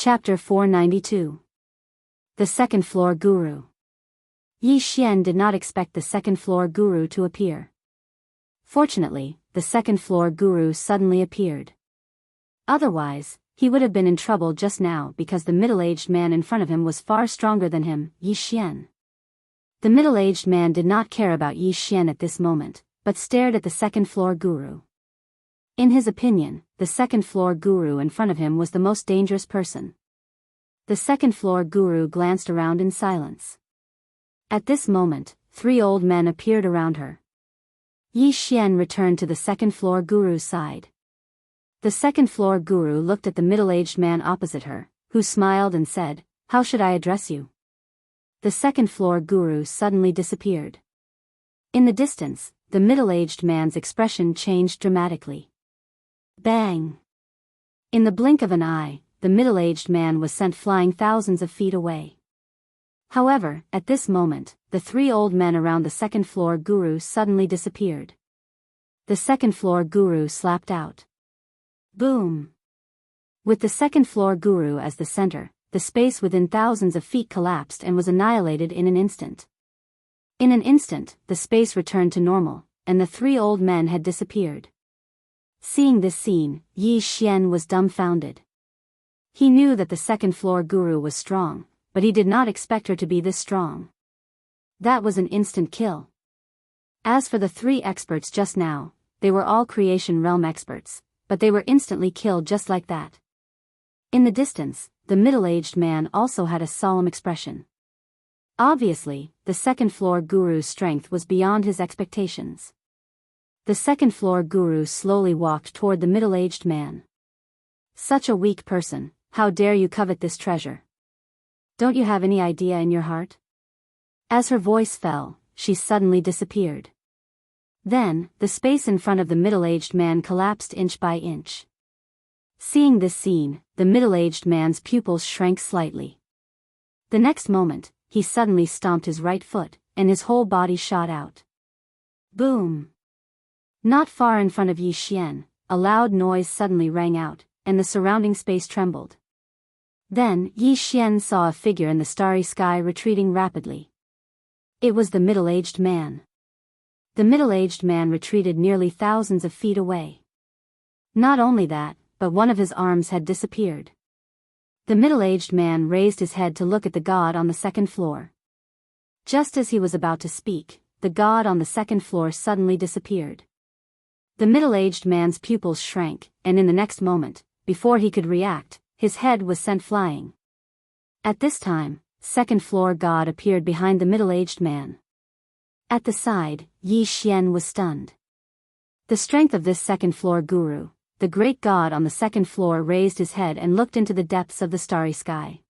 Chapter 492. The Second Floor Guru. Yi Xian did not expect the second floor guru to appear. Fortunately, the second floor guru suddenly appeared. Otherwise, he would have been in trouble just now because the middle-aged man in front of him was far stronger than him, Yi Xian. The middle-aged man did not care about Yi Xian at this moment, but stared at the second floor guru. In his opinion, the second floor guru in front of him was the most dangerous person. The second floor guru glanced around in silence. At this moment, 3 old men appeared around her. Yi Xian returned to the second floor guru's side. The second floor guru looked at the middle-aged man opposite her, who smiled and said, "How should I address you?" The second floor guru suddenly disappeared. In the distance, the middle-aged man's expression changed dramatically. Bang! In the blink of an eye, the middle-aged man was sent flying thousands of feet away. However, at this moment, the 3 old men around the second floor guru suddenly disappeared. The second floor guru slapped out. Boom! With the second floor guru as the center, the space within thousands of feet collapsed and was annihilated in an instant. In an instant, the space returned to normal, and the 3 old men had disappeared. Seeing this scene, Yi Xian was dumbfounded. He knew that the second floor guru was strong, but he did not expect her to be this strong. That was an instant kill. As for the 3 experts just now, they were all creation realm experts, but they were instantly killed just like that. In the distance, the middle-aged man also had a solemn expression. Obviously, the second floor guru's strength was beyond his expectations. The second floor guru slowly walked toward the middle-aged man. "Such a weak person, how dare you covet this treasure? Don't you have any idea in your heart?" As her voice fell, she suddenly disappeared. Then, the space in front of the middle-aged man collapsed inch by inch. Seeing this scene, the middle-aged man's pupils shrank slightly. The next moment, he suddenly stomped his right foot, and his whole body shot out. Boom! Not far in front of Yi Xian, a loud noise suddenly rang out, and the surrounding space trembled. Then, Yi Xian saw a figure in the starry sky retreating rapidly. It was the middle-aged man. The middle-aged man retreated nearly thousands of feet away. Not only that, but one of his arms had disappeared. The middle-aged man raised his head to look at the god on the second floor. Just as he was about to speak, the god on the second floor suddenly disappeared. The middle-aged man's pupils shrank, and in the next moment, before he could react, his head was sent flying. At this time, second floor god appeared behind the middle-aged man. At the side, Yi Xian was stunned. The strength of this second floor guru, the great god on the second floor, raised his head and looked into the depths of the starry sky.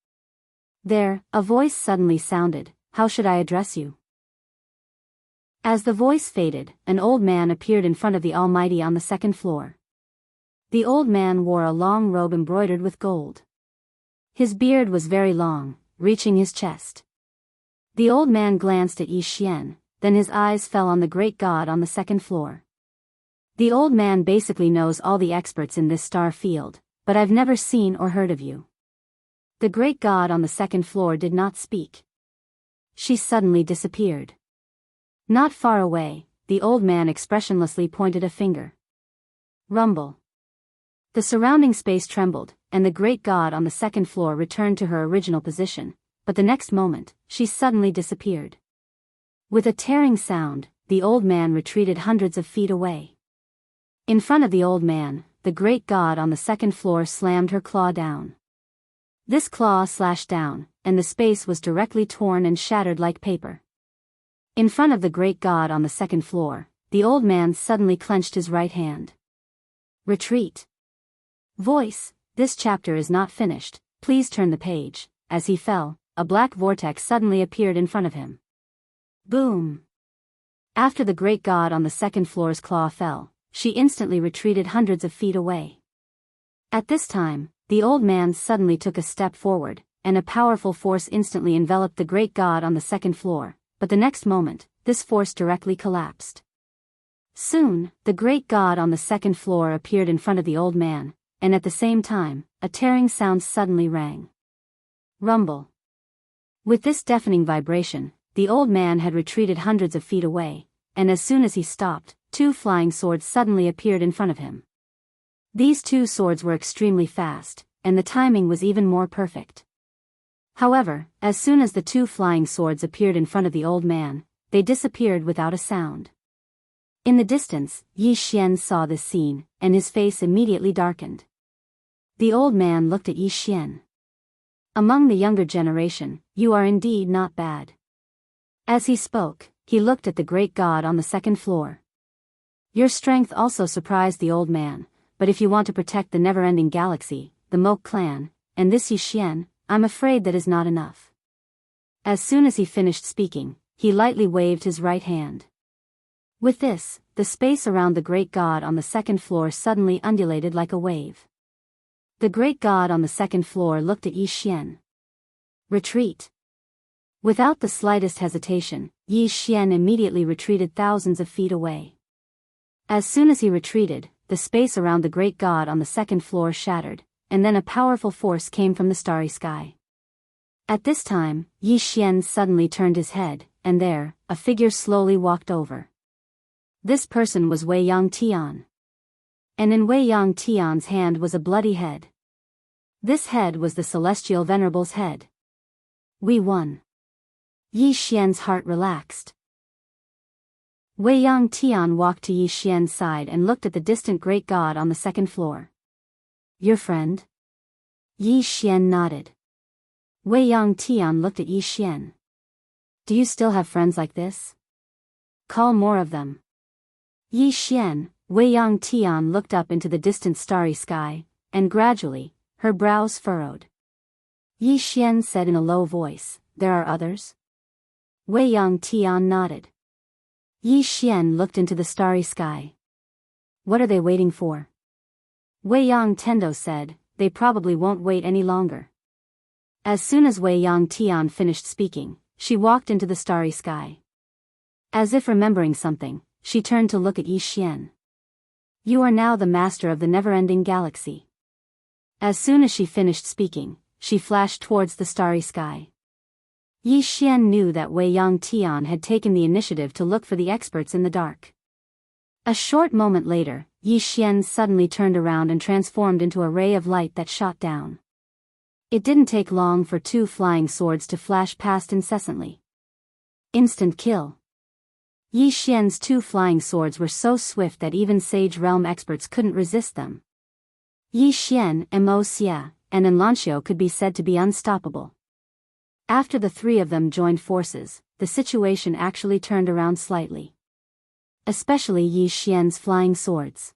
There, a voice suddenly sounded, "How should I address you?" As the voice faded, an old man appeared in front of the Almighty on the second floor. The old man wore a long robe embroidered with gold. His beard was very long, reaching his chest. The old man glanced at Yi Xian, then his eyes fell on the great god on the second floor. "The old man basically knows all the experts in this star field, but I've never seen or heard of you." The great god on the second floor did not speak. She suddenly disappeared. Not far away, the old man expressionlessly pointed a finger. Rumble. The surrounding space trembled, and the great god on the second floor returned to her original position, but the next moment, she suddenly disappeared. With a tearing sound, the old man retreated hundreds of feet away. In front of the old man, the great god on the second floor slammed her claw down. This claw slashed down, and the space was directly torn and shattered like paper. In front of the great god on the second floor, the old man suddenly clenched his right hand. Retreat. Voice, this chapter is not finished, please turn the page. As he fell, a black vortex suddenly appeared in front of him. Boom! After the great god on the second floor's claw fell, she instantly retreated hundreds of feet away. At this time, the old man suddenly took a step forward, and a powerful force instantly enveloped the great god on the second floor, but the next moment, this force directly collapsed. Soon, the great god on the second floor appeared in front of the old man, and at the same time, a tearing sound suddenly rang. Rumble. With this deafening vibration, the old man had retreated hundreds of feet away, and as soon as he stopped, two flying swords suddenly appeared in front of him. These two swords were extremely fast, and the timing was even more perfect. However, as soon as the two flying swords appeared in front of the old man, they disappeared without a sound. In the distance, Yi Xian saw this scene, and his face immediately darkened. The old man looked at Yi Xian. Among the younger generation, you are indeed not bad. As he spoke, he looked at the great god on the second floor. Your strength also surprised the old man, but if you want to protect the never-ending galaxy, the Moke clan, and this Yi Xian, I'm afraid that is not enough. As soon as he finished speaking, he lightly waved his right hand. With this, the space around the great god on the second floor suddenly undulated like a wave. The great god on the second floor looked at Yi Xian. Retreat. Without the slightest hesitation, Yi Xian immediately retreated thousands of feet away. As soon as he retreated, the space around the great god on the second floor shattered, and then a powerful force came from the starry sky. At this time, Yi Xian suddenly turned his head, and there, a figure slowly walked over. This person was Wei Yang Tian. And in Wei Yang Tian's hand was a bloody head. This head was the celestial venerable's head. We won. Yi Xian's heart relaxed. Wei Yang Tian walked to Yi Xian's side and looked at the distant great god on the second floor. Your friend? Yi Xian nodded. Wei Yang Tian looked at Yi Xian. Do you still have friends like this? Call more of them. Yi Xian, Wei Yang Tian looked up into the distant starry sky, and gradually, her brows furrowed. Yi Xian said in a low voice, there are others? Wei Yang Tian nodded. Yi Xian looked into the starry sky. What are they waiting for? Wei Yang Tendo said, they probably won't wait any longer. As soon as Wei Yang Tian finished speaking, she walked into the starry sky. As if remembering something, she turned to look at Yi Xian. You are now the master of the never-ending galaxy. As soon as she finished speaking, she flashed towards the starry sky. Yi Xian knew that Wei Yang Tian had taken the initiative to look for the experts in the dark. A short moment later, Yi Xian suddenly turned around and transformed into a ray of light that shot down. It didn't take long for two flying swords to flash past incessantly. Instant kill. Yi Xian's two flying swords were so swift that even Sage Realm experts couldn't resist them. Yi Xian, Mo Xia, and Enlancio could be said to be unstoppable. After the three of them joined forces, the situation actually turned around slightly. Especially Yi Xian's flying swords.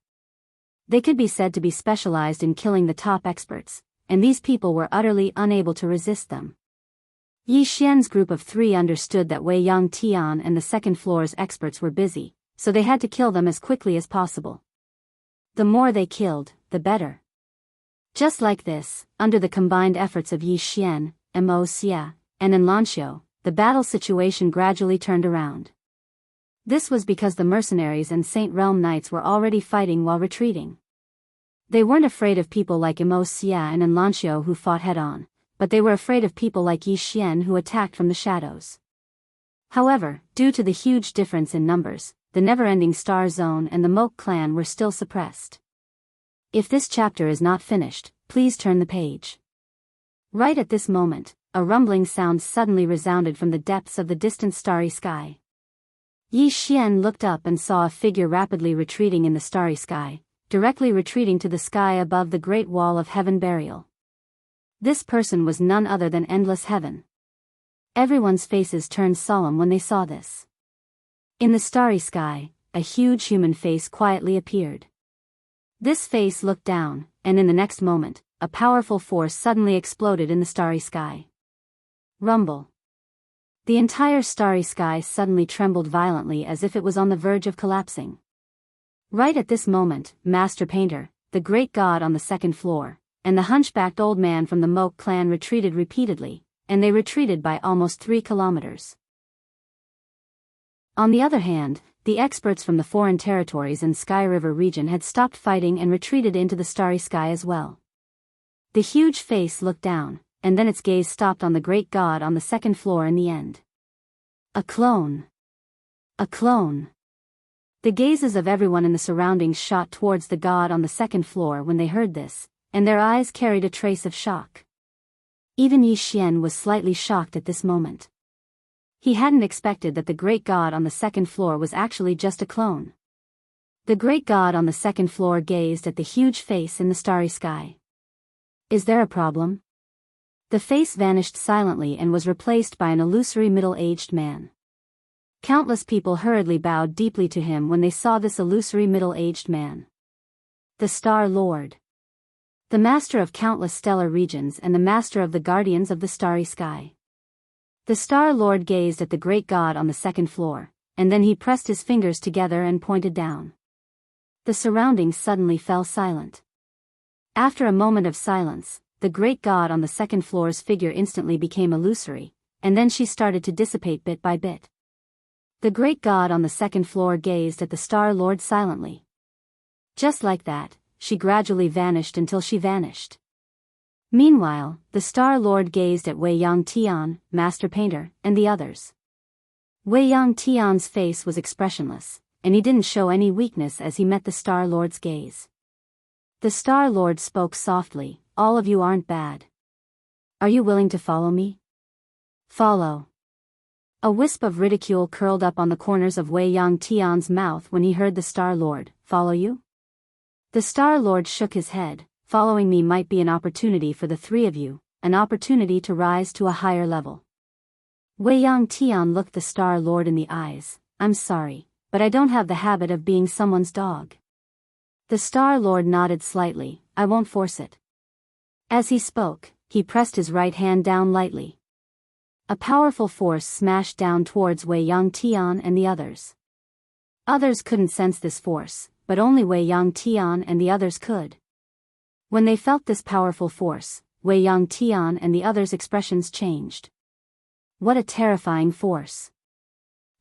They could be said to be specialized in killing the top experts, and these people were utterly unable to resist them. Yi Xian's group of three understood that Wei Yang Tian and the second floor's experts were busy, so they had to kill them as quickly as possible. The more they killed, the better. Just like this, under the combined efforts of Yi Xian, Mo Xia, and Enlancio, the battle situation gradually turned around. This was because the mercenaries and Saint Realm Knights were already fighting while retreating. They weren't afraid of people like Mo Xia and Enlancio who fought head-on, but they were afraid of people like Yi Xian who attacked from the shadows. However, due to the huge difference in numbers, the never-ending Star Zone and the Moke clan were still suppressed. If this chapter is not finished, please turn the page. Right at this moment, a rumbling sound suddenly resounded from the depths of the distant starry sky. Yi Xian looked up and saw a figure rapidly retreating in the starry sky, directly retreating to the sky above the great wall of heaven burial. This person was none other than Endless Heaven. Everyone's faces turned solemn when they saw this. In the starry sky, a huge human face quietly appeared. This face looked down, and in the next moment, a powerful force suddenly exploded in the starry sky. Rumble. The entire starry sky suddenly trembled violently as if it was on the verge of collapsing. Right at this moment, Master Painter, the great god on the second floor, and the hunchbacked old man from the Moke clan retreated repeatedly, and they retreated by almost 3 kilometers. On the other hand, the experts from the foreign territories and Sky River region had stopped fighting and retreated into the starry sky as well. The huge face looked down, and then its gaze stopped on the great god on the second floor in the end. A clone. A clone. The gazes of everyone in the surroundings shot towards the god on the second floor when they heard this, and their eyes carried a trace of shock. Even Yi Xian was slightly shocked at this moment. He hadn't expected that the great god on the second floor was actually just a clone. The great god on the second floor gazed at the huge face in the starry sky. Is there a problem? The face vanished silently and was replaced by an illusory middle-aged man. Countless people hurriedly bowed deeply to him when they saw this illusory middle-aged man. The Star Lord. The master of countless stellar regions and the master of the guardians of the starry sky. The Star Lord gazed at the great god on the second floor, and then he pressed his fingers together and pointed down. The surroundings suddenly fell silent. After a moment of silence, the great god on the second floor's figure instantly became illusory, and then she started to dissipate bit by bit. The great god on the second floor gazed at the Star Lord silently. Just like that, she gradually vanished until she vanished. Meanwhile, the Star Lord gazed at Wei Yang Tian, Master Painter, and the others. Wei Yang Tian's face was expressionless, and he didn't show any weakness as he met the Star Lord's gaze. The Star Lord spoke softly, "All of you aren't bad. Are you willing to follow me?" "Follow." A wisp of ridicule curled up on the corners of Wei Yang Tian's mouth when he heard the Star Lord, "Follow you?" The Star Lord shook his head. "Following me might be an opportunity for the three of you, an opportunity to rise to a higher level." Wei Yang Tian looked the Star Lord in the eyes. "I'm sorry, but I don't have the habit of being someone's dog." The Star Lord nodded slightly. "I won't force it." As he spoke, he pressed his right hand down lightly. A powerful force smashed down towards Wei Yang Tian and the others. Others couldn't sense this force, but only Wei Yang Tian and the others could. When they felt this powerful force, Wei Yang Tian and the others' expressions changed. What a terrifying force!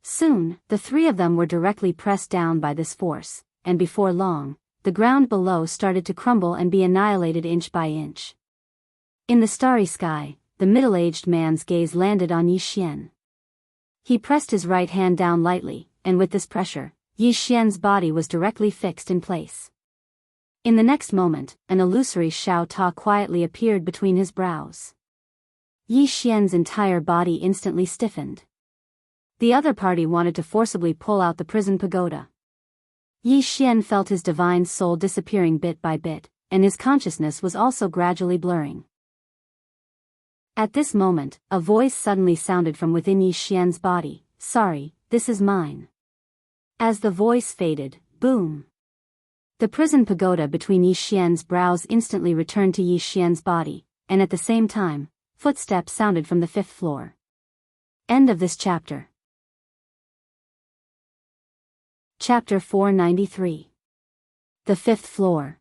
Soon, the three of them were directly pressed down by this force, and before long, the ground below started to crumble and be annihilated inch by inch. In the starry sky, the middle-aged man's gaze landed on Yi Xian. He pressed his right hand down lightly, and with this pressure, Yi Xian's body was directly fixed in place. In the next moment, an illusory Shao Ta quietly appeared between his brows. Yi Xian's entire body instantly stiffened. The other party wanted to forcibly pull out the prison pagoda. Yi Xian felt his divine soul disappearing bit by bit, and his consciousness was also gradually blurring. At this moment, a voice suddenly sounded from within Yi Xian's body, "Sorry, this is mine." As the voice faded, boom! The prison pagoda between Yi Xian's brows instantly returned to Yi Xian's body, and at the same time, footsteps sounded from the 5th floor. End of this chapter. Chapter 493. The 5th floor.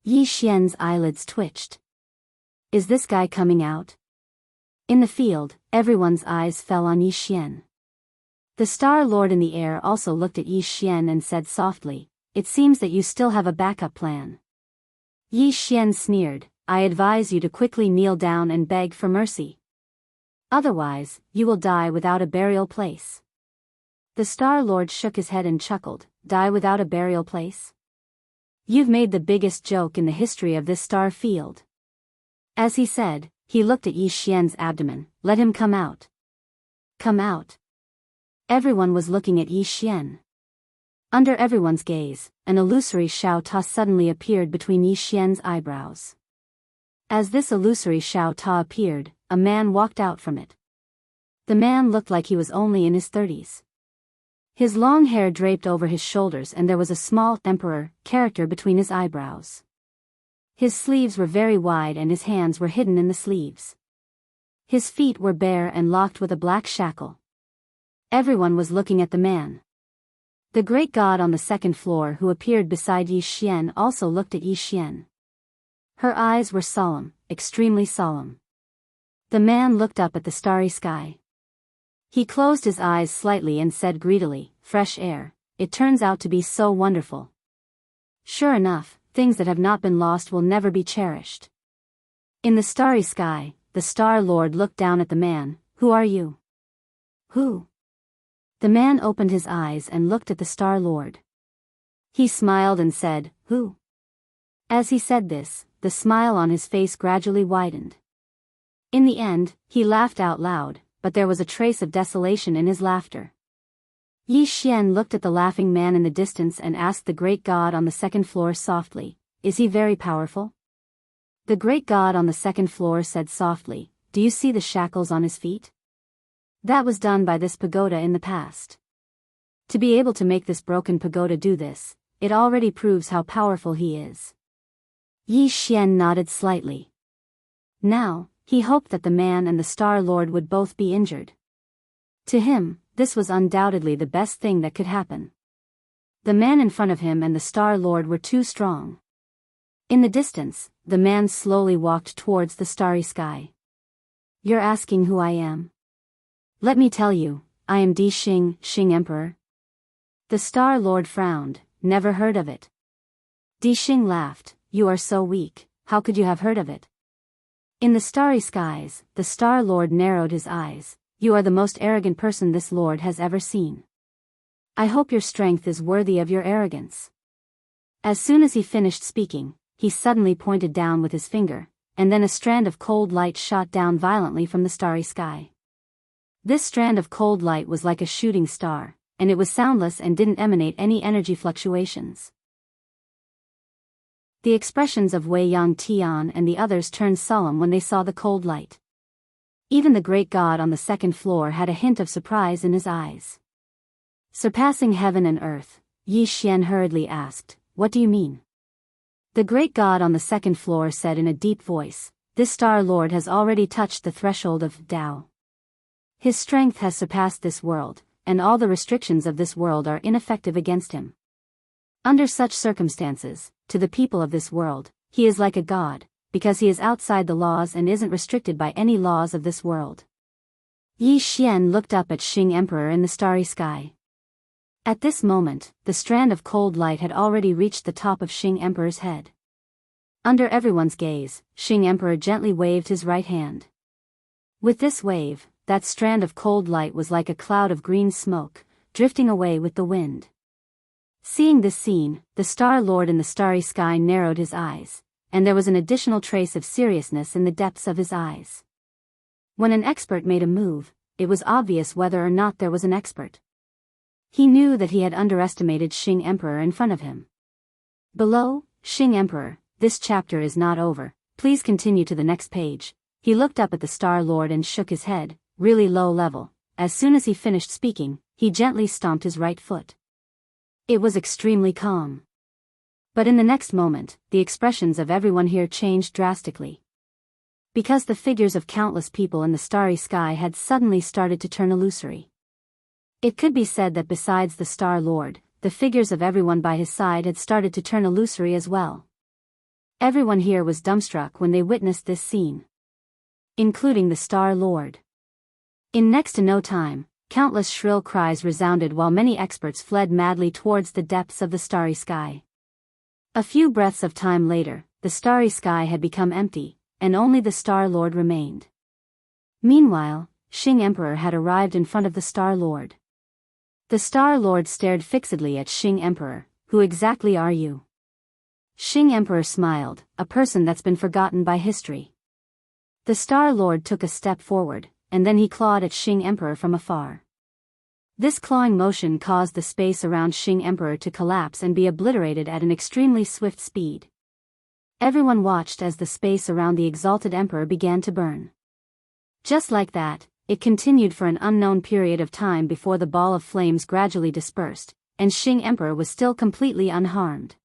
Yi Xian's eyelids twitched. Is this guy coming out? In the field, everyone's eyes fell on Yi Xian. The Star Lord in the air also looked at Yi Xian and said softly, "It seems that you still have a backup plan." Yi Xian sneered, "I advise you to quickly kneel down and beg for mercy. Otherwise, you will die without a burial place." The Star Lord shook his head and chuckled, "Die without a burial place? You've made the biggest joke in the history of this star field." As he said, he looked at Yi Xian's abdomen. "Let him come out." Come out. Everyone was looking at Yi Xian. Under everyone's gaze, an illusory Shao Ta suddenly appeared between Yi Xian's eyebrows. As this illusory Shao Ta appeared, a man walked out from it. The man looked like he was only in his 30s. His long hair draped over his shoulders and there was a small emperor character between his eyebrows. His sleeves were very wide and his hands were hidden in the sleeves. His feet were bare and locked with a black shackle. Everyone was looking at the man. The great god on the 2nd floor who appeared beside Yi Xian also looked at Yi Xian. Her eyes were solemn, extremely solemn. The man looked up at the starry sky. He closed his eyes slightly and said greedily, "Fresh air, it turns out to be so wonderful. Sure enough, things that have not been lost will never be cherished." In the starry sky, the Star Lord looked down at the man. "Who are you?" "Who?" The man opened his eyes and looked at the Star Lord. He smiled and said, "Who?" As he said this, the smile on his face gradually widened. In the end, he laughed out loud, but there was a trace of desolation in his laughter. Yi Xian looked at the laughing man in the distance and asked the great god on the second floor softly, "Is he very powerful?" The great god on the second floor said softly, "Do you see the shackles on his feet? That was done by this pagoda in the past. To be able to make this broken pagoda do this, it already proves how powerful he is." Yi Xian nodded slightly. Now, he hoped that the man and the Star Lord would both be injured. To him, this was undoubtedly the best thing that could happen. The man in front of him and the Star Lord were too strong. In the distance, the man slowly walked towards the starry sky. "You're asking who I am? Let me tell you, I am Di Xing, Xing Emperor." The Star Lord frowned. "Never heard of it." Di Xing laughed. "You are so weak, how could you have heard of it?" In the starry skies, the Star Lord narrowed his eyes. "You are the most arrogant person this Lord has ever seen. I hope your strength is worthy of your arrogance." As soon as he finished speaking, he suddenly pointed down with his finger, and then a strand of cold light shot down violently from the starry sky. This strand of cold light was like a shooting star, and it was soundless and didn't emanate any energy fluctuations. The expressions of Wei Yang Tian and the others turned solemn when they saw the cold light. Even the great god on the second floor had a hint of surprise in his eyes. Surpassing heaven and earth, Yi Xian hurriedly asked, "What do you mean?" The great god on the second floor said in a deep voice, "This Star Lord has already touched the threshold of Tao. His strength has surpassed this world, and all the restrictions of this world are ineffective against him. Under such circumstances, to the people of this world, he is like a god, because he is outside the laws and isn't restricted by any laws of this world." Yi Xian looked up at Xing Emperor in the starry sky. At this moment, the strand of cold light had already reached the top of Xing Emperor's head. Under everyone's gaze, Xing Emperor gently waved his right hand. With this wave, that strand of cold light was like a cloud of green smoke, drifting away with the wind. Seeing this scene, the Star Lord in the starry sky narrowed his eyes, and there was an additional trace of seriousness in the depths of his eyes. When an expert made a move, it was obvious whether or not there was an expert. He knew that he had underestimated Xing Emperor in front of him. Below, Xing Emperor, this chapter is not over, please continue to the next page. He looked up at the Star Lord and shook his head, really low level. As soon as he finished speaking, he gently stomped his right foot. It was extremely calm. But in the next moment, the expressions of everyone here changed drastically. Because the figures of countless people in the starry sky had suddenly started to turn illusory. It could be said that besides the Star Lord, the figures of everyone by his side had started to turn illusory as well. Everyone here was dumbstruck when they witnessed this scene, including the Star Lord. In next to no time, countless shrill cries resounded while many experts fled madly towards the depths of the starry sky. A few breaths of time later, the starry sky had become empty, and only the Star Lord remained. Meanwhile, Xing Emperor had arrived in front of the Star Lord. The Star Lord stared fixedly at Xing Emperor. "Who exactly are you?" Xing Emperor smiled, "A person that's been forgotten by history." The Star Lord took a step forward, and then he clawed at Xing Emperor from afar. This clawing motion caused the space around Xing Emperor to collapse and be obliterated at an extremely swift speed. Everyone watched as the space around the exalted emperor began to burn. Just like that, it continued for an unknown period of time before the ball of flames gradually dispersed, and Xing Emperor was still completely unharmed.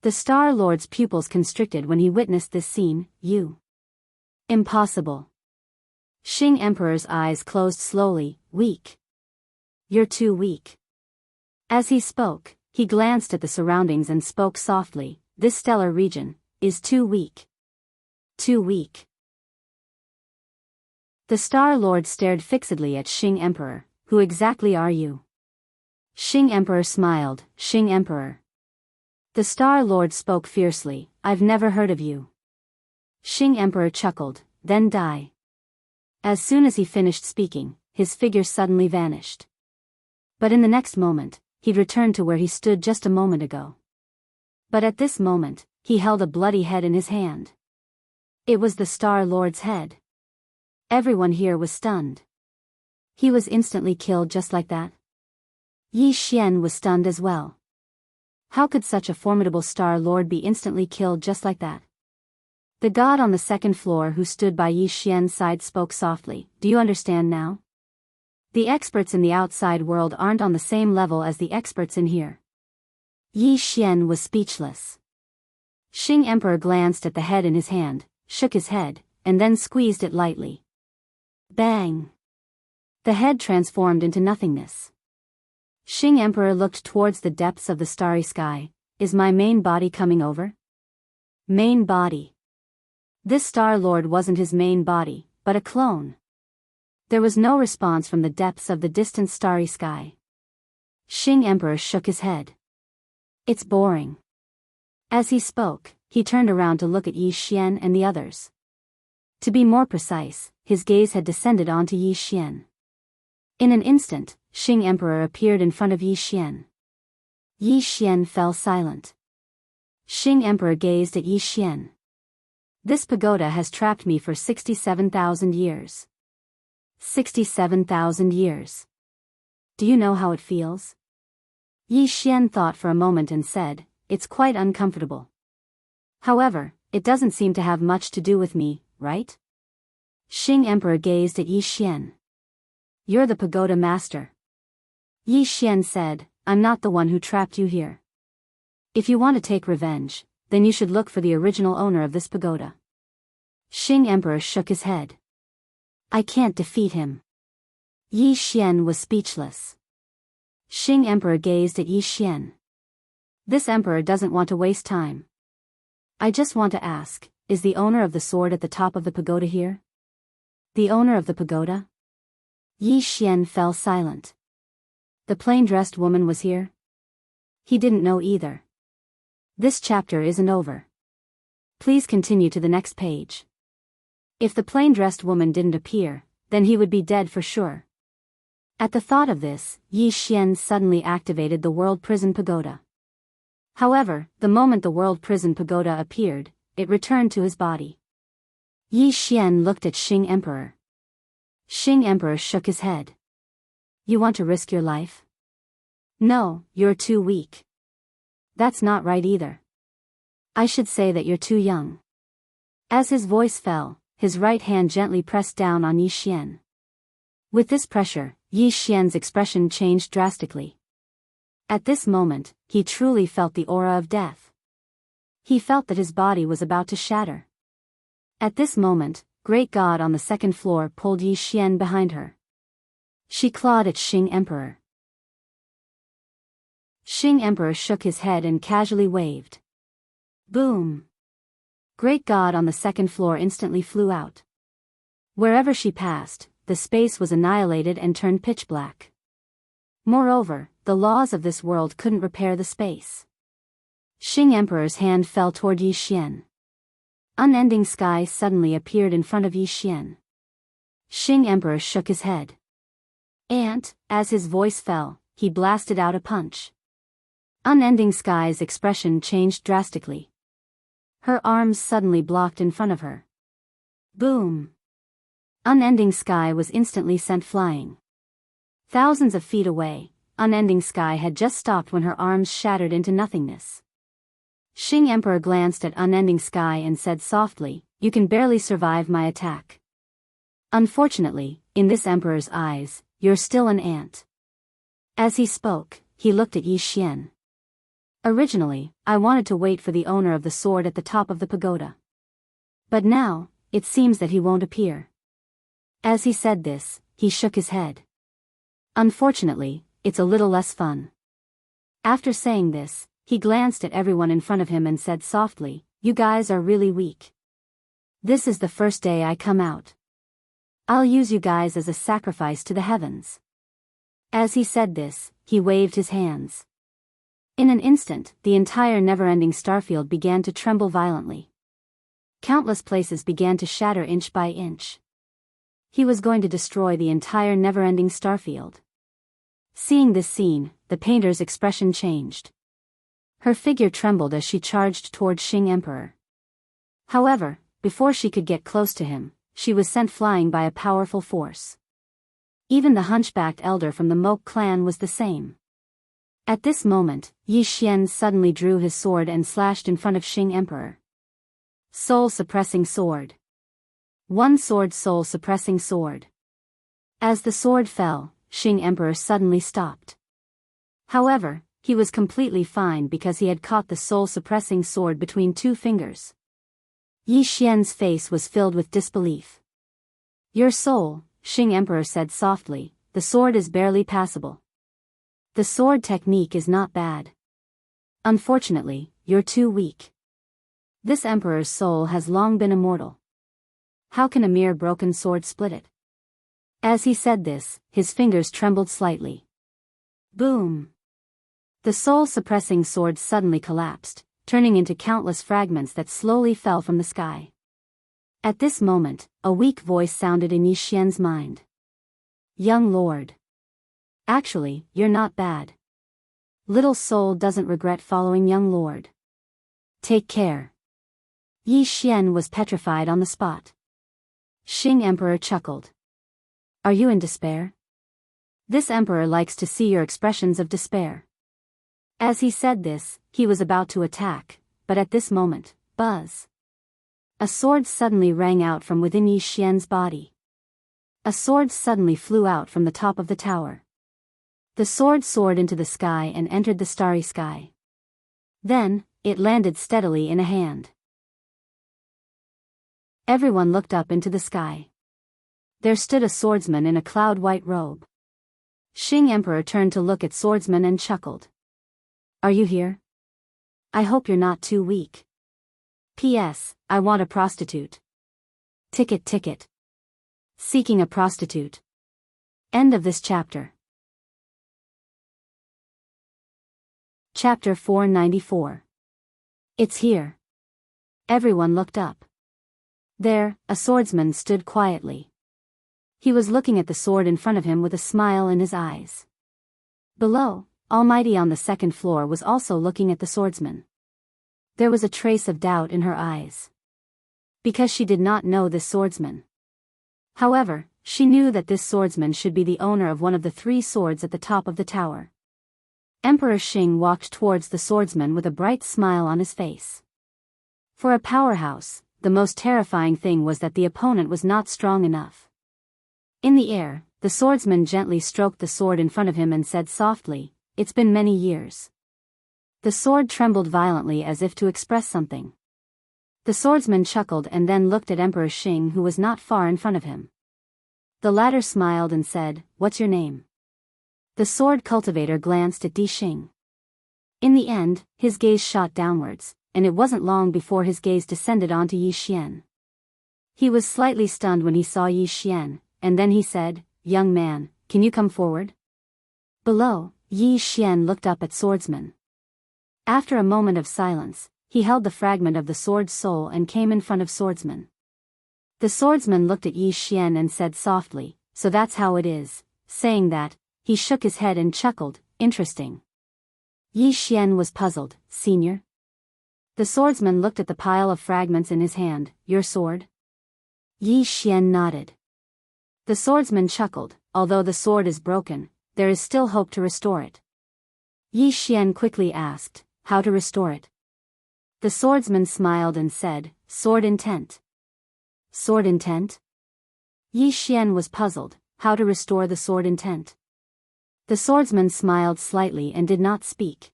The Star Lord's pupils constricted when he witnessed this scene. "You. Impossible." Xing Emperor's eyes closed slowly. "Weak. You're too weak." As he spoke, he glanced at the surroundings and spoke softly, "This stellar region is too weak. Too weak." The Star Lord stared fixedly at Xing Emperor. Who exactly are you? Xing Emperor smiled. Xing Emperor. The Star Lord spoke fiercely. I've never heard of you. Xing Emperor chuckled. Then die. As soon as he finished speaking, his figure suddenly vanished. But in the next moment, he'd returned to where he stood just a moment ago. But at this moment, he held a bloody head in his hand. It was the Star Lord's head. Everyone here was stunned. He was instantly killed just like that. Yi Xian was stunned as well. How could such a formidable Star Lord be instantly killed just like that? The god on the second floor who stood by Yi Xian's side spoke softly. Do you understand now? The experts in the outside world aren't on the same level as the experts in here. Yi Xian was speechless. Xing Emperor glanced at the head in his hand, shook his head, and then squeezed it lightly. Bang! The head transformed into nothingness. Xing Emperor looked towards the depths of the starry sky. Is my main body coming over? Main body. This Star Lord wasn't his main body, but a clone. There was no response from the depths of the distant starry sky. Xing Emperor shook his head. It's boring. As he spoke, he turned around to look at Yi Xian and the others. To be more precise, his gaze had descended onto Yi Xian. In an instant, Xing Emperor appeared in front of Yi Xian. Yi Xian fell silent. Xing Emperor gazed at Yi Xian. This pagoda has trapped me for 67,000 years. 67,000 years. Do you know how it feels? Yi Xian thought for a moment and said, it's quite uncomfortable. However, it doesn't seem to have much to do with me, right? Xing Emperor gazed at Yi Xian. You're the pagoda master. Yi Xian said, I'm not the one who trapped you here. If you want to take revenge, then you should look for the original owner of this pagoda. Xing Emperor shook his head. I can't defeat him. Yi Xian was speechless. Xing Emperor gazed at Yi Xian. This emperor doesn't want to waste time. I just want to ask, is the owner of the sword at the top of the pagoda here? The owner of the pagoda? Yi Xian fell silent. The plain-dressed woman was here? He didn't know either. This chapter isn't over. Please continue to the next page. If the plain-dressed woman didn't appear, then he would be dead for sure. At the thought of this, Yi Xian suddenly activated the World Prison Pagoda. However, the moment the World Prison Pagoda appeared, it returned to his body. Yi Xian looked at Xing Emperor. Xing Emperor shook his head. You want to risk your life? No, you're too weak. That's not right either. I should say that you're too young. As his voice fell, his right hand gently pressed down on Yi Xian. With this pressure, Yi Xian's expression changed drastically. At this moment, he truly felt the aura of death. He felt that his body was about to shatter. At this moment, Great God on the second floor pulled Yi Xian behind her. She clawed at Xing Emperor. Xing Emperor shook his head and casually waved. Boom! Great God on the second floor instantly flew out. Wherever she passed, the space was annihilated and turned pitch black. Moreover, the laws of this world couldn't repair the space. Xing Emperor's hand fell toward Yi Xian. Unending sky suddenly appeared in front of Yi Xian. Xing Emperor shook his head. And, as his voice fell, he blasted out a punch. Unending sky's expression changed drastically. Her arms suddenly blocked in front of her. Boom! Unending sky was instantly sent flying. Thousands of feet away, Unending sky had just stopped when her arms shattered into nothingness. Xing Emperor glanced at Unending sky and said softly, you can barely survive my attack. Unfortunately, in this emperor's eyes, you're still an ant. As he spoke, he looked at Yi Xian. Originally, I wanted to wait for the owner of the sword at the top of the pagoda. But now, it seems that he won't appear. As he said this, he shook his head. Unfortunately, it's a little less fun. After saying this, he glanced at everyone in front of him and said softly, you guys are really weak. This is the first day I come out. I'll use you guys as a sacrifice to the heavens. As he said this, he waved his hands. In an instant, the entire never-ending starfield began to tremble violently. Countless places began to shatter inch by inch. He was going to destroy the entire never-ending starfield. Seeing this scene, the painter's expression changed. Her figure trembled as she charged toward Xing Emperor. However, before she could get close to him, she was sent flying by a powerful force. Even the hunchbacked elder from the Mok clan was the same. At this moment, Yi Xian suddenly drew his sword and slashed in front of Xing Emperor. Soul-suppressing sword. One sword soul-suppressing sword. As the sword fell, Xing Emperor suddenly stopped. However, he was completely fine because he had caught the soul-suppressing sword between two fingers. Yi Xian's face was filled with disbelief. Your soul, Xing Emperor said softly, the sword is barely passable. The sword technique is not bad. Unfortunately, you're too weak. This emperor's soul has long been immortal. How can a mere broken sword split it? As he said this, his fingers trembled slightly. Boom! The soul-suppressing sword suddenly collapsed, turning into countless fragments that slowly fell from the sky. At this moment, a weak voice sounded in Yi Xian's mind. Young lord. Actually, you're not bad. Little soul doesn't regret following young lord. Take care. Yi Xian was petrified on the spot. Xing Emperor chuckled. Are you in despair? This emperor likes to see your expressions of despair. As he said this, he was about to attack, but at this moment, buzz. A sword suddenly rang out from within Yi Xian's body. A sword suddenly flew out from the top of the tower. The sword soared into the sky and entered the starry sky. Then, it landed steadily in a hand. Everyone looked up into the sky. There stood a swordsman in a cloud-white robe. Xing Emperor turned to look at swordsman and chuckled. Are you here? I hope you're not too weak. P.S. I want a prostitute. Ticket. Seeking a prostitute. End of this chapter. Chapter 494. It's here. Everyone looked up. There, a swordsman stood quietly. He was looking at the sword in front of him with a smile in his eyes. Below, Almighty on the second floor was also looking at the swordsman. There was a trace of doubt in her eyes. Because she did not know this swordsman. However, she knew that this swordsman should be the owner of one of the 3 swords at the top of the tower. Emperor Xing walked towards the swordsman with a bright smile on his face. For a powerhouse, the most terrifying thing was that the opponent was not strong enough. In the air, the swordsman gently stroked the sword in front of him and said softly, "It's been many years." The sword trembled violently as if to express something. The swordsman chuckled and then looked at Emperor Xing, who was not far in front of him. The latter smiled and said, "What's your name?" The sword cultivator glanced at Di Xing. In the end, his gaze shot downwards, and it wasn't long before his gaze descended onto Yi Xian. He was slightly stunned when he saw Yi Xian, and then he said, "Young man, can you come forward?" Below, Yi Xian looked up at swordsman. After a moment of silence, he held the fragment of the sword's soul and came in front of swordsman. The swordsman looked at Yi Xian and said softly, "So that's how it is." Saying that, he shook his head and chuckled, "Interesting." Yi Xian was puzzled. "Senior?" The swordsman looked at the pile of fragments in his hand. "Your sword?" Yi Xian nodded. The swordsman chuckled. "Although the sword is broken, there is still hope to restore it." Yi Xian quickly asked, "How to restore it?" The swordsman smiled and said, "Sword intent." Sword intent? Yi Xian was puzzled. How to restore the sword intent? The swordsman smiled slightly and did not speak.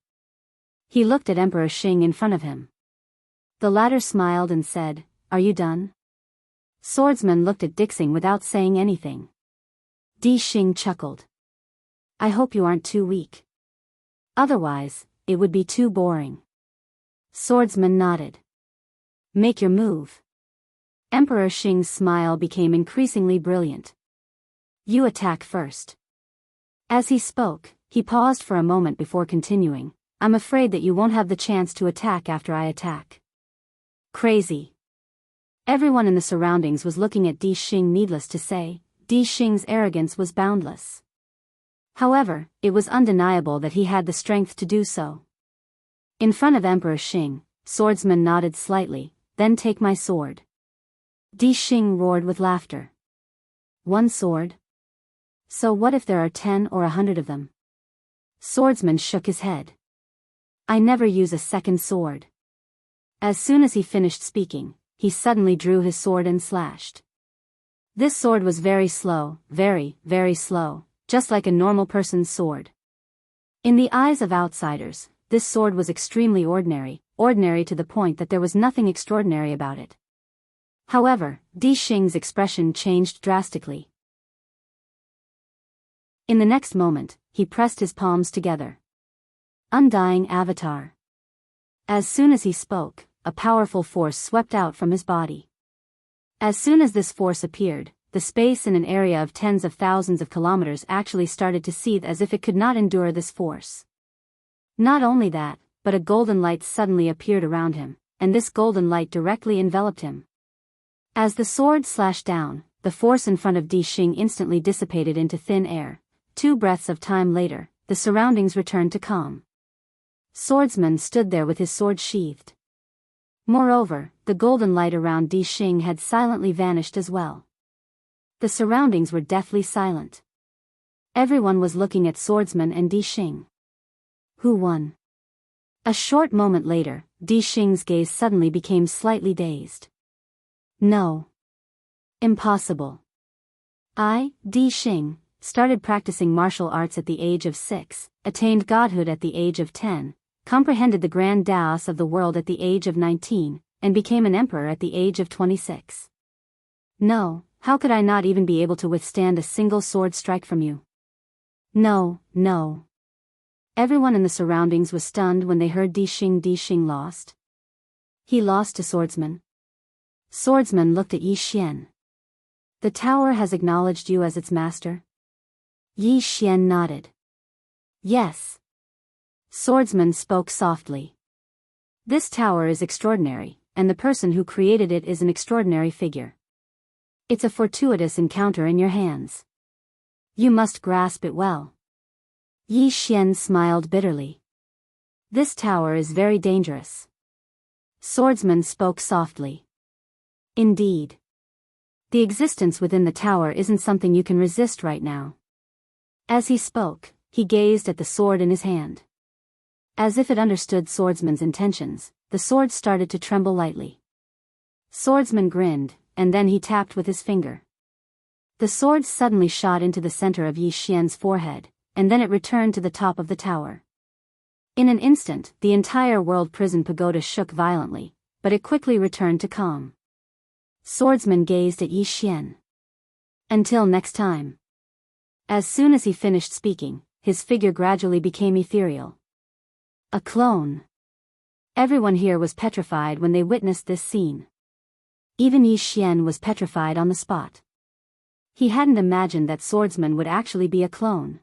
He looked at Emperor Xing in front of him. The latter smiled and said, "Are you done?" Swordsman looked at Dixing without saying anything. Di Xing chuckled. "I hope you aren't too weak. Otherwise, it would be too boring." Swordsman nodded. "Make your move." Emperor Xing's smile became increasingly brilliant. You attack first. As he spoke, he paused for a moment before continuing. I'm afraid that you won't have the chance to attack after I attack. Crazy. Everyone in the surroundings was looking at Di Xing. Needless to say, Di Xing's arrogance was boundless. However, it was undeniable that he had the strength to do so. In front of Emperor Xing, swordsman nodded slightly. Then take my sword. Di Xing roared with laughter. One sword? So what if there are 10 or 100 of them? Swordsman shook his head. I never use a second sword. As soon as he finished speaking, he suddenly drew his sword and slashed. This sword was very slow, very, very slow, just like a normal person's sword. In the eyes of outsiders, this sword was extremely ordinary to the point that there was nothing extraordinary about it. However, Di Xing's expression changed drastically. In the next moment, he pressed his palms together. Undying Avatar. As soon as he spoke, a powerful force swept out from his body. As soon as this force appeared, the space in an area of tens of thousands of kilometers actually started to seethe as if it could not endure this force. Not only that, but a golden light suddenly appeared around him, and this golden light directly enveloped him. As the sword slashed down, the force in front of Di Xing instantly dissipated into thin air. 2 breaths of time later, the surroundings returned to calm. Swordsman stood there with his sword sheathed. Moreover, the golden light around Di Xing had silently vanished as well. The surroundings were deathly silent. Everyone was looking at Swordsman and Di Xing. Who won? A short moment later, Di Xing's gaze suddenly became slightly dazed. No. Impossible. I, Di Xing, started practicing martial arts at the age of 6, attained godhood at the age of 10, comprehended the grand Taos of the world at the age of 19, and became an emperor at the age of 26. No, how could I not even be able to withstand a single sword strike from you? No, no. Everyone in the surroundings was stunned when they heard Di Xing lost. He lost to Swordsman. Swordsman looked at Yi Xian. The tower has acknowledged you as its master? Yi Xian nodded. Yes. Swordsman spoke softly. This tower is extraordinary, and the person who created it is an extraordinary figure. It's a fortuitous encounter in your hands. You must grasp it well. Yi Xian smiled bitterly. This tower is very dangerous. Swordsman spoke softly. Indeed. The existence within the tower isn't something you can resist right now. As he spoke, he gazed at the sword in his hand. As if it understood Swordsman's intentions, the sword started to tremble lightly. Swordsman grinned, and then he tapped with his finger. The sword suddenly shot into the center of Yi Xian's forehead, and then it returned to the top of the tower. In an instant, the entire world prison pagoda shook violently, but it quickly returned to calm. Swordsman gazed at Yi Xian. Until next time. As soon as he finished speaking, his figure gradually became ethereal. A clone. Everyone here was petrified when they witnessed this scene. Even Yi Xian was petrified on the spot. He hadn't imagined that Swordsman would actually be a clone.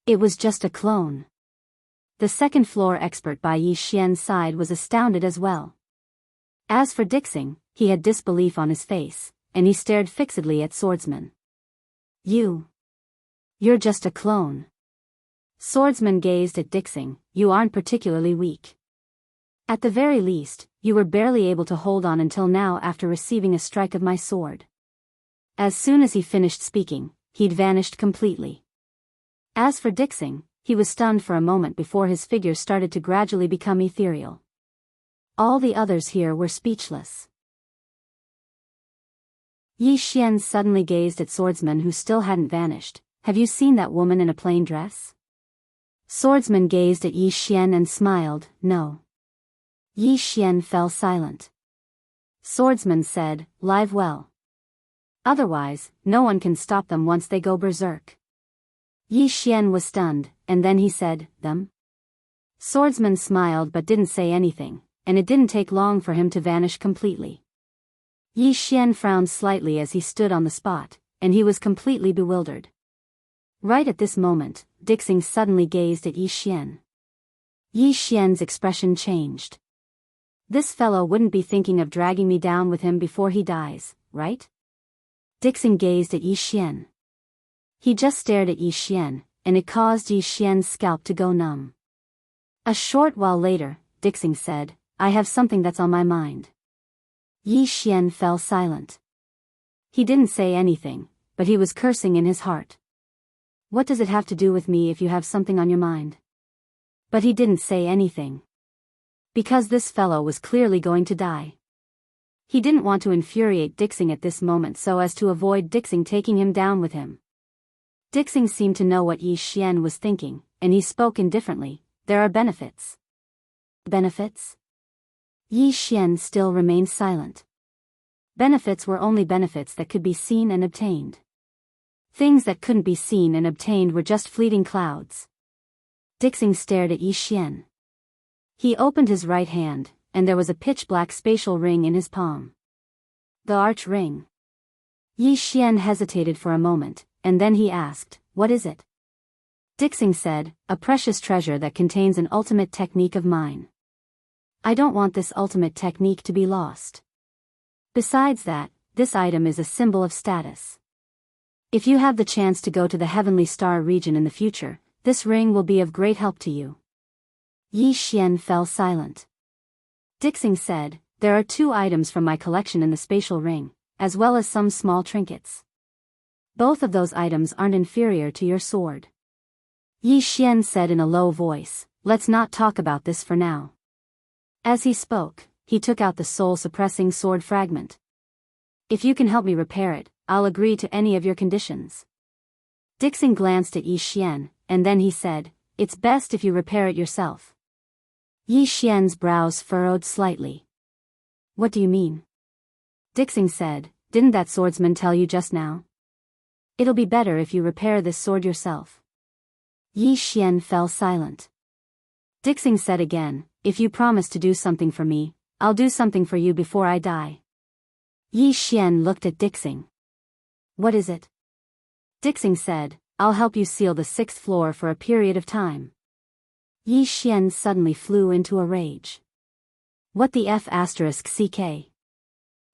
It was just a clone. The second floor expert by Yi Xian's side was astounded as well. As for Dixing, he had disbelief on his face, and he stared fixedly at Swordsman. You're just a clone. Swordsman gazed at Dixing. You aren't particularly weak. At the very least, you were barely able to hold on until now after receiving a strike of my sword. As soon as he finished speaking, he'd vanished completely. As for Dixing, he was stunned for a moment before his figure started to gradually become ethereal. All the others here were speechless. Yi Xian suddenly gazed at Swordsman who still hadn't vanished. Have you seen that woman in a plain dress? Swordsman gazed at Yi Xian and smiled. No. Yi Xian fell silent. Swordsman said, Live well. Otherwise, no one can stop them once they go berserk. Yi Xian was stunned, and then he said, Them? Swordsman smiled but didn't say anything, and it didn't take long for him to vanish completely. Yi Xian frowned slightly as he stood on the spot, and he was completely bewildered. Right at this moment, Dixing suddenly gazed at Yi Xian. Yi Xian's expression changed. This fellow wouldn't be thinking of dragging me down with him before he dies, right? Dixing gazed at Yi Xian. He just stared at Yi Xian, and it caused Yi Xian's scalp to go numb. A short while later, Dixing said, "I have something that's on my mind." Yi Xian fell silent. He didn't say anything, but he was cursing in his heart. What does it have to do with me if you have something on your mind? But he didn't say anything. Because this fellow was clearly going to die. He didn't want to infuriate Dixing at this moment so as to avoid Dixing taking him down with him. Dixing seemed to know what Yi Xian was thinking, and he spoke indifferently. "There are benefits." Benefits? Yi Xian still remained silent. Benefits were only benefits that could be seen and obtained. Things that couldn't be seen and obtained were just fleeting clouds. Dixing stared at Yi Xian. He opened his right hand, and there was a pitch-black spatial ring in his palm. The arch ring. Yi Xian hesitated for a moment, and then he asked, "What is it?" Dixing said, "A precious treasure that contains an ultimate technique of mine. I don't want this ultimate technique to be lost. Besides that, this item is a symbol of status. If you have the chance to go to the Heavenly Star region in the future, this ring will be of great help to you." Yi Xian fell silent. Dixing said, "There are 2 items from my collection in the spatial ring, as well as some small trinkets. Both of those items aren't inferior to your sword." Yi Xian said in a low voice, "Let's not talk about this for now." As he spoke, he took out the soul-suppressing sword fragment. "If you can help me repair it, I'll agree to any of your conditions." Dixing glanced at Yi Xian, and then he said, "It's best if you repair it yourself." Yi Xian's brows furrowed slightly. "What do you mean?" Dixing said, "Didn't that swordsman tell you just now? It'll be better if you repair this sword yourself." Yi Xian fell silent. Dixing said again, "If you promise to do something for me, I'll do something for you before I die." Yi Xian looked at Dixing. "What is it?" Dixing said, "I'll help you seal the 6th floor for a period of time." Yi Xian suddenly flew into a rage. "What the F***ck?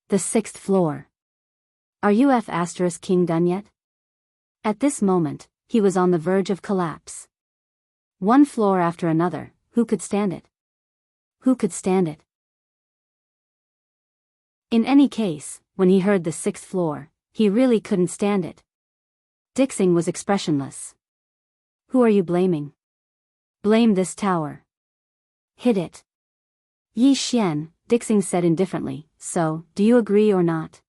The 6th floor. Are you F***king done yet?" At this moment, he was on the verge of collapse. One floor after another, who could stand it? Who could stand it? In any case, when he heard the 6th floor, he really couldn't stand it. Dixing was expressionless. "Who are you blaming?" "Blame this tower. Hit it." "Yi Xian," Dixing said indifferently, "So, do you agree or not?"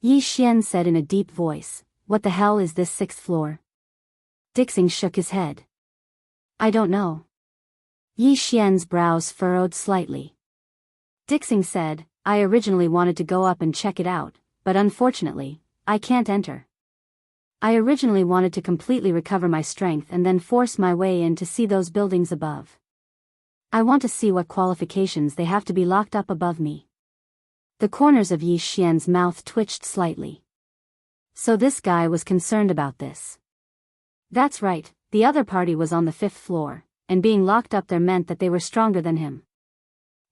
Yi Xian said in a deep voice, "What the hell is this 6th floor?" Dixing shook his head. "I don't know." Yi Xian's brows furrowed slightly. Dixing said, "I originally wanted to go up and check it out, but unfortunately, I can't enter. I originally wanted to completely recover my strength and then force my way in to see those buildings above. I want to see what qualifications they have to be locked up above me." The corners of Yi Xian's mouth twitched slightly. So this guy was concerned about this. That's right, the other party was on the 5th floor, and being locked up there meant that they were stronger than him.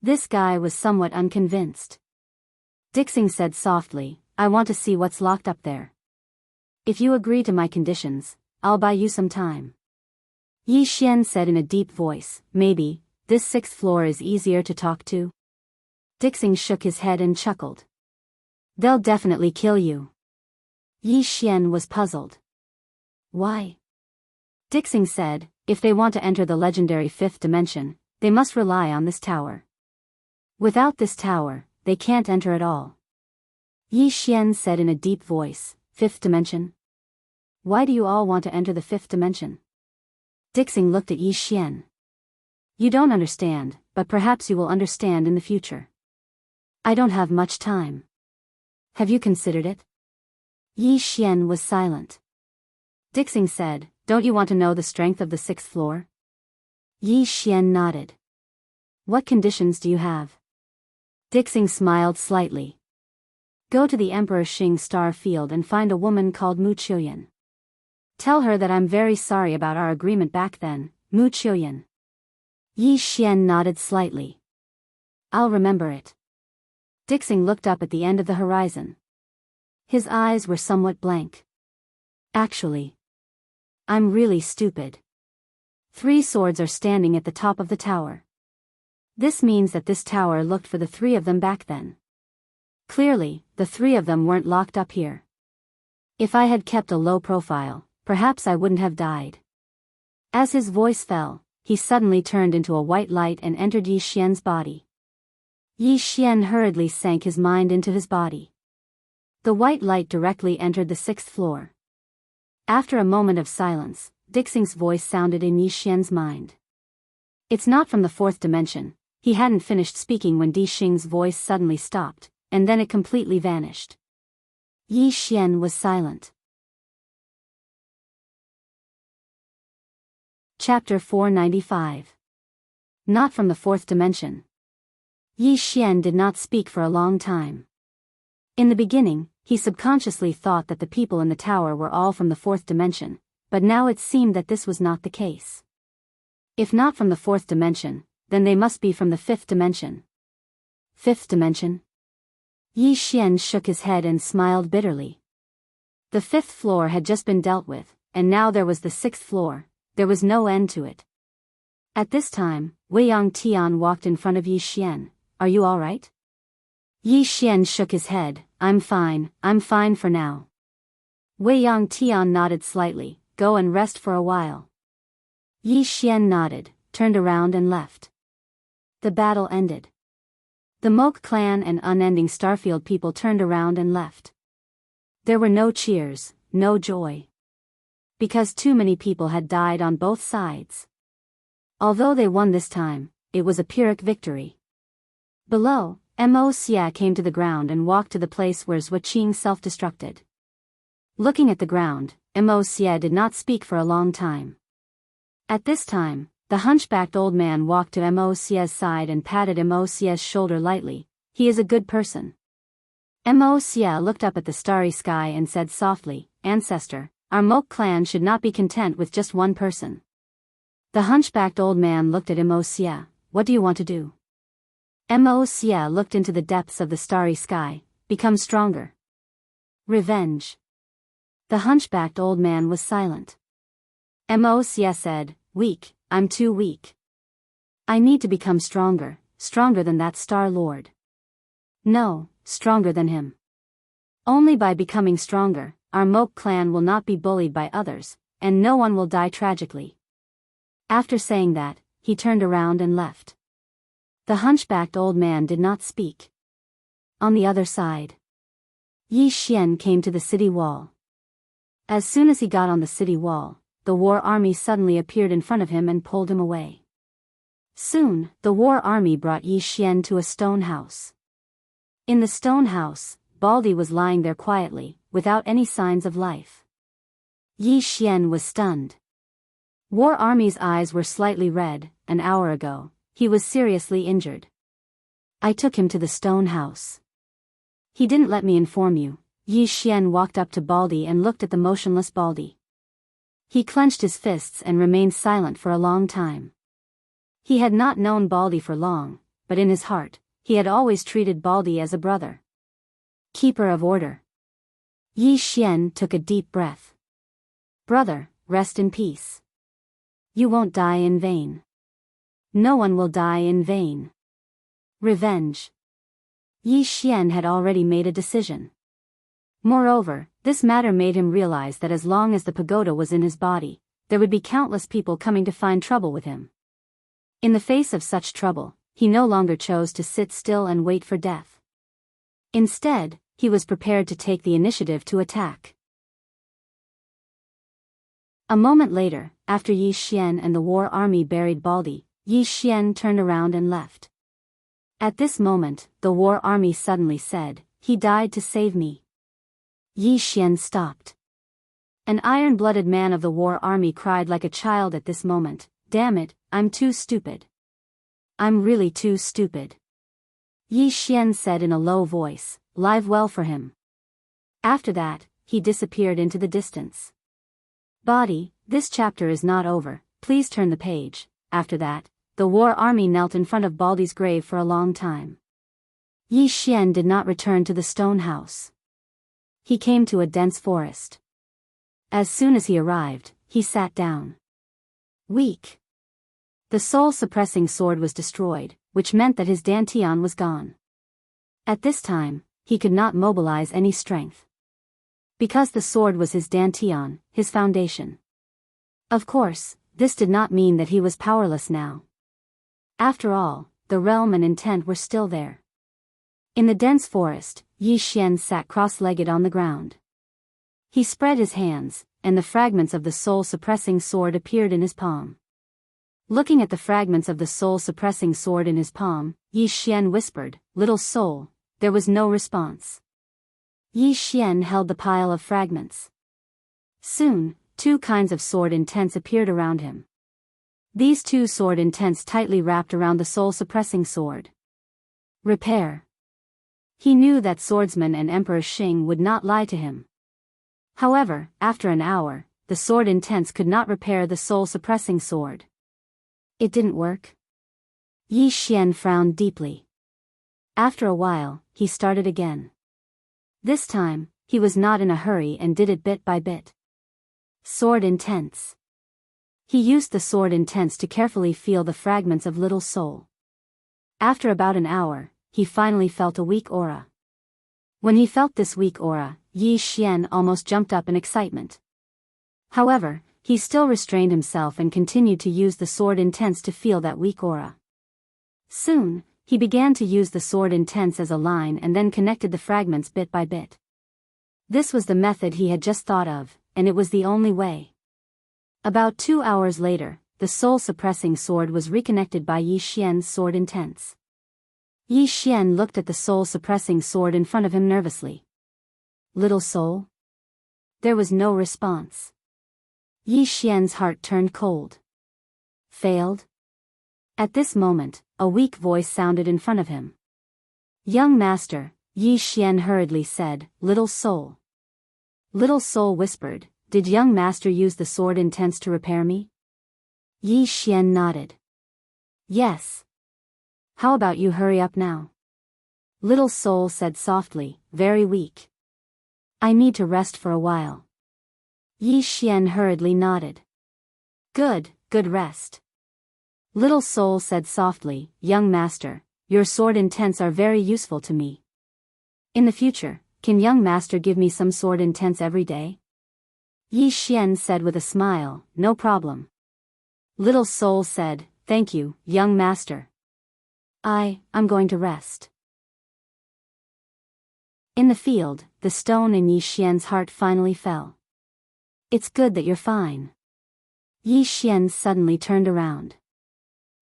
This guy was somewhat unconvinced. Dixing said softly, "I want to see what's locked up there. If you agree to my conditions, I'll buy you some time." Yi Xian said in a deep voice, "Maybe, this 6th floor is easier to talk to?" Dixing shook his head and chuckled. "They'll definitely kill you." Yi Xian was puzzled. "Why?" Dixing said, "If they want to enter the legendary 5th dimension, they must rely on this tower. Without this tower, they can't enter at all." Yi Xian said in a deep voice, "5th dimension? Why do you all want to enter the 5th dimension?" Dixing looked at Yi Xian. "You don't understand, but perhaps you will understand in the future. I don't have much time. Have you considered it?" Yi Xian was silent. Dixing said, "Don't you want to know the strength of the 6th floor?" Yi Xian nodded. "What conditions do you have?" Dixing smiled slightly. Go to the Emperor Xing star field and find a woman called Mu Qiuyan. Tell her that I'm very sorry about our agreement back then, Mu Qiuyan. Yi Xian nodded slightly. I'll remember it. Dixing looked up at the end of the horizon. His eyes were somewhat blank. Actually, I'm really stupid. 3 swords are standing at the top of the tower. This means that this tower looked for the 3 of them back then. Clearly, the 3 of them weren't locked up here. If I had kept a low profile, perhaps I wouldn't have died. As his voice fell, he suddenly turned into a white light and entered Yi Xian's body. Yi Xian hurriedly sank his mind into his body. The white light directly entered the 6th floor. After a moment of silence, Dixing's voice sounded in Yi Xian's mind. It's not from the 4th dimension. He hadn't finished speaking when Di Xing's voice suddenly stopped, and then it completely vanished. Yi Xian was silent. Chapter 495. Not from the 4th dimension. Yi Xian did not speak for a long time. In the beginning, he subconsciously thought that the people in the tower were all from the 4th dimension, but now it seemed that this was not the case. If not from the 4th dimension, then they must be from the 5th dimension. 5th dimension? Yi Xian shook his head and smiled bitterly. The 5th floor had just been dealt with, and now there was the 6th floor. There was no end to it. At this time, Wei Yangtian walked in front of Yi Xian. Are you all right? Yi Xian shook his head. I'm fine for now. Wei Yangtian nodded slightly. Go and rest for a while. Yi Xian nodded, turned around and left. The battle ended. The Moke clan and unending Starfield people turned around and left. There were no cheers, no joy. Because too many people had died on both sides. Although they won this time, it was a Pyrrhic victory. Below, Mo Xia came to the ground and walked to the place where Zhuo Qing self-destructed. Looking at the ground, Mo Xia did not speak for a long time. At this time, the hunchbacked old man walked to Mo Xia's side and patted Mo Xia's shoulder lightly. He is a good person. Mo Xia looked up at the starry sky and said softly, Ancestor, our Moke clan should not be content with just one person. The hunchbacked old man looked at Mo Xia. What do you want to do? Mo Xia looked into the depths of the starry sky. Become stronger. Revenge. The hunchbacked old man was silent. Mo Xia said, Weak, I'm too weak. I need to become stronger, stronger than that Star Lord. No, stronger than him. Only by becoming stronger, our Moke clan will not be bullied by others, and no one will die tragically. After saying that, he turned around and left. The hunchbacked old man did not speak. On the other side, Yi Xian came to the city wall. As soon as he got on the city wall, the war army suddenly appeared in front of him and pulled him away. Soon, the war army brought Yi Xian to a stone house. In the stone house, Baldy was lying there quietly, without any signs of life. Yi Xian was stunned. War Army's eyes were slightly red. An hour ago, he was seriously injured. I took him to the stone house. He didn't let me inform you. Yi Xian walked up to Baldy and looked at the motionless Baldy. He clenched his fists and remained silent for a long time. He had not known Baldy for long, but in his heart, he had always treated Baldy as a brother. Keeper of order. Yi Xian took a deep breath. Brother, rest in peace. You won't die in vain. No one will die in vain. Revenge. Yi Xian had already made a decision. Moreover, this matter made him realize that as long as the pagoda was in his body, there would be countless people coming to find trouble with him. In the face of such trouble, he no longer chose to sit still and wait for death. Instead, he was prepared to take the initiative to attack. A moment later, after Yi Xian and the war army buried Baldy, Yi Xian turned around and left. At this moment, the war army suddenly said, He died to save me. Yi Xian stopped. An iron-blooded man of the war army cried like a child at this moment, Damn it, I'm too stupid. I'm really too stupid. Yi Xian said in a low voice, live well for him. After that, he disappeared into the distance. Body, this chapter is not over, please turn the page. After that, the war army knelt in front of Baldy's grave for a long time. Yi Xian did not return to the stone house. He came to a dense forest. As soon as he arrived, he sat down. Weak. The soul-suppressing sword was destroyed, which meant that his dantian was gone. At this time, he could not mobilize any strength. Because the sword was his dantian, his foundation. Of course, this did not mean that he was powerless now. After all, the realm and intent were still there. In the dense forest, Yi Xian sat cross-legged on the ground. He spread his hands, and the fragments of the soul-suppressing sword appeared in his palm. Looking at the fragments of the soul-suppressing sword in his palm, Yi Xian whispered, "Little soul." There was no response. Yi Xian held the pile of fragments. Soon, two kinds of sword intents appeared around him. These two sword intents tightly wrapped around the soul-suppressing sword. Repair. He knew that swordsman and Emperor Xing would not lie to him. However, after an hour, the sword intents could not repair the soul-suppressing sword. It didn't work. Yi Xian frowned deeply. After a while, he started again. This time, he was not in a hurry and did it bit by bit. Sword intents. He used the sword intents to carefully feel the fragments of little soul. After about an hour, he finally felt a weak aura. When he felt this weak aura, Yi Xian almost jumped up in excitement. However, he still restrained himself and continued to use the sword intents to feel that weak aura. Soon, he began to use the sword intents as a line and then connected the fragments bit by bit. This was the method he had just thought of, and it was the only way. About 2 hours later, the soul-suppressing sword was reconnected by Yi Xian's sword intents. Yi Xian looked at the soul-suppressing sword in front of him nervously. Little soul? There was no response. Yi Xian's heart turned cold. Failed? At this moment, a weak voice sounded in front of him. Young master, Yi Xian hurriedly said, "Little soul." Little soul whispered, "Did young master use the sword intents to repair me?" Yi Xian nodded. "Yes." "How about you hurry up now?" Little soul said softly, "Very weak. I need to rest for a while." Yi Xian hurriedly nodded. Good rest." Little soul said softly, "Young master, your sword intents are very useful to me. In the future, can young master give me some sword intents every day?" Yi Xian said with a smile, "No problem." Little soul said, "Thank you, young master. I'm going to rest." In the field, the stone in Yi Xian's heart finally fell. "It's good that you're fine." Yi Xian suddenly turned around.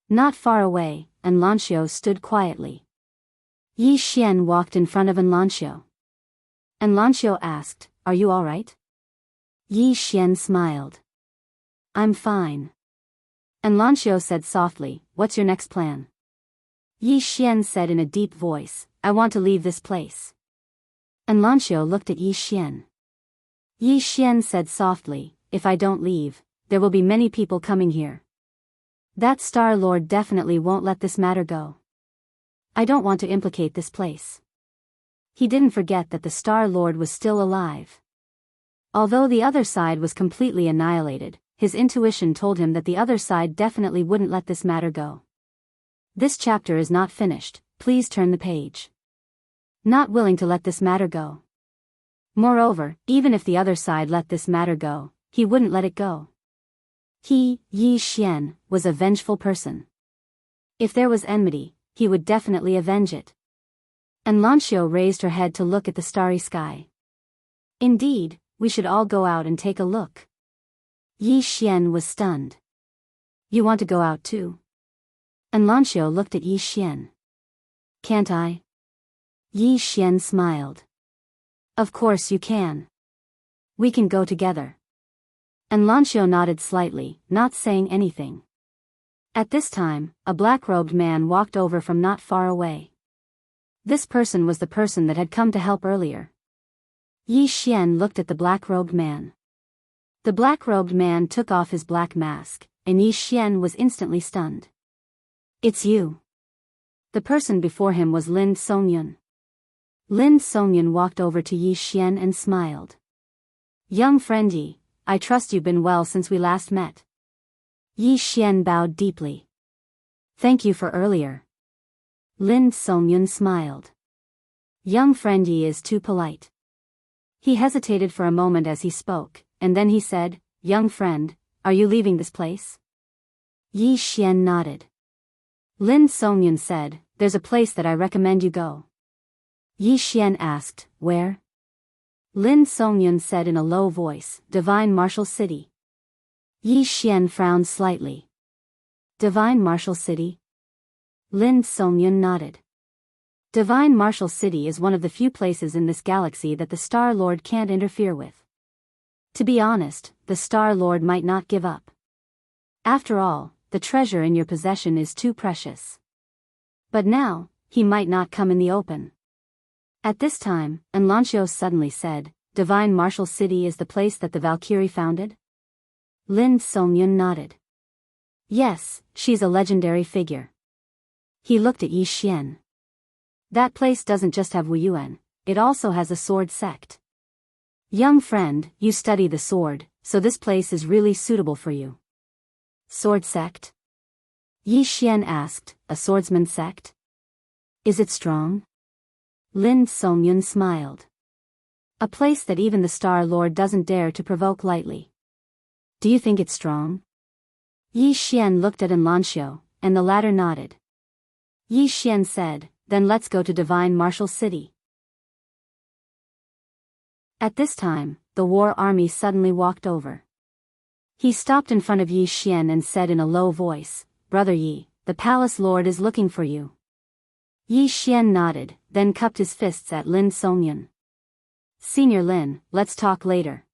Not far away, Enlancio stood quietly. Yi Xian walked in front of Enlancio. Enlancio asked, "Are you all right?" Yi Xian smiled. "I'm fine." Enlancio said softly, "What's your next plan?" Yi Xian said in a deep voice, "I want to leave this place." Enlancio looked at Yi Xian. Yi Xian said softly, "If I don't leave, there will be many people coming here. That Star Lord definitely won't let this matter go. I don't want to implicate this place." He didn't forget that the Star Lord was still alive. Although the other side was completely annihilated, his intuition told him that the other side definitely wouldn't let this matter go. This chapter is not finished, please turn the page. Not willing to let this matter go. Moreover, even if the other side let this matter go, he wouldn't let it go. He, Yi Xian, was a vengeful person. If there was enmity, he would definitely avenge it. Enlancio raised her head to look at the starry sky. "Indeed, we should all go out and take a look." Yi Xian was stunned. "You want to go out too?" Enlancio looked at Yi Xian. "Can't I?" Yi Xian smiled. "Of course you can. We can go together." Enlancio nodded slightly, not saying anything. At this time, a black-robed man walked over from not far away. This person was the person that had come to help earlier. Yi Xian looked at the black-robed man. The black-robed man took off his black mask, and Yi Xian was instantly stunned. It's you. The person before him was Lin Songyun. Lin Songyun walked over to Yi Xian and smiled. Young friend Yi, I trust you've been well since we last met. Yi Xian bowed deeply. Thank you for earlier. Lin Songyun smiled. Young friend Yi is too polite. He hesitated for a moment as he spoke, and then he said, Young friend, are you leaving this place? Yi Xian nodded. Lin Songyun said, There's a place that I recommend you go. Yi Xian asked, Where? Lin Songyun said in a low voice, Divine Martial City. Yi Xian frowned slightly. Divine Martial City? Lin Songyun nodded. Divine Martial City is one of the few places in this galaxy that the Star Lord can't interfere with. To be honest, the Star Lord might not give up. After all, the treasure in your possession is too precious. But now, he might not come in the open. At this time, Enlancio suddenly said, Divine Martial City is the place that the Valkyrie founded? Lin Songyun nodded. Yes, she's a legendary figure. He looked at Yi Xian. That place doesn't just have Wuyuan, it also has a sword sect. Young friend, you study the sword, so this place is really suitable for you. Sword sect? Yi Xian asked, a swordsman sect? Is it strong? Lin Songyun smiled. A place that even the Star Lord doesn't dare to provoke lightly. Do you think it's strong? Yi Xian looked at Enlancio, and the latter nodded. Yi Xian said, Then let's go to Divine Martial City. At this time, the war army suddenly walked over. He stopped in front of Yi Xian and said in a low voice, Brother Yi, the palace lord is looking for you. Yi Xian nodded, then cupped his fists at Lin Songyun. Senior Lin, let's talk later.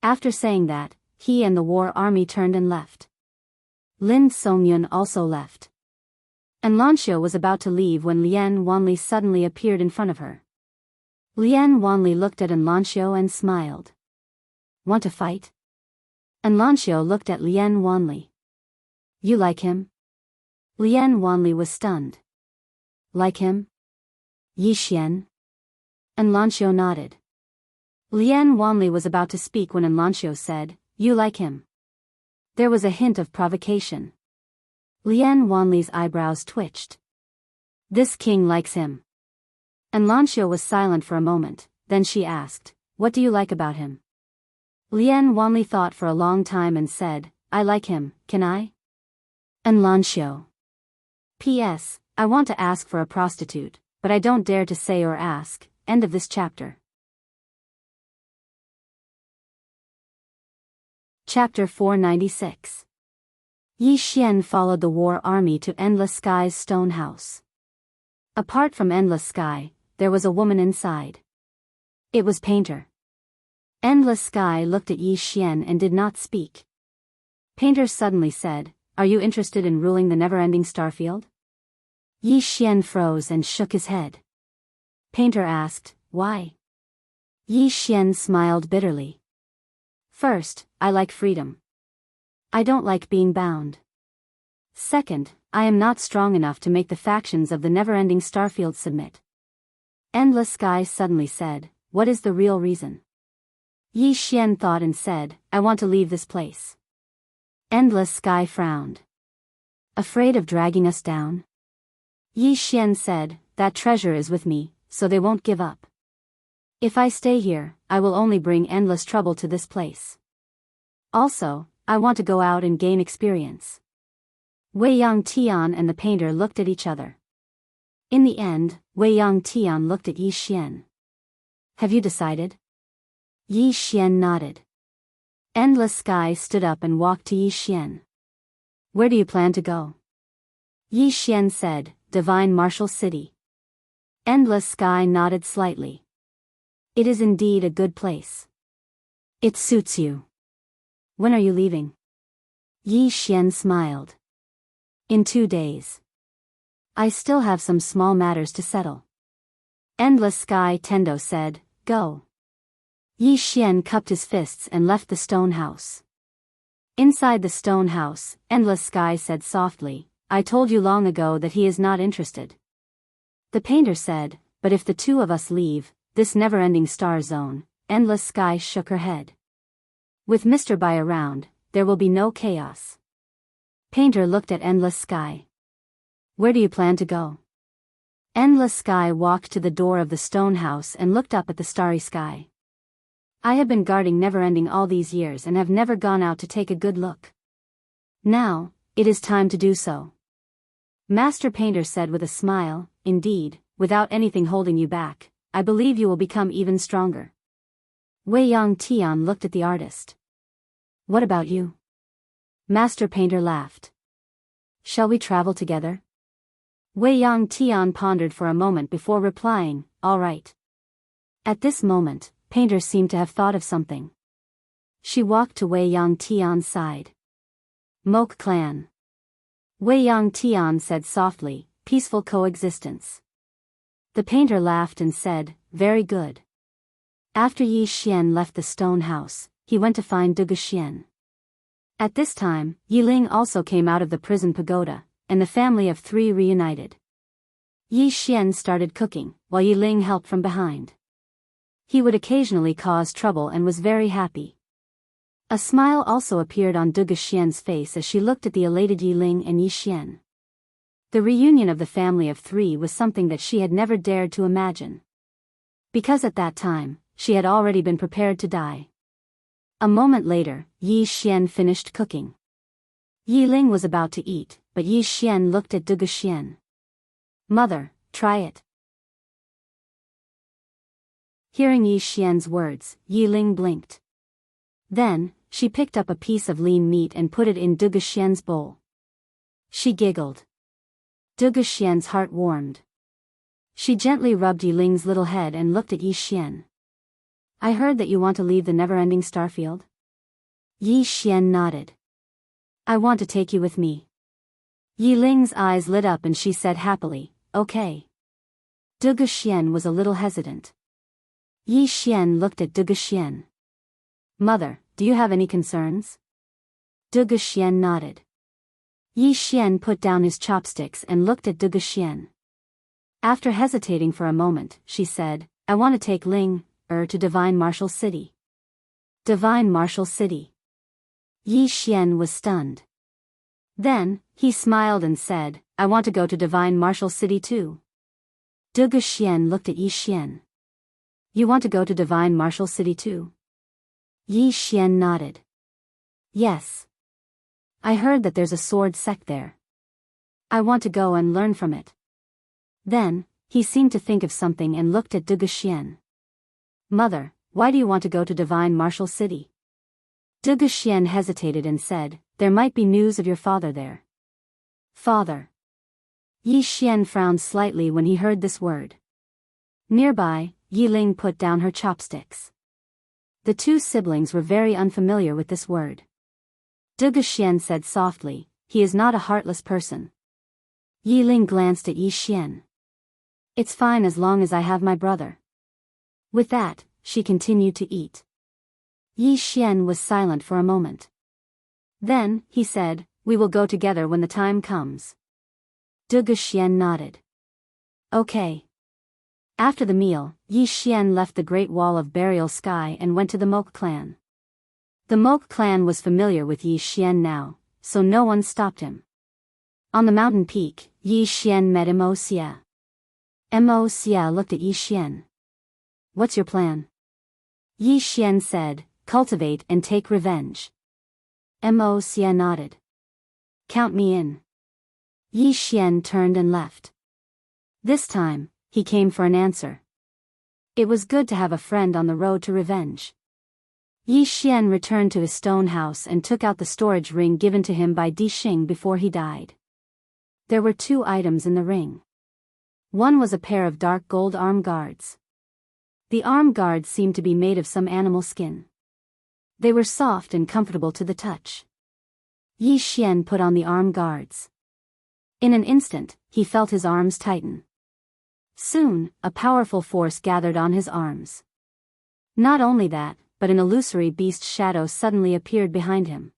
After saying that, he and the war army turned and left. Lin Songyun also left. Enlancio was about to leave when Lian Wanli suddenly appeared in front of her. Lian Wanli looked at Enlancio and smiled. Want to fight? Enlancio looked at Lian Wanli. You like him? Lian Wanli was stunned. Like him? Yi Xian? Enlancio nodded. Lian Wanli was about to speak when Enlancio said, You like him. There was a hint of provocation. Lian Wanli's eyebrows twitched. This king likes him. Enlancio was silent for a moment, then she asked, What do you like about him? Lian Wanli thought for a long time and said, I like him, can I? Enlancio. P.S. I want to ask for a prostitute, but I don't dare to say or ask. End of this chapter. Chapter 496. Yi Xian followed the war army to Endless Sky's stone house. Apart from Endless Sky, there was a woman inside. It was Painter. Endless Sky looked at Yi Xian and did not speak. Painter suddenly said, Are you interested in ruling the never-ending starfield? Yi Xian froze and shook his head. Painter asked, Why? Yi Xian smiled bitterly. First, I like freedom. I don't like being bound. Second, I am not strong enough to make the factions of the never-ending starfield submit. Endless Sky suddenly said, What is the real reason? Yi Xian thought and said, I want to leave this place. Endless Sky frowned. Afraid of dragging us down? Yi Xian said, That treasure is with me, so they won't give up. If I stay here, I will only bring endless trouble to this place. Also, I want to go out and gain experience. Wei Yang Tian and the painter looked at each other. In the end, Wei Yang Tian looked at Yi Xian. Have you decided? Yi Xian nodded. Endless Sky stood up and walked to Yi Xian. Where do you plan to go? Yi Xian said, Divine Martial City. Endless Sky nodded slightly. It is indeed a good place. It suits you. When are you leaving? Yi Xian smiled. In 2 days. I still have some small matters to settle. Endless sky, Tendo said, go. Yi Xian cupped his fists and left the stone house. Inside the stone house, Endless sky said softly, I told you long ago that he is not interested. The painter said, but if the two of us leave this never-ending star zone, Endless sky shook her head. With Mr. Bai around, there will be no chaos. Painter looked at Endless sky. Where do you plan to go? Endless sky walked to the door of the stone house and looked up at the starry sky. I have been guarding never-ending all these years and have never gone out to take a good look. Now, it is time to do so. Master Painter said with a smile, indeed, without anything holding you back, I believe you will become even stronger. Wei Yang Tian looked at the artist. What about you? Master Painter laughed. Shall we travel together? Wei Yang Tian pondered for a moment before replying, all right. At this moment, Painter seemed to have thought of something. She walked to Wei Yang Tian's side. Moke clan. Wei Yang Tian said softly, peaceful coexistence. The painter laughed and said, very good. After Yi Xian left the stone house, he went to find Dugu Xian. At this time, Yi Ling also came out of the prison pagoda, and the family of three reunited. Yi Xian started cooking, while Yi Ling helped from behind. He would occasionally cause trouble and was very happy. A smile also appeared on Dugu Xian's face as she looked at the elated Yi Ling and Yi Xian. The reunion of the family of three was something that she had never dared to imagine. Because at that time, she had already been prepared to die. A moment later, Yi Xian finished cooking. Yi Ling was about to eat, but Yi Xian looked at Dugu Xian. Mother, try it. Hearing Yi Xian's words, Yi Ling blinked. Then, she picked up a piece of lean meat and put it in Dugu Xian's bowl. She giggled. Dugu Xian's heart warmed. She gently rubbed Yi Ling's little head and looked at Yi Xian. I heard that you want to leave the never-ending starfield? Yi Xian nodded. I want to take you with me. Yi Ling's eyes lit up and she said happily, okay. Dugu Xian was a little hesitant. Yi Xian looked at Dugu Xian. Mother, do you have any concerns? Dugu Xian nodded. Yi Xian put down his chopsticks and looked at Dugu Xian. After hesitating for a moment, she said, I want to take Ling, to Divine Martial City. Divine Martial City. Yi Xian was stunned. Then, he smiled and said, I want to go to Divine Martial City too. Dugu Xian looked at Yi Xian. You want to go to Divine Martial City too? Yi Xian nodded. Yes. I heard that there's a sword sect there. I want to go and learn from it. Then, he seemed to think of something and looked at Dugu Xian. Mother, why do you want to go to Divine Martial City? Dugu Xian hesitated and said, there might be news of your father there. Father. Yi Xian frowned slightly when he heard this word. Nearby, Yi Ling put down her chopsticks. The two siblings were very unfamiliar with this word. Dugu Xian said softly, he is not a heartless person. Yi Ling glanced at Yi Xian. It's fine as long as I have my brother. With that, she continued to eat. Yi Xian was silent for a moment. Then, he said, we will go together when the time comes. Dugu Xian nodded. Okay. After the meal, Yi Xian left the Great Wall of Burial Sky and went to the Moke clan. The Moke clan was familiar with Yi Xian now, so no one stopped him. On the mountain peak, Yi Xian met Mo Xia. Mo Xia looked at Yi Xian. What's your plan? Yi Xian said, cultivate and take revenge. Mo Xia nodded. Count me in. Yi Xian turned and left. This time, he came for an answer. It was good to have a friend on the road to revenge. Yi Xian returned to his stone house and took out the storage ring given to him by Di Xing before he died. There were two items in the ring. One was a pair of dark gold arm guards. The arm guards seemed to be made of some animal skin. They were soft and comfortable to the touch. Yi Xian put on the arm guards. In an instant, he felt his arms tighten. Soon, a powerful force gathered on his arms. Not only that, but an illusory beast shadow suddenly appeared behind him.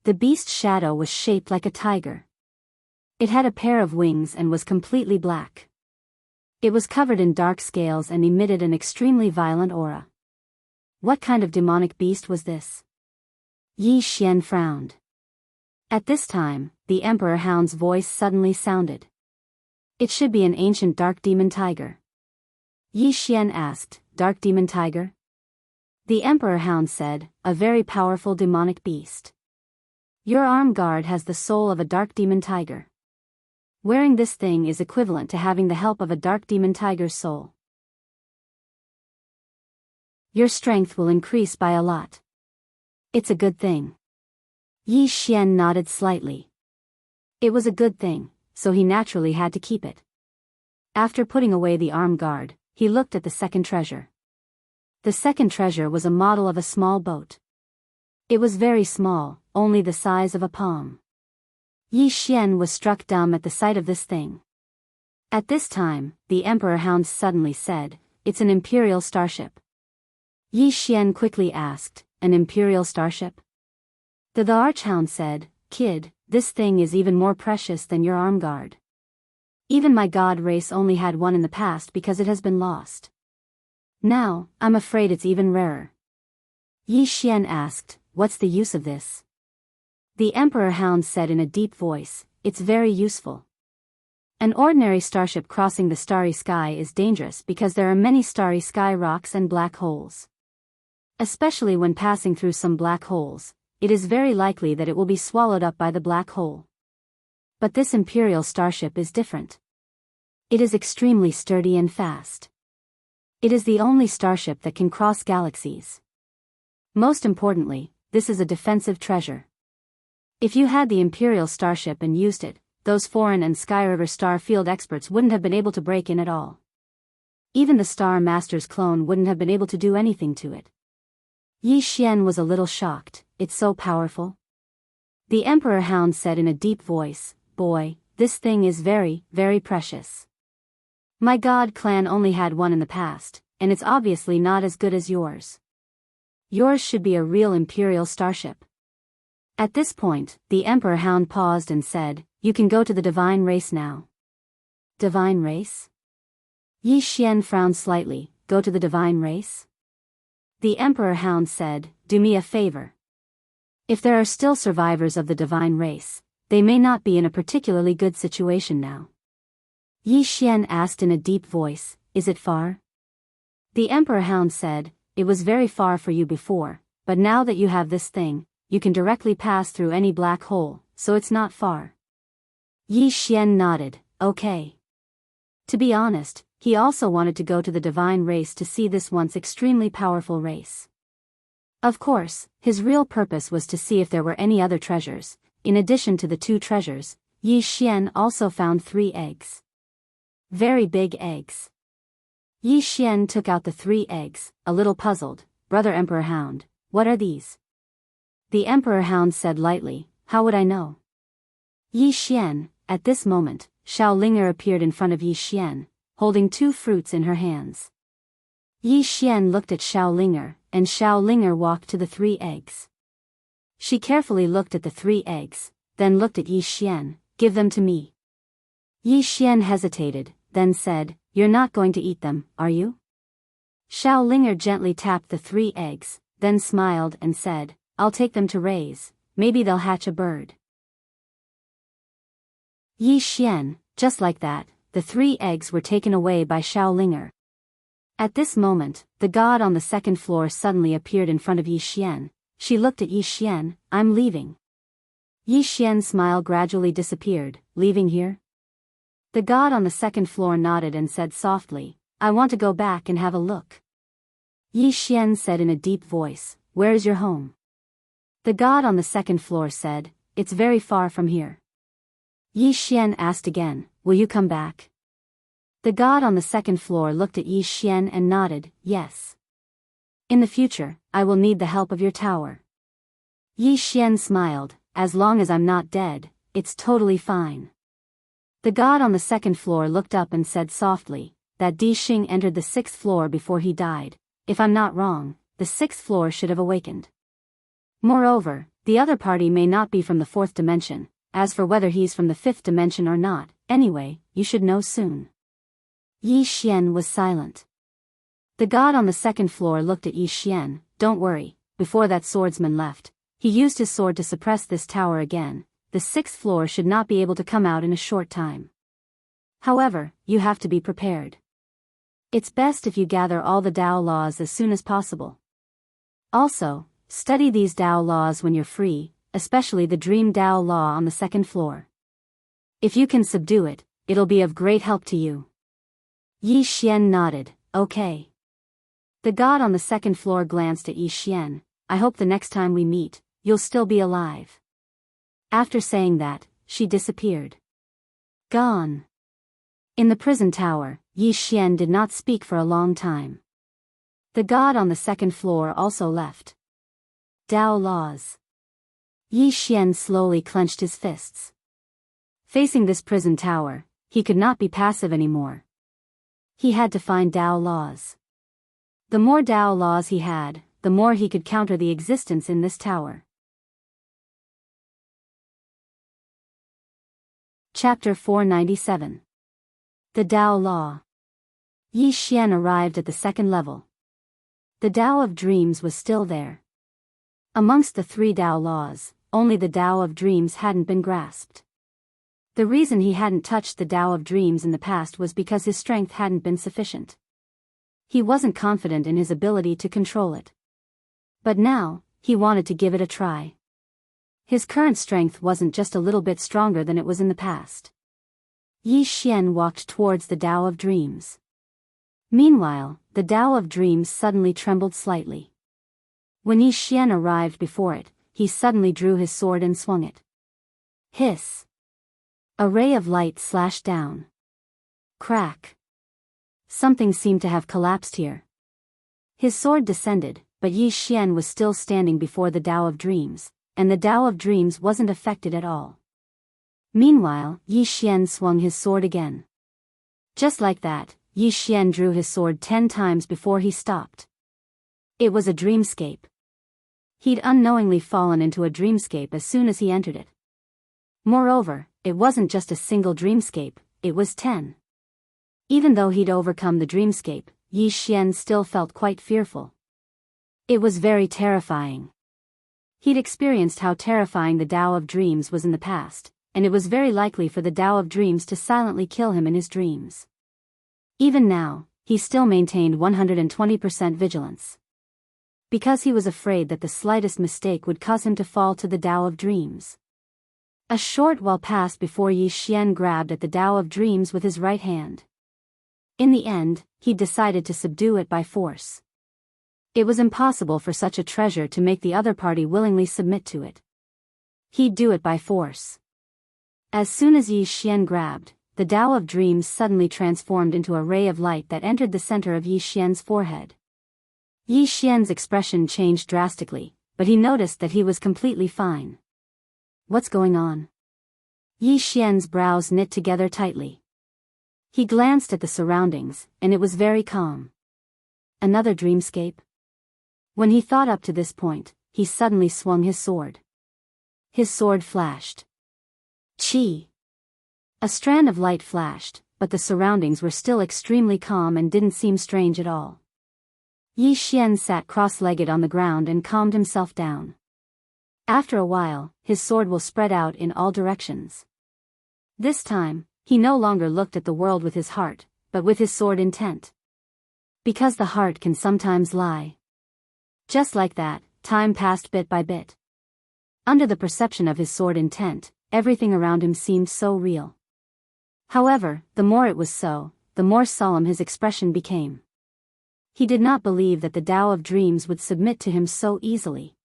The beast shadow was shaped like a tiger. It had a pair of wings and was completely black. It was covered in dark scales and emitted an extremely violent aura. What kind of demonic beast was this? Yi Xian frowned. At this time, the Emperor Hound's voice suddenly sounded. It should be an ancient dark demon tiger. Yi Xian asked, Dark demon tiger? The Emperor Hound said, a very powerful demonic beast. Your arm guard has the soul of a dark demon tiger. Wearing this thing is equivalent to having the help of a dark demon tiger's soul. Your strength will increase by a lot. It's a good thing. Yi Xian nodded slightly. It was a good thing, so he naturally had to keep it. After putting away the arm guard, he looked at the second treasure. The second treasure was a model of a small boat. It was very small, only the size of a palm. Yi Xian was struck dumb at the sight of this thing. At this time, the Emperor Hound suddenly said, It's an imperial starship. Yi Xian quickly asked, An imperial starship? The Archhound said, Kid, this thing is even more precious than your arm guard. Even my god race only had one in the past because it has been lost. Now, I'm afraid it's even rarer. Yi Xian asked, What's the use of this? The Emperor Hound said in a deep voice, It's very useful. An ordinary starship crossing the starry sky is dangerous because there are many starry sky rocks and black holes. Especially when passing through some black holes, it is very likely that it will be swallowed up by the black hole. But this imperial starship is different. It is extremely sturdy and fast. It is the only starship that can cross galaxies. Most importantly, this is a defensive treasure. If you had the imperial starship and used it, those foreign and Skyriver star field experts wouldn't have been able to break in at all. Even the Star Master's clone wouldn't have been able to do anything to it. Yi Xian was a little shocked. It's so powerful. The Emperor Hound said in a deep voice, Boy, this thing is very, very precious. My god clan only had one in the past, and it's obviously not as good as yours. Yours should be a real imperial starship. At this point, the Emperor Hound paused and said, You can go to the divine race now. Divine race? Yi Xian frowned slightly. Go to the divine race? The Emperor Hound said, Do me a favor. If there are still survivors of the divine race, they may not be in a particularly good situation now. Yi Xian asked in a deep voice, Is it far? The Emperor Hound said, It was very far for you before, but now that you have this thing, you can directly pass through any black hole, so it's not far. Yi Xian nodded, Okay. To be honest, he also wanted to go to the divine race to see this once extremely powerful race. Of course, his real purpose was to see if there were any other treasures. In addition to the 2 treasures, Yi Xian also found 3 eggs. Very big eggs. Yi Xian took out the 3 eggs, a little puzzled. Brother Emperor Hound, what are these? The Emperor Hound said lightly, How would I know? Yi Xian, at this moment, Xiao Linger appeared in front of Yi Xian, holding 2 fruits in her hands. Yi Xian looked at Xiao Linger, and Xiao Linger walked to the 3 eggs. She carefully looked at the 3 eggs, then looked at Yi Xian, Give them to me. Yi Xian hesitated, then said, You're not going to eat them, are you? Xiao Linger gently tapped the 3 eggs, then smiled and said, I'll take them to raise, maybe they'll hatch a bird. Yi Xian, just like that, the 3 eggs were taken away by Xiao Linger. At this moment, the god on the 2nd floor suddenly appeared in front of Yi Xian. She looked at Yi Xian, I'm leaving. Yi Xian's smile gradually disappeared, Leaving here? The god on the 2nd floor nodded and said softly, I want to go back and have a look. Yi Xian said in a deep voice, Where is your home? The god on the 2nd floor said, It's very far from here. Yi Xian asked again, Will you come back? The god on the 2nd floor looked at Yi Xian and nodded, Yes. In the future, I will need the help of your tower. Yi Xian smiled, As long as I'm not dead, it's totally fine. The god on the second floor looked up and said softly, that Di Xing entered the sixth floor before he died. If I'm not wrong, the sixth floor should have awakened. Moreover, the other party may not be from the fourth dimension. As for whether he's from the fifth dimension or not, anyway, you should know soon. Yi Xian was silent. The god on the second floor looked at Yi Xian. Don't worry, before that swordsman left, he used his sword to suppress this tower again. The sixth floor should not be able to come out in a short time. However, you have to be prepared. It's best if you gather all the Tao laws as soon as possible. Also, study these Tao laws when you're free, especially the Dream Tao law on the second floor. If you can subdue it, it'll be of great help to you. Yi Xian nodded, okay. The god on the second floor glanced at Yi Xian. I hope the next time we meet, you'll still be alive. After saying that, she disappeared. Gone. In the prison tower, Yi Xian did not speak for a long time. The god on the second floor also left. Tao laws. Yi Xian slowly clenched his fists. Facing this prison tower, he could not be passive anymore. He had to find Tao laws. The more Tao laws he had, the more he could counter the existence in this tower. Chapter 497. The Tao Law. Yi Xian arrived at the second level. The Tao of Dreams was still there. Amongst the three Tao laws, only the Tao of Dreams hadn't been grasped. The reason he hadn't touched the Tao of Dreams in the past was because his strength hadn't been sufficient. He wasn't confident in his ability to control it. But now, he wanted to give it a try. His current strength wasn't just a little bit stronger than it was in the past. Yi Xian walked towards the Tao of Dreams. Meanwhile, the Tao of Dreams suddenly trembled slightly. When Yi Xian arrived before it, he suddenly drew his sword and swung it. Hiss! A ray of light slashed down. Crack! Something seemed to have collapsed here. His sword descended, but Yi Xian was still standing before the Tao of Dreams, and the Tao of Dreams wasn't affected at all. Meanwhile, Yi Xian swung his sword again. Just like that, Yi Xian drew his sword 10 times before he stopped. It was a dreamscape. He'd unknowingly fallen into a dreamscape as soon as he entered it. Moreover, it wasn't just a single dreamscape, it was 10. Even though he'd overcome the dreamscape, Yi Xian still felt quite fearful. It was very terrifying. He'd experienced how terrifying the Tao of Dreams was in the past, and it was very likely for the Tao of Dreams to silently kill him in his dreams. Even now, he still maintained 120% vigilance. Because he was afraid that the slightest mistake would cause him to fall to the Tao of Dreams. A short while passed before Yi Xian grabbed at the Tao of Dreams with his right hand. In the end, he decided to subdue it by force. It was impossible for such a treasure to make the other party willingly submit to it. He'd do it by force. As soon as Yi Xian grabbed, the Tao of Dreams suddenly transformed into a ray of light that entered the center of Yi Xian's forehead. Yi Xian's expression changed drastically, but he noticed that he was completely fine. What's going on? Yi Xian's brows knit together tightly. He glanced at the surroundings, and it was very calm. Another dreamscape? When he thought up to this point, he suddenly swung his sword. His sword flashed. Chi! A strand of light flashed, but the surroundings were still extremely calm and didn't seem strange at all. Yi Xian sat cross-legged on the ground and calmed himself down. After a while, his sword will spread out in all directions. This time, he no longer looked at the world with his heart, but with his sword intent. Because the heart can sometimes lie. Just like that, time passed bit by bit. Under the perception of his sword intent, everything around him seemed so real. However, the more it was so, the more solemn his expression became. He did not believe that the Tao of Dreams would submit to him so easily.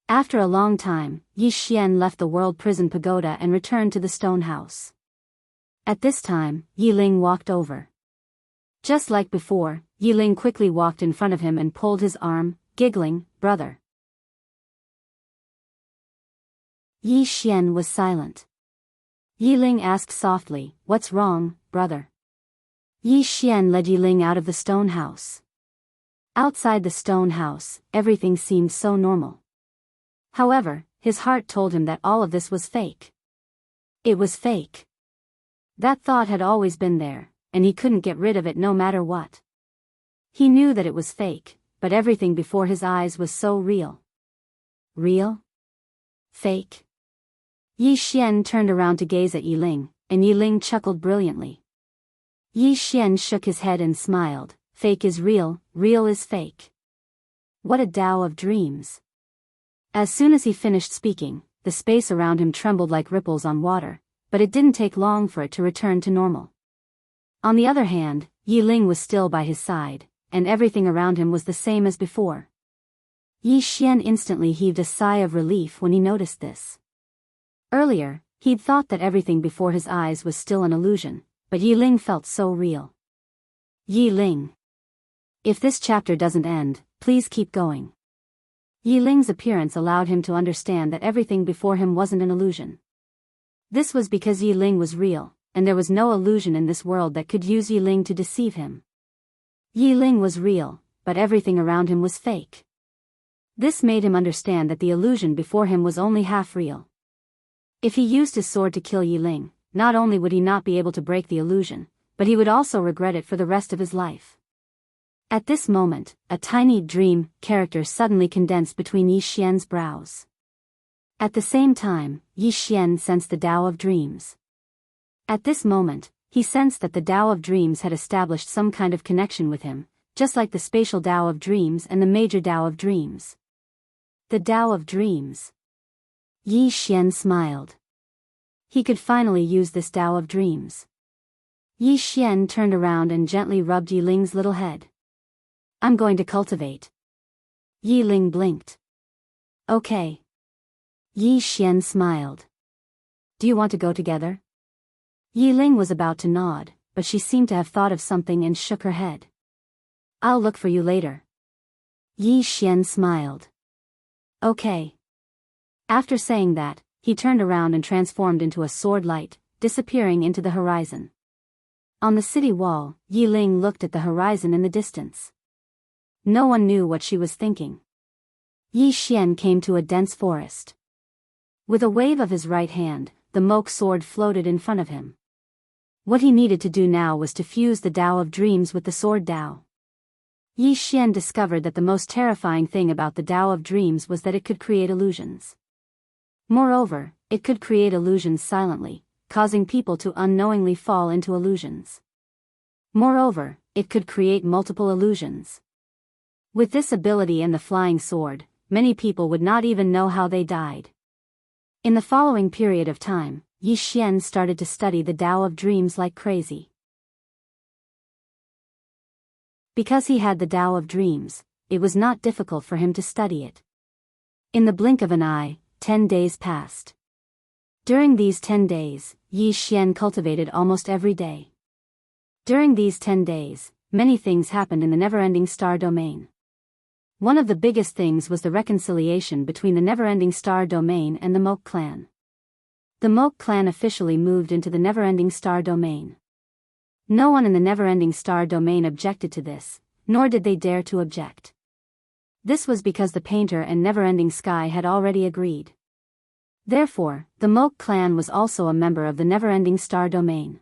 After a long time, Yi Xian left the World Prison Pagoda and returned to the stone house. At this time, Yi Ling walked over. Just like before, Yi Ling quickly walked in front of him and pulled his arm, giggling, "Brother." Yi Xian was silent. Yi Ling asked softly, "What's wrong, brother?" Yi Xian led Yi Ling out of the stone house. Outside the stone house, everything seemed so normal. However, his heart told him that all of this was fake. It was fake. That thought had always been there, and he couldn't get rid of it no matter what. He knew that it was fake, but everything before his eyes was so real. Real? Fake? Yi Xian turned around to gaze at Yi Ling, and Yi Ling chuckled brilliantly. Yi Xian shook his head and smiled. Fake is real, real is fake. What a Tao of dreams. As soon as he finished speaking, the space around him trembled like ripples on water, but it didn't take long for it to return to normal. On the other hand, Yi Ling was still by his side, and everything around him was the same as before. Yi Xian instantly heaved a sigh of relief when he noticed this. Earlier, he'd thought that everything before his eyes was still an illusion, but Yi Ling felt so real. Yi Ling. If this chapter doesn't end, please keep going. Yi Ling's appearance allowed him to understand that everything before him wasn't an illusion. This was because Yi Ling was real, and there was no illusion in this world that could use Yi Ling to deceive him. Yi Ling was real, but everything around him was fake. This made him understand that the illusion before him was only half real. If he used his sword to kill Yi Ling, not only would he not be able to break the illusion, but he would also regret it for the rest of his life. At this moment, a tiny dream character suddenly condensed between Yi Xian's brows. At the same time, Yi Xian sensed the Tao of dreams. At this moment, he sensed that the Tao of dreams had established some kind of connection with him, just like the spatial Tao of dreams and the major Tao of dreams. The Tao of dreams. Yi Xian smiled. He could finally use this Tao of dreams. Yi Xian turned around and gently rubbed Yi Ling's little head. "I'm going to cultivate." Yi Ling blinked. "Okay." Yi Xian smiled. "Do you want to go together?" Yi Ling was about to nod, but she seemed to have thought of something and shook her head. "I'll look for you later." Yi Xian smiled. "Okay." After saying that, he turned around and transformed into a sword light, disappearing into the horizon. On the city wall, Yi Ling looked at the horizon in the distance. No one knew what she was thinking. Yi Xian came to a dense forest. With a wave of his right hand, the Moke sword floated in front of him. What he needed to do now was to fuse the Tao of dreams with the sword Tao. Yi Xian discovered that the most terrifying thing about the Tao of dreams was that it could create illusions. Moreover, it could create illusions silently, causing people to unknowingly fall into illusions. Moreover, it could create multiple illusions. With this ability and the flying sword, many people would not even know how they died. In the following period of time, Yi Xian started to study the Tao of dreams like crazy. Because he had the Tao of dreams, it was not difficult for him to study it. In the blink of an eye, 10 days passed. During these 10 days, Yi Xian cultivated almost every day. During these 10 days, many things happened in the never-ending star domain. One of the biggest things was the reconciliation between the never-ending star domain and the Moke clan. The Moke clan officially moved into the never-ending star domain. No one in the never-ending star domain objected to this, nor did they dare to object. This was because the painter and never-ending sky had already agreed. Therefore, the Moke clan was also a member of the never-ending star domain.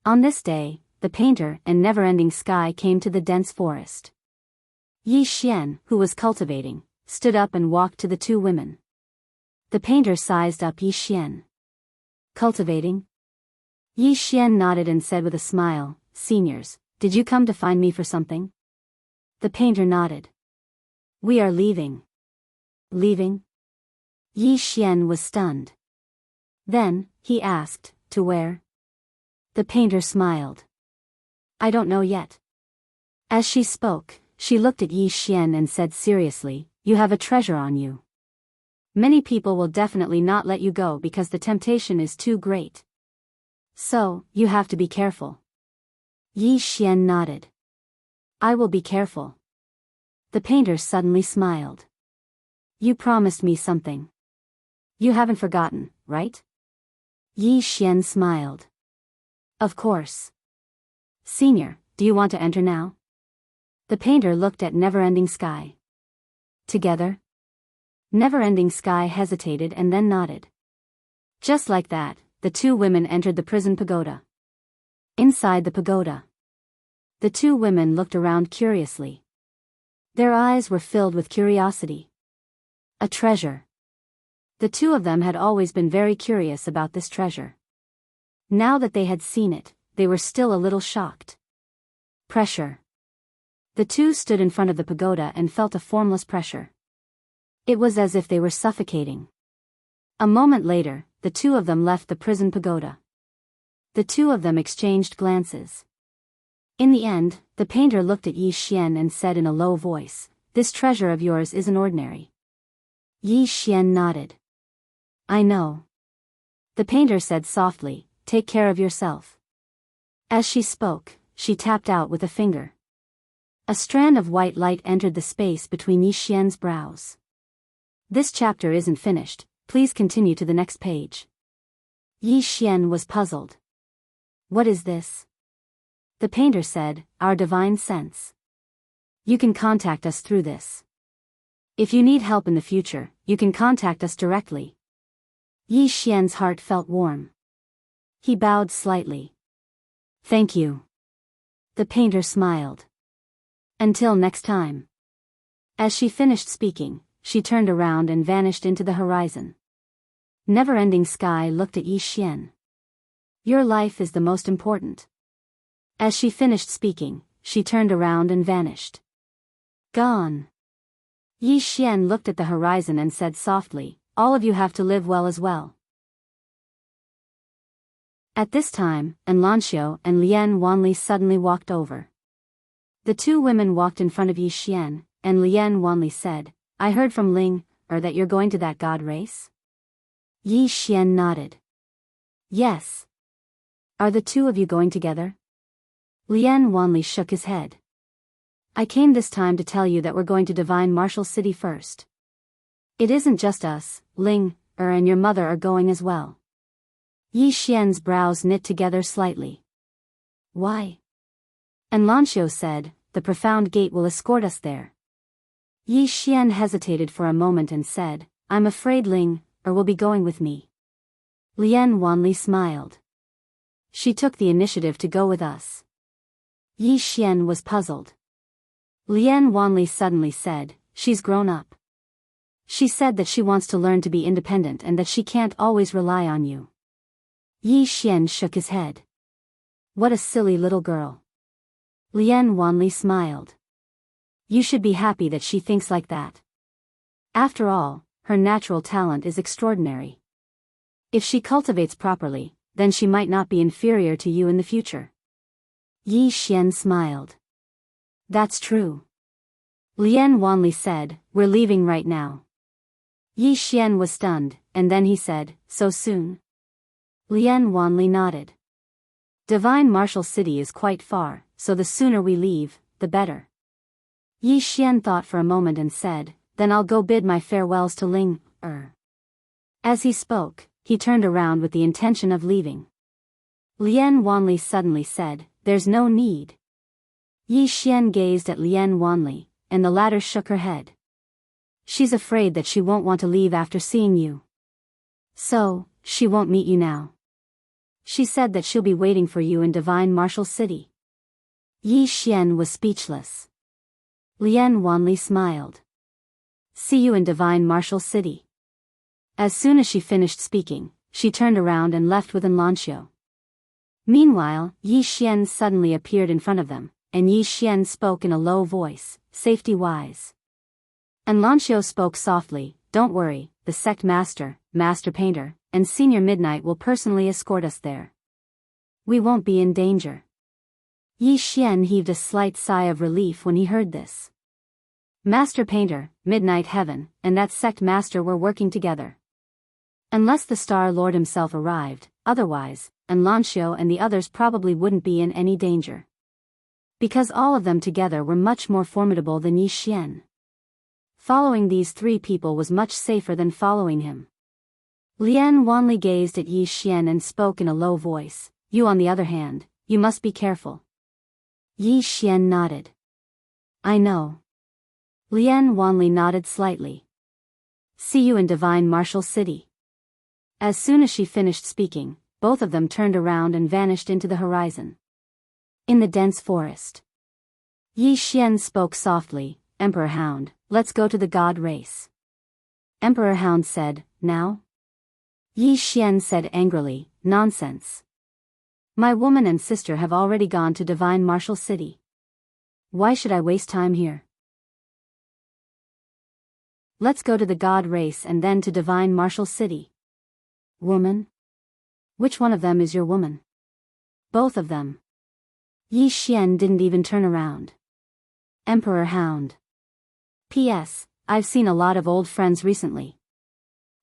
On this day, the painter and never-ending sky came to the dense forest. Yi Xian, who was cultivating, stood up and walked to the two women. The painter sized up Yi Xian. "Cultivating?" Yi Xian nodded and said with a smile, "Seniors, did you come to find me for something?" The painter nodded. "We are leaving." "Leaving?" Yi Xian was stunned. Then, he asked, "To where?" The painter smiled. "I don't know yet." As she spoke, she looked at Yi Xian and said seriously, "You have a treasure on you. Many people will definitely not let you go because the temptation is too great. So, you have to be careful." Yi Xian nodded. "I will be careful." The painter suddenly smiled. "You promised me something. You haven't forgotten, right?" Yi Xian smiled. Of course. Senior, do you want to enter now? The painter looked at Never-Ending Sky. Together? Never-Ending Sky hesitated and then nodded. Just like that, the two women entered the prison pagoda. Inside the pagoda, the two women looked around curiously. Their eyes were filled with curiosity. A treasure. The two of them had always been very curious about this treasure. Now that they had seen it, they were still a little shocked. Pressure. The two stood in front of the pagoda and felt a formless pressure. It was as if they were suffocating. A moment later, the two of them left the prison pagoda. The two of them exchanged glances. In the end, the painter looked at Yi Xian and said in a low voice, "This treasure of yours isn't ordinary." Yi Xian nodded. "I know." The painter said softly, "Take care of yourself." As she spoke, she tapped out with a finger. A strand of white light entered the space between Yi Xian's brows. This chapter isn't finished, please continue to the next page. Yi Xian was puzzled. What is this? The painter said, "Our divine sense. You can contact us through this. If you need help in the future, you can contact us directly." Yi Xian's heart felt warm. He bowed slightly. "Thank you." The painter smiled. "Until next time." As she finished speaking, she turned around and vanished into the horizon. Never-Ending Sky looked at Yi Xian. "Your life is the most important." As she finished speaking, she turned around and vanished. Gone. Yi Xian looked at the horizon and said softly, "All of you have to live well as well." At this time, Lanxiu and Lian Wanli suddenly walked over. The two women walked in front of Yi Xian, and Lian Wanli said, "I heard from Ling, that you're going to that god race?" Yi Xian nodded. "Yes." "Are the two of you going together?" Lian Wanli shook his head. "I came this time to tell you that we're going to Divine Martial City first. It isn't just us, Ling, and your mother are going as well." Yi Xian's brows knit together slightly. "Why?" And Lanxiu said, "The profound gate will escort us there." Yi Xian hesitated for a moment and said, "I'm afraid Ling, will be going with me." Lian Wanli smiled. "She took the initiative to go with us." Yi Xian was puzzled. Lian Wanli suddenly said, "She's grown up. She said that she wants to learn to be independent and that she can't always rely on you." Yi Xian shook his head. "What a silly little girl." Lian Wanli smiled. "You should be happy that she thinks like that. After all, her natural talent is extraordinary. If she cultivates properly, then she might not be inferior to you in the future." Yi Xian smiled. "That's true." Lian Wanli said, "We're leaving right now." Yi Xian was stunned, and then he said, "So soon?" Lian Wanli nodded. "Divine Martial City is quite far, so the sooner we leave, the better." Yi Xian thought for a moment and said, "Then I'll go bid my farewells to Ling, As he spoke, he turned around with the intention of leaving. Lian Wanli suddenly said, "There's no need." Yi Xian gazed at Lian Wanli, and the latter shook her head. "She's afraid that she won't want to leave after seeing you. So, she won't meet you now. She said that she'll be waiting for you in Divine Martial City." Yi Xian was speechless. Lian Wanli smiled. "See you in Divine Martial City." As soon as she finished speaking, she turned around and left with Lanxiu. Meanwhile, Yi Xian suddenly appeared in front of them, and Yi Xian spoke in a low voice, "Safety-wise." And Lanxiu spoke softly, "Don't worry, the sect master, master painter, and senior midnight will personally escort us there. We won't be in danger." Yi Xian heaved a slight sigh of relief when he heard this. Master painter, midnight heaven, and that sect master were working together. Unless the Star Lord himself arrived, otherwise, and Lanxiu and the others probably wouldn't be in any danger. Because all of them together were much more formidable than Yi Xian. Following these three people was much safer than following him. Lian wanly gazed at Yi Xian and spoke in a low voice, "You on the other hand, you must be careful." Yi Xian nodded. "I know." Lian wanly nodded slightly. "See you in Divine Martial City." As soon as she finished speaking, both of them turned around and vanished into the horizon. In the dense forest, Yi Xian spoke softly, "Emperor Hound, let's go to the god race." Emperor Hound said, "Now?" Yi Xian said angrily, "Nonsense. My woman and sister have already gone to Divine Martial City. Why should I waste time here? Let's go to the god race and then to Divine Martial City." "Woman? Which one of them is your woman?" "Both of them." Yi Xian didn't even turn around. Emperor Hound. P.S. I've seen a lot of old friends recently.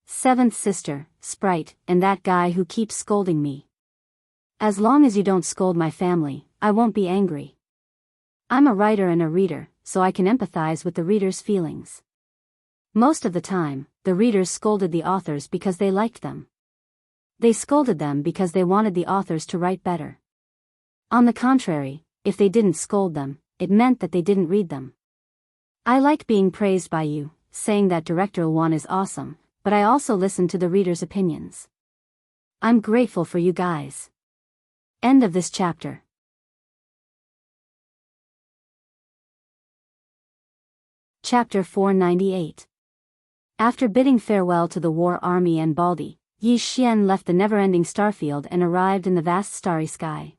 Seventh sister, Sprite, and that guy who keeps scolding me. As long as you don't scold my family, I won't be angry. I'm a writer and a reader, so I can empathize with the reader's feelings. Most of the time, the readers scolded the authors because they liked them. They scolded them because they wanted the authors to write better. On the contrary, if they didn't scold them, it meant that they didn't read them. I like being praised by you, saying that Director One is awesome, but I also listen to the readers' opinions. I'm grateful for you guys. End of this chapter. Chapter 498. After bidding farewell to the war army and Baldi, Yi Xian left the never-ending starfield and arrived in the vast starry sky.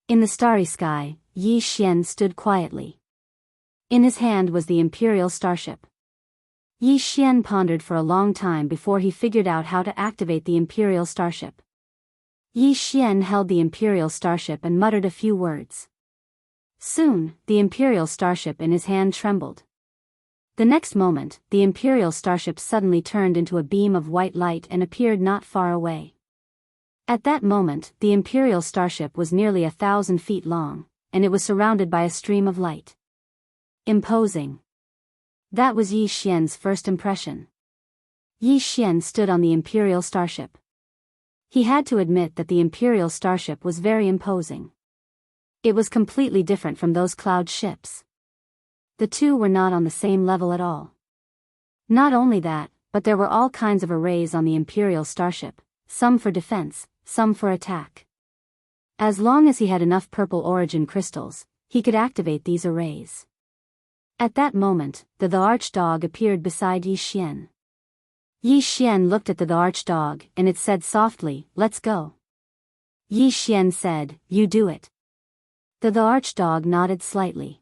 In the starry sky, Yi Xian stood quietly. In his hand was the Imperial starship. Yi Xian pondered for a long time before he figured out how to activate the Imperial starship. Yi Xian held the Imperial starship and muttered a few words. Soon, the Imperial starship in his hand trembled. The next moment, the Imperial starship suddenly turned into a beam of white light and appeared not far away. At that moment, the Imperial starship was nearly 1,000 feet long, and it was surrounded by a stream of light. Imposing. That was Yi Xian's first impression. Yi Xian stood on the Imperial starship. He had to admit that the Imperial starship was very imposing. It was completely different from those cloud ships. The two were not on the same level at all. Not only that, but there were all kinds of arrays on the Imperial starship, some for defense, some for attack. As long as he had enough purple origin crystals, he could activate these arrays. At that moment, the archdog appeared beside Yi Xian. Yi Xian looked at the archdog and it said softly, "Let's go." Yi Xian said, "You do it." The archdog nodded slightly.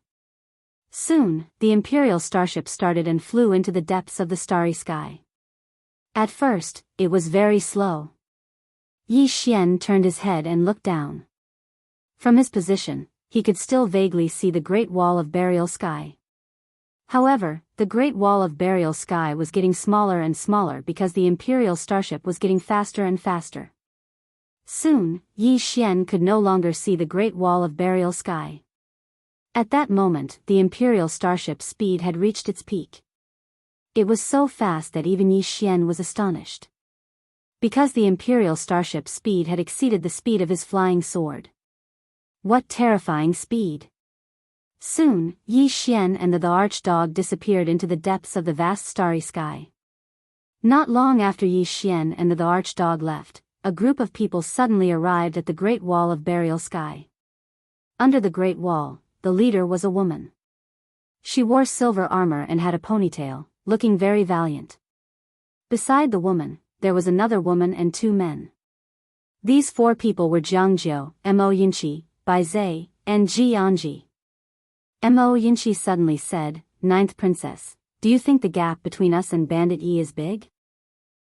Soon, the Imperial starship started and flew into the depths of the starry sky. At first, it was very slow. Yi Xian turned his head and looked down. From his position, he could still vaguely see the Great Wall of Burial Sky. However, the Great Wall of Burial Sky was getting smaller and smaller because the Imperial starship was getting faster and faster. Soon, Yi Xian could no longer see the Great Wall of Burial Sky. At that moment, the Imperial starship's speed had reached its peak. It was so fast that even Yi Xian was astonished. Because the Imperial starship's speed had exceeded the speed of his flying sword. What terrifying speed! Soon, Yi Xian and the archdog disappeared into the depths of the vast starry sky. Not long after Yi Xian and the archdog left, a group of people suddenly arrived at the Great Wall of Burial Sky. Under the Great Wall, the leader was a woman. She wore silver armor and had a ponytail, looking very valiant. Beside the woman, there was another woman and two men. These four people were Jianghu, Mo Yinchi, Bai Zai, and Ji Anji. Mo Yinchi suddenly said, "Ninth Princess, do you think the gap between us and Bandit Yi is big?"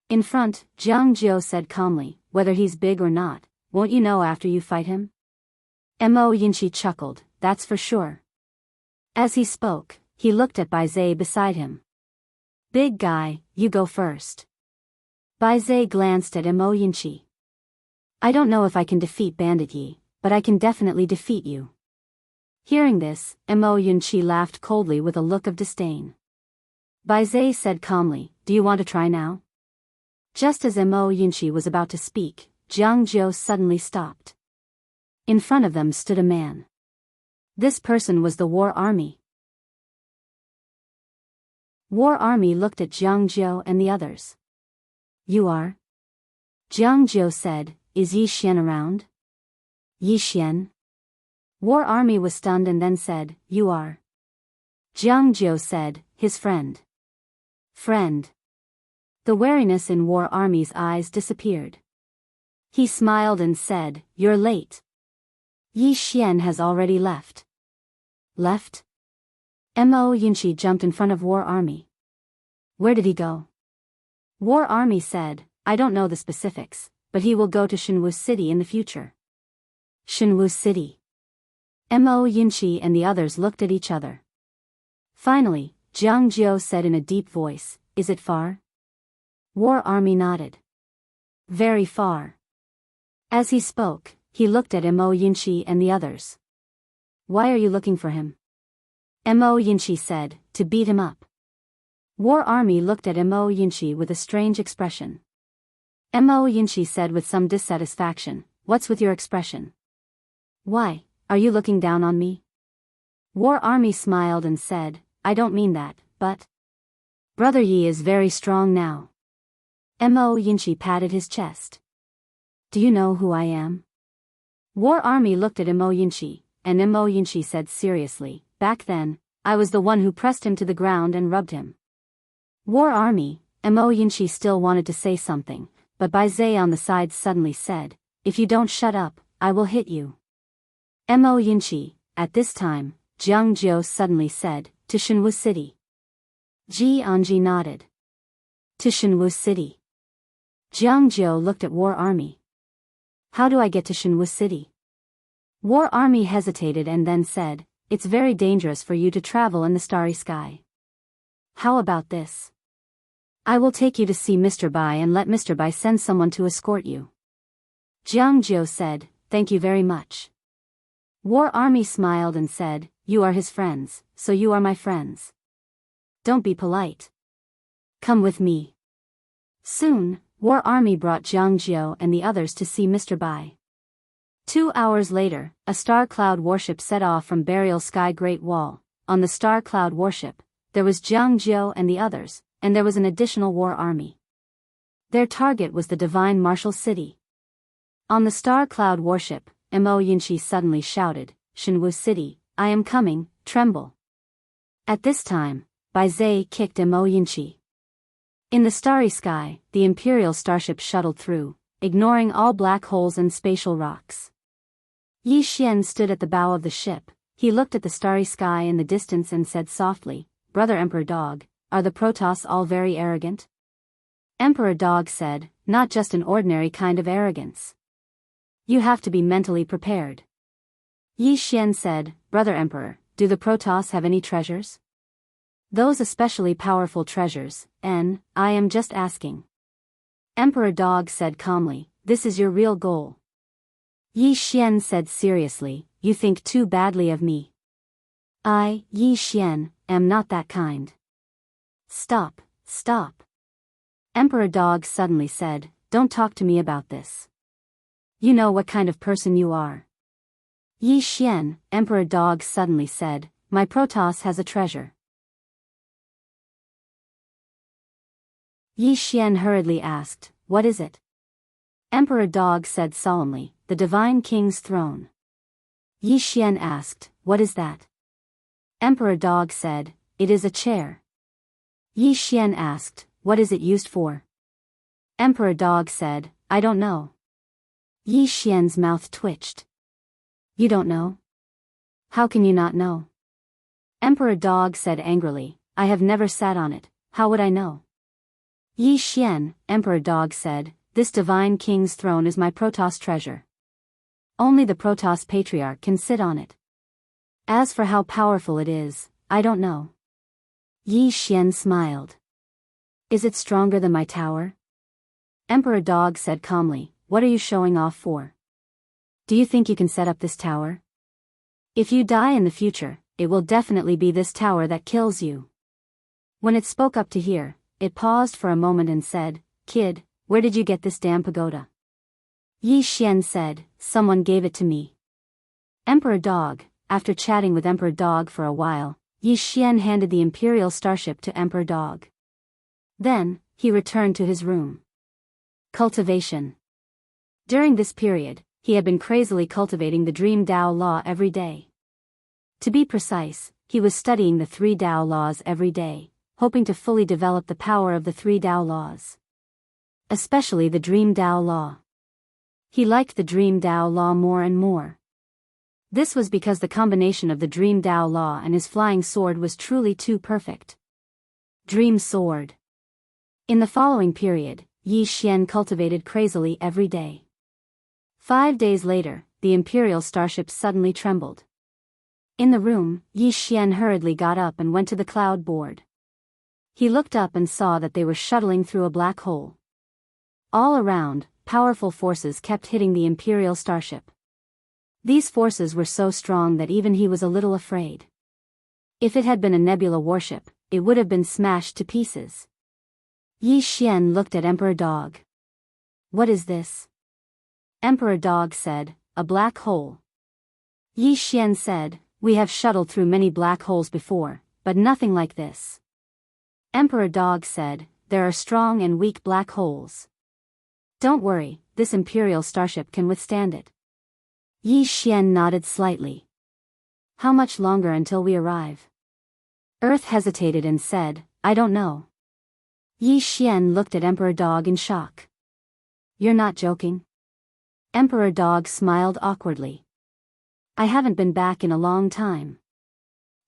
In front, Jianghu said calmly, "Whether he's big or not, won't you know after you fight him?" Mo Yinchi chuckled, "That's for sure." As he spoke, he looked at Bai Zai beside him. "Big guy, you go first." Bai Zai glanced at Mo Yinchi. "I don't know if I can defeat Bandit Yi, but I can definitely defeat you." Hearing this, Mo Yinchi laughed coldly with a look of disdain. Bai Zai said calmly, "Do you want to try now?" Just as Mo Yinchi was about to speak, Jianghu suddenly stopped. In front of them stood a man. This person was the war army. War army looked at Jianghu and the others. You are? Jianghu said, is Yi Xian around? Yi Xian? War army was stunned and then said, you are? Jianghu said, his friend. Friend. The wariness in War Army's eyes disappeared. He smiled and said, you're late. Yi Xian has already left. Left? Mo Yinchi jumped in front of War Army. Where did he go? War Army said, I don't know the specifics, but he will go to Shenwu City in the future. Shenwu City. Mo Yinchi and the others looked at each other. Finally, Jianghu said in a deep voice, is it far? War Army nodded. Very far. As he spoke, he looked at Mo Yinchi and the others. Why are you looking for him? Mo Yinchi said, to beat him up. War Army looked at Mo Yinchi with a strange expression. Mo Yinchi said with some dissatisfaction, what's with your expression? Why, are you looking down on me? War Army smiled and said, I don't mean that, but... Brother Yi is very strong now. Mo Yinchi patted his chest. Do you know who I am? War Army looked at Mo Yinchi, and Mo Yinchi said seriously, back then, I was the one who pressed him to the ground and rubbed him. War Army, Mo Yinchi still wanted to say something, but Bai Zhe on the side suddenly said, if you don't shut up, I will hit you. Mo Yinchi, at this time, Jianghu suddenly said, to Shenwu City. Ji Anji nodded. To Shenwu City. Jianghu looked at War Army. How do I get to Shenwu City? War Army hesitated and then said, it's very dangerous for you to travel in the starry sky. How about this? I will take you to see Mr. Bai and let Mr. Bai send someone to escort you. Jianghu said, thank you very much. War Army smiled and said, you are his friends, so you are my friends. Don't be polite. Come with me. Soon, War Army brought Jianghu and the others to see Mr. Bai. 2 hours later, a Star Cloud warship set off from Burial Sky Great Wall. On the Star Cloud warship, there was Jianghu and the others, and there was an additional War Army. Their target was the Divine Martial City. On the Star Cloud warship, Mo Yinchi suddenly shouted, Shenwu City, I am coming, tremble. At this time, Bai Zhe kicked Mo Yinchi. In the starry sky, the Imperial starship shuttled through, ignoring all black holes and spatial rocks. Yi Xian stood at the bow of the ship. He looked at the starry sky in the distance and said softly, Brother Emperor Dog, are the Protoss all very arrogant? Emperor Dog said, not just an ordinary kind of arrogance. You have to be mentally prepared. Yi Xian said, Brother Emperor, do the Protoss have any treasures? Those especially powerful treasures, I am just asking. Emperor Dog said calmly, this is your real goal. Yi Xian said seriously, you think too badly of me. I, Yi Xian, am not that kind. Stop, stop. Emperor Dog suddenly said, don't talk to me about this. You know what kind of person you are. Yi Xian, Emperor Dog suddenly said, my Protoss has a treasure. Yi Xian hurriedly asked, what is it? Emperor Dog said solemnly, the Divine King's throne. Yi Xian asked, what is that? Emperor Dog said, it is a chair. Yi Xian asked, what is it used for? Emperor Dog said, I don't know. Yi Xian's mouth twitched. You don't know? How can you not know? Emperor Dog said angrily, I have never sat on it, how would I know? Yi Xian, Emperor Dog said, this Divine King's throne is my Protoss treasure. Only the Protoss Patriarch can sit on it. As for how powerful it is, I don't know. Yi Xian smiled. Is it stronger than my tower? Emperor Dog said calmly, what are you showing off for? Do you think you can set up this tower? If you die in the future, it will definitely be this tower that kills you. When it spoke up to hear, it paused for a moment and said, Kid, Where did you get this damn pagoda? Yi Xian said, someone gave it to me. Emperor Dog. After chatting with Emperor Dog for a while, Yi Xian handed the Imperial Starship to Emperor Dog. Then, he returned to his room. Cultivation. During this period, he had been crazily cultivating the Dream Tao Law every day. To be precise, he was studying the 3 Tao Laws every day, hoping to fully develop the power of the 3 Tao Laws. Especially the Dream Tao Law. He liked the Dream Tao Law more and more. This was because the combination of the Dream Tao Law and his flying sword was truly too perfect. Dream Sword. In the following period, Yi Xian cultivated crazily every day. 5 days later, the Imperial Starship suddenly trembled. In the room, Yi Xian hurriedly got up and went to the cloud board. He looked up and saw that they were shuttling through a black hole. All around, powerful forces kept hitting the Imperial Starship. These forces were so strong that even he was a little afraid. If it had been a nebula warship, it would have been smashed to pieces. Yi Xian looked at Emperor Dog. What is this? Emperor Dog said, a black hole. Yi Xian said, we have shuttled through many black holes before, but nothing like this. Emperor Dog said, there are strong and weak black holes. Don't worry, this Imperial Starship can withstand it. Yi Xian nodded slightly. How much longer until we arrive? Earth hesitated and said, I don't know. Yi Xian looked at Emperor Dog in shock. You're not joking? Emperor Dog smiled awkwardly. I haven't been back in a long time.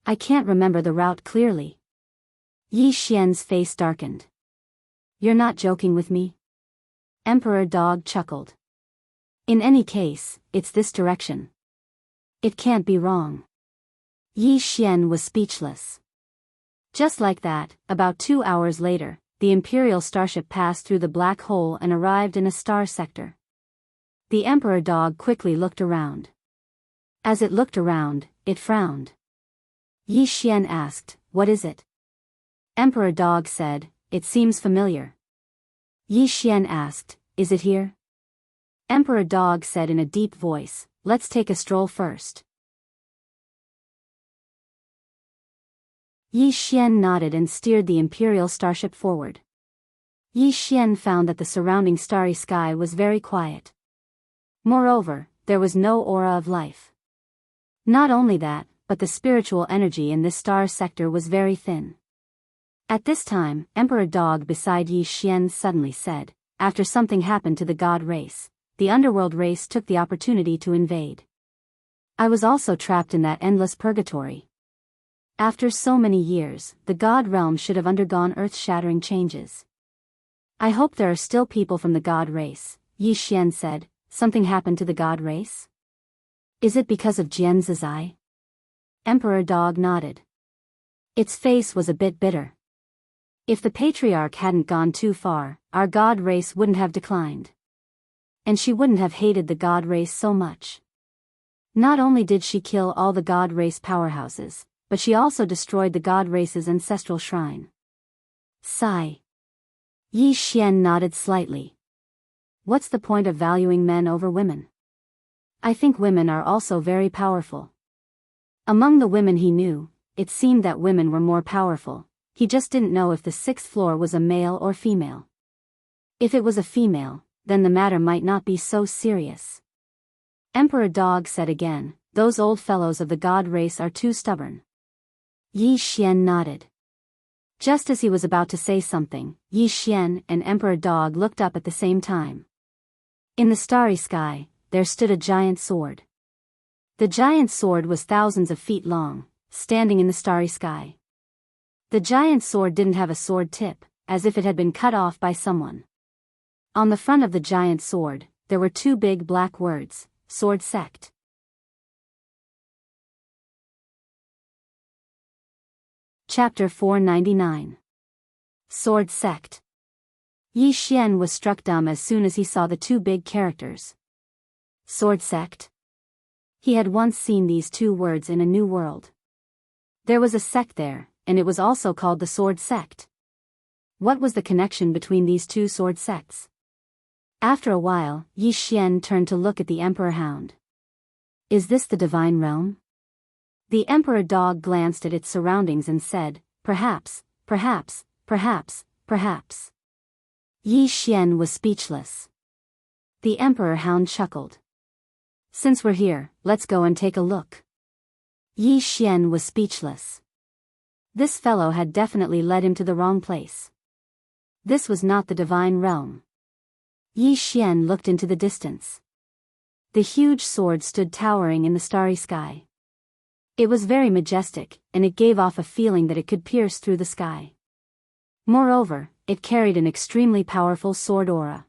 I can't remember the route clearly. Yi Xian's face darkened. You're not joking with me? Emperor Dog chuckled. In any case, it's this direction. It can't be wrong. Yi Xian was speechless. Just like that, about 2 hours later, the Imperial Starship passed through the black hole and arrived in a star sector. The Emperor Dog quickly looked around. As it looked around, it frowned. Yi Xian asked, what is it? Emperor Dog said, it seems familiar. Yi Xian asked, is it here? Emperor Dog said in a deep voice, let's take a stroll first. Yi Xian nodded and steered the Imperial Starship forward. Yi Xian found that the surrounding starry sky was very quiet. Moreover, there was no aura of life. Not only that, but the spiritual energy in this star sector was very thin. At this time, Emperor Dog beside Yi Xian suddenly said, after something happened to the god race, the underworld race took the opportunity to invade. I was also trapped in that endless purgatory. After so many years, the god realm should have undergone earth-shattering changes. I hope there are still people from the god race, Yi Xian said. Something happened to the god race? Is it because of Jian Zizai? Emperor Dog nodded. Its face was a bit bitter. If the patriarch hadn't gone too far, our god race wouldn't have declined. And she wouldn't have hated the god race so much. Not only did she kill all the god race powerhouses, but she also destroyed the god race's ancestral shrine. Sigh. Yi Xian nodded slightly. What's the point of valuing men over women? I think women are also very powerful. Among the women he knew, it seemed that women were more powerful. He just didn't know if the 6th floor was a male or female. If it was a female, then the matter might not be so serious. Emperor Dog said again, those old fellows of the god race are too stubborn. Yi Xian nodded. Just as he was about to say something, Yi Xian and Emperor Dog looked up at the same time. In the starry sky, there stood a giant sword. The giant sword was thousands of feet long, standing in the starry sky. The giant sword didn't have a sword tip, as if it had been cut off by someone. On the front of the giant sword, there were 2 big black words, Sword Sect. Chapter 499. Sword Sect. Yi Xian was struck dumb as soon as he saw the 2 big characters. Sword Sect. He had once seen these 2 words in a new world. There was a sect there, and it was also called the Sword Sect. What was the connection between these 2 sword sects? After a while, Yi Xian turned to look at the Emperor Hound. Is this the divine realm? The Emperor Dog glanced at its surroundings and said, perhaps, perhaps, perhaps, perhaps. Yi Xian was speechless. The Emperor Hound chuckled. Since we're here, let's go and take a look. Yi Xian was speechless. This fellow had definitely led him to the wrong place. This was not the divine realm. Yi Xian looked into the distance. The huge sword stood towering in the starry sky. It was very majestic, and it gave off a feeling that it could pierce through the sky. Moreover, it carried an extremely powerful sword aura.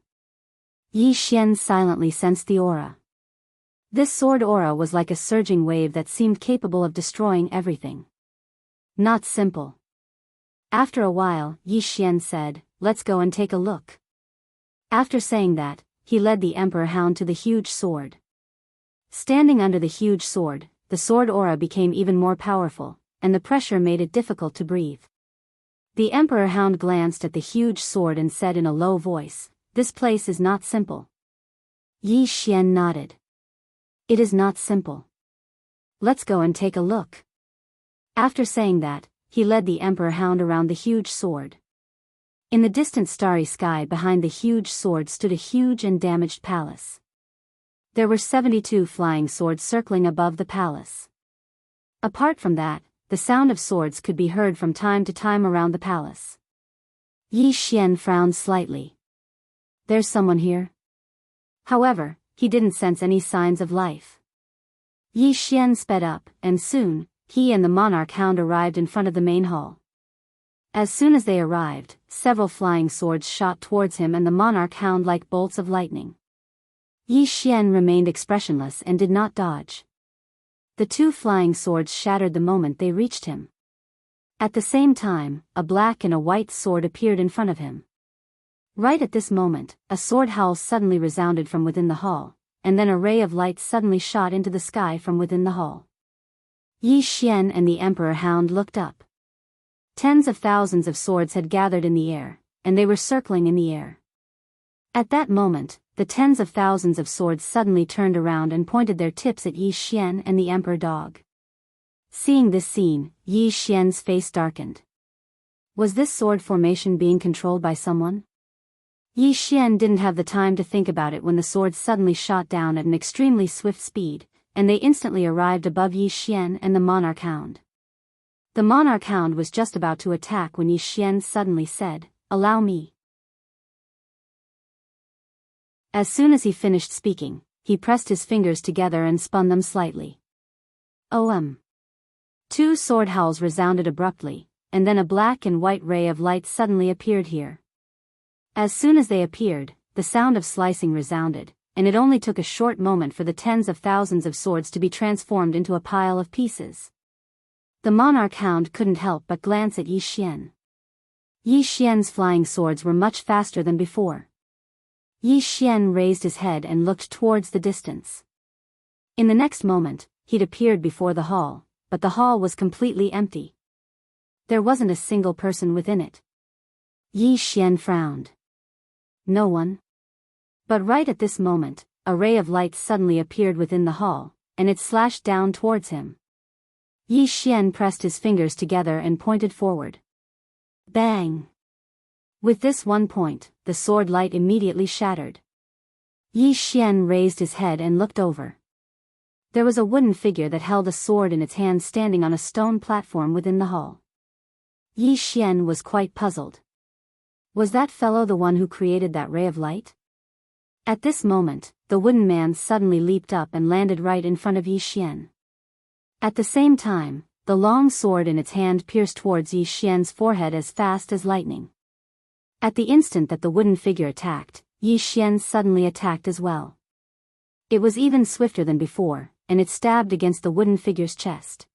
Yi Xian silently sensed the aura. This sword aura was like a surging wave that seemed capable of destroying everything. Not simple. After a while, Yi Xian said, let's go and take a look. After saying that, he led the Emperor Hound to the huge sword. Standing under the huge sword, the sword aura became even more powerful, and the pressure made it difficult to breathe. The Emperor Hound glanced at the huge sword and said in a low voice, this place is not simple. Yi Xian nodded. It is not simple. Let's go and take a look. After saying that, he led the Emperor Hound around the huge sword. In the distant starry sky behind the huge sword stood a huge and damaged palace. There were 72 flying swords circling above the palace. Apart from that, the sound of swords could be heard from time to time around the palace. Yi Xian frowned slightly. There's someone here? However, he didn't sense any signs of life. Yi Xian sped up, and soon, he and the monarch hound arrived in front of the main hall. As soon as they arrived, several flying swords shot towards him and the monarch hound like bolts of lightning. Yi Xian remained expressionless and did not dodge. The two flying swords shattered the moment they reached him. At the same time, a black and a white sword appeared in front of him. Right at this moment, a sword howl suddenly resounded from within the hall, and then a ray of light suddenly shot into the sky from within the hall. Yi Xian and the Emperor Hound looked up. Tens of thousands of swords had gathered in the air, and they were circling in the air. At that moment, the tens of thousands of swords suddenly turned around and pointed their tips at Yi Xian and the Emperor Dog. Seeing this scene, Yi Xian's face darkened. Was this sword formation being controlled by someone? Yi Xian didn't have the time to think about it when the swords suddenly shot down at an extremely swift speed, and they instantly arrived above Yi Xian and the monarch hound. The monarch hound was just about to attack when Yi Xian suddenly said, "Allow me." As soon as he finished speaking, he pressed his fingers together and spun them slightly. Two sword howls resounded abruptly, and then a black and white ray of light suddenly appeared here. As soon as they appeared, the sound of slicing resounded, and it only took a short moment for the tens of thousands of swords to be transformed into a pile of pieces. The monarch hound couldn't help but glance at Yi Xian. Yi Xian's flying swords were much faster than before. Yi Xian raised his head and looked towards the distance. In the next moment, he'd appeared before the hall, but the hall was completely empty. There wasn't a single person within it. Yi Xian frowned. No one? But right at this moment, a ray of light suddenly appeared within the hall, and it slashed down towards him. Yi Xian pressed his fingers together and pointed forward. Bang! With this one point, the sword light immediately shattered. Yi Xian raised his head and looked over. There was a wooden figure that held a sword in its hand standing on a stone platform within the hall. Yi Xian was quite puzzled. Was that fellow the one who created that ray of light? At this moment, the wooden man suddenly leaped up and landed right in front of Yi Xian. At the same time, the long sword in its hand pierced towards Yi Xian's forehead as fast as lightning. At the instant that the wooden figure attacked, Yi Xian suddenly attacked as well. It was even swifter than before, and it stabbed against the wooden figure's chest.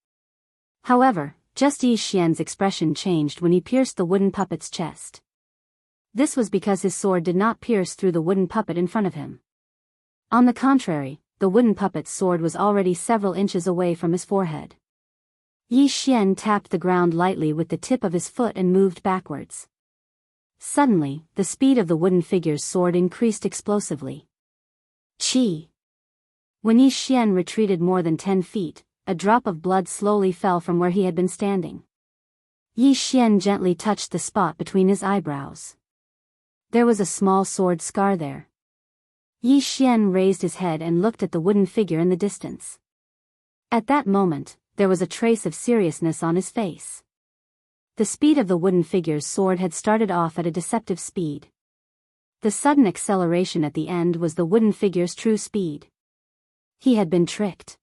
However, just Yi Xian's expression changed when he pierced the wooden puppet's chest. This was because his sword did not pierce through the wooden puppet in front of him. On the contrary, the wooden puppet's sword was already several inches away from his forehead. Yi Xian tapped the ground lightly with the tip of his foot and moved backwards. Suddenly, the speed of the wooden figure's sword increased explosively. Chi! When Yi Xian retreated more than 10 feet, a drop of blood slowly fell from where he had been standing. Yi Xian gently touched the spot between his eyebrows. There was a small sword scar there. Yi Xian raised his head and looked at the wooden figure in the distance. At that moment, there was a trace of seriousness on his face. The speed of the wooden figure's sword had started off at a deceptive speed. The sudden acceleration at the end was the wooden figure's true speed. He had been tricked.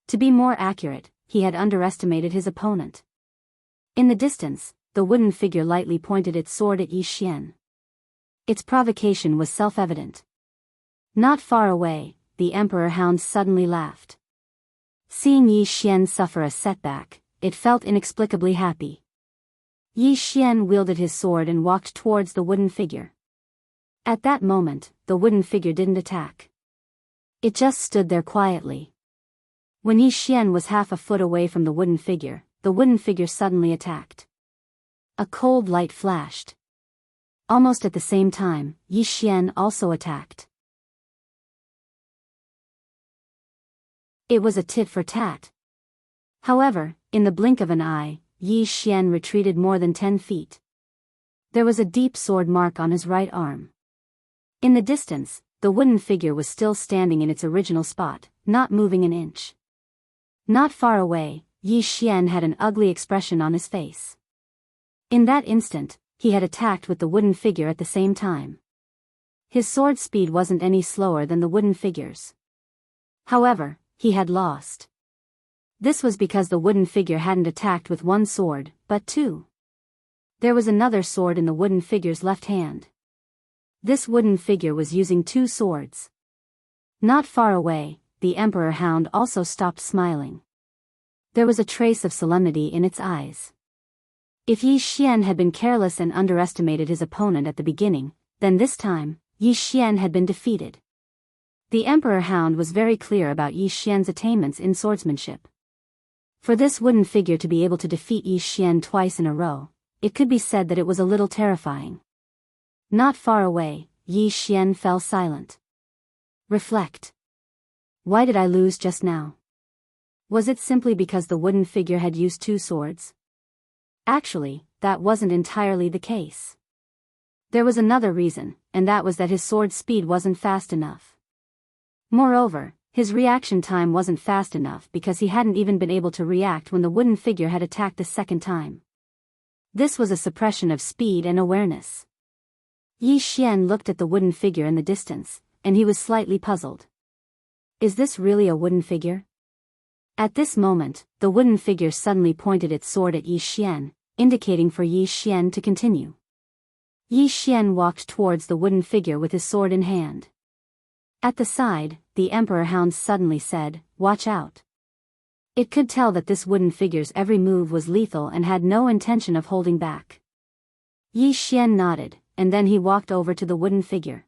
To be more accurate, he had underestimated his opponent. In the distance, the wooden figure lightly pointed its sword at Yi Xian. Its provocation was self-evident. Not far away, the Emperor Hound suddenly laughed. Seeing Yi Xian suffer a setback, it felt inexplicably happy. Yi Xian wielded his sword and walked towards the wooden figure. At that moment, the wooden figure didn't attack. It just stood there quietly. When Yi Xian was half a foot away from the wooden figure suddenly attacked. A cold light flashed. Almost at the same time, Yi Xian also attacked. It was a tit for tat. However, in the blink of an eye, Yi Xian retreated more than 10 feet. There was a deep sword mark on his right arm. In the distance, the wooden figure was still standing in its original spot, not moving an inch. Not far away, Yi Xian had an ugly expression on his face. In that instant, he had attacked with the wooden figure at the same time. His sword speed wasn't any slower than the wooden figure's. However, he had lost. This was because the wooden figure hadn't attacked with one sword, but two. There was another sword in the wooden figure's left hand. This wooden figure was using two swords. Not far away, the Emperor Hound also stopped smiling. There was a trace of solemnity in its eyes. If Yi Xian had been careless and underestimated his opponent at the beginning, then this time, Yi Xian had been defeated. The Emperor Hound was very clear about Yi Xian's attainments in swordsmanship. For this wooden figure to be able to defeat Yi Xian twice in a row, it could be said that it was a little terrifying. Not far away, Yi Xian fell silent. Reflect. Why did I lose just now? Was it simply because the wooden figure had used two swords? Actually, that wasn't entirely the case. There was another reason, and that was that his sword speed wasn't fast enough. Moreover, his reaction time wasn't fast enough because he hadn't even been able to react when the wooden figure had attacked the second time. This was a suppression of speed and awareness. Yi Xian looked at the wooden figure in the distance, and he was slightly puzzled. Is this really a wooden figure? At this moment, the wooden figure suddenly pointed its sword at Yi Xian, indicating for Yi Xian to continue. Yi Xian walked towards the wooden figure with his sword in hand. At the side, the Emperor Hound suddenly said, "Watch out." It could tell that this wooden figure's every move was lethal and had no intention of holding back. Yi Xian nodded, and then he walked over to the wooden figure.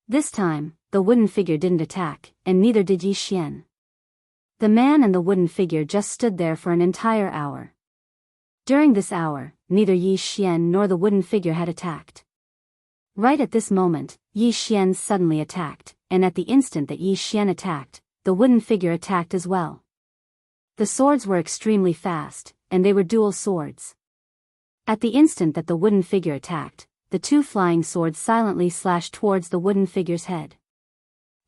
This time, the wooden figure didn't attack, and neither did Yi Xian. The man and the wooden figure just stood there for an entire hour. During this hour, neither Yi Xian nor the wooden figure had attacked. Right at this moment, Yi Xian suddenly attacked, and at the instant that Yi Xian attacked, the wooden figure attacked as well. The swords were extremely fast, and they were dual swords. At the instant that the wooden figure attacked, the two flying swords silently slashed towards the wooden figure's head.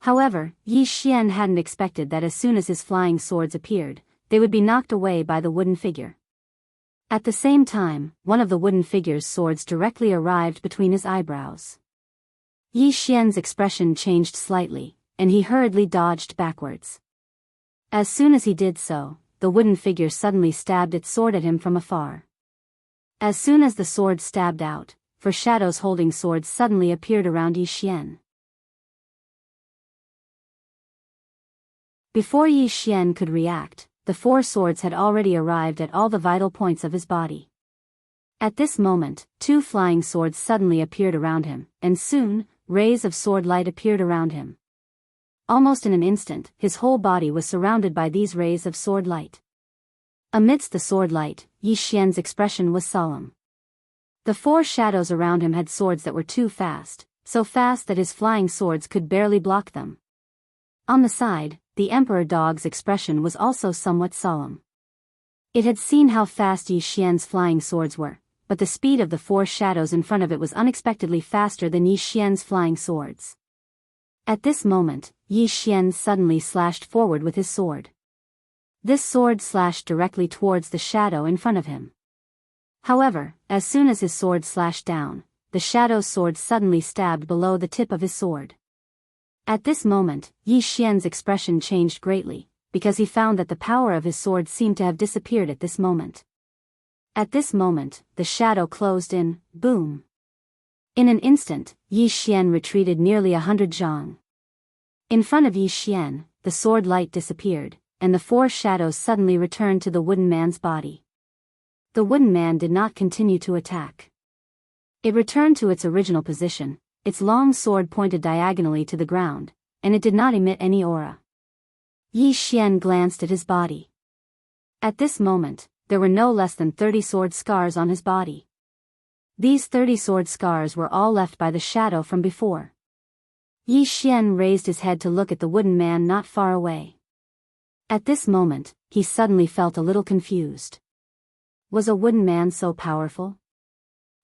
However, Yi Xian hadn't expected that as soon as his flying swords appeared, they would be knocked away by the wooden figure. At the same time, one of the wooden figure's swords directly arrived between his eyebrows. Yi Xian's expression changed slightly, and he hurriedly dodged backwards. As soon as he did so, the wooden figure suddenly stabbed its sword at him from afar. As soon as the sword stabbed out, four shadows holding swords suddenly appeared around Yi Xian. Before Yi Xian could react, the four swords had already arrived at all the vital points of his body. At this moment, two flying swords suddenly appeared around him, and soon, rays of sword light appeared around him. Almost in an instant, his whole body was surrounded by these rays of sword light. Amidst the sword light, Yi Xian's expression was solemn. The four shadows around him had swords that were too fast, so fast that his flying swords could barely block them. On the side, the Emperor Dog's expression was also somewhat solemn. It had seen how fast Yi Xian's flying swords were, but the speed of the four shadows in front of it was unexpectedly faster than Yi Xian's flying swords. At this moment, Yi Xian suddenly slashed forward with his sword. This sword slashed directly towards the shadow in front of him. However, as soon as his sword slashed down, the shadow's sword suddenly stabbed below the tip of his sword. At this moment, Yi Xian's expression changed greatly, because he found that the power of his sword seemed to have disappeared at this moment. At this moment, the shadow closed in, boom. In an instant, Yi Xian retreated nearly 100 zhang. In front of Yi Xian, the sword light disappeared, and the four shadows suddenly returned to the wooden man's body. The wooden man did not continue to attack. It returned to its original position, its long sword pointed diagonally to the ground, and it did not emit any aura. Yi Xian glanced at his body. At this moment, there were no less than 30 sword scars on his body. These 30 sword scars were all left by the shadow from before. Yi Xian raised his head to look at the wooden man not far away. At this moment, he suddenly felt a little confused. Was a wooden man so powerful?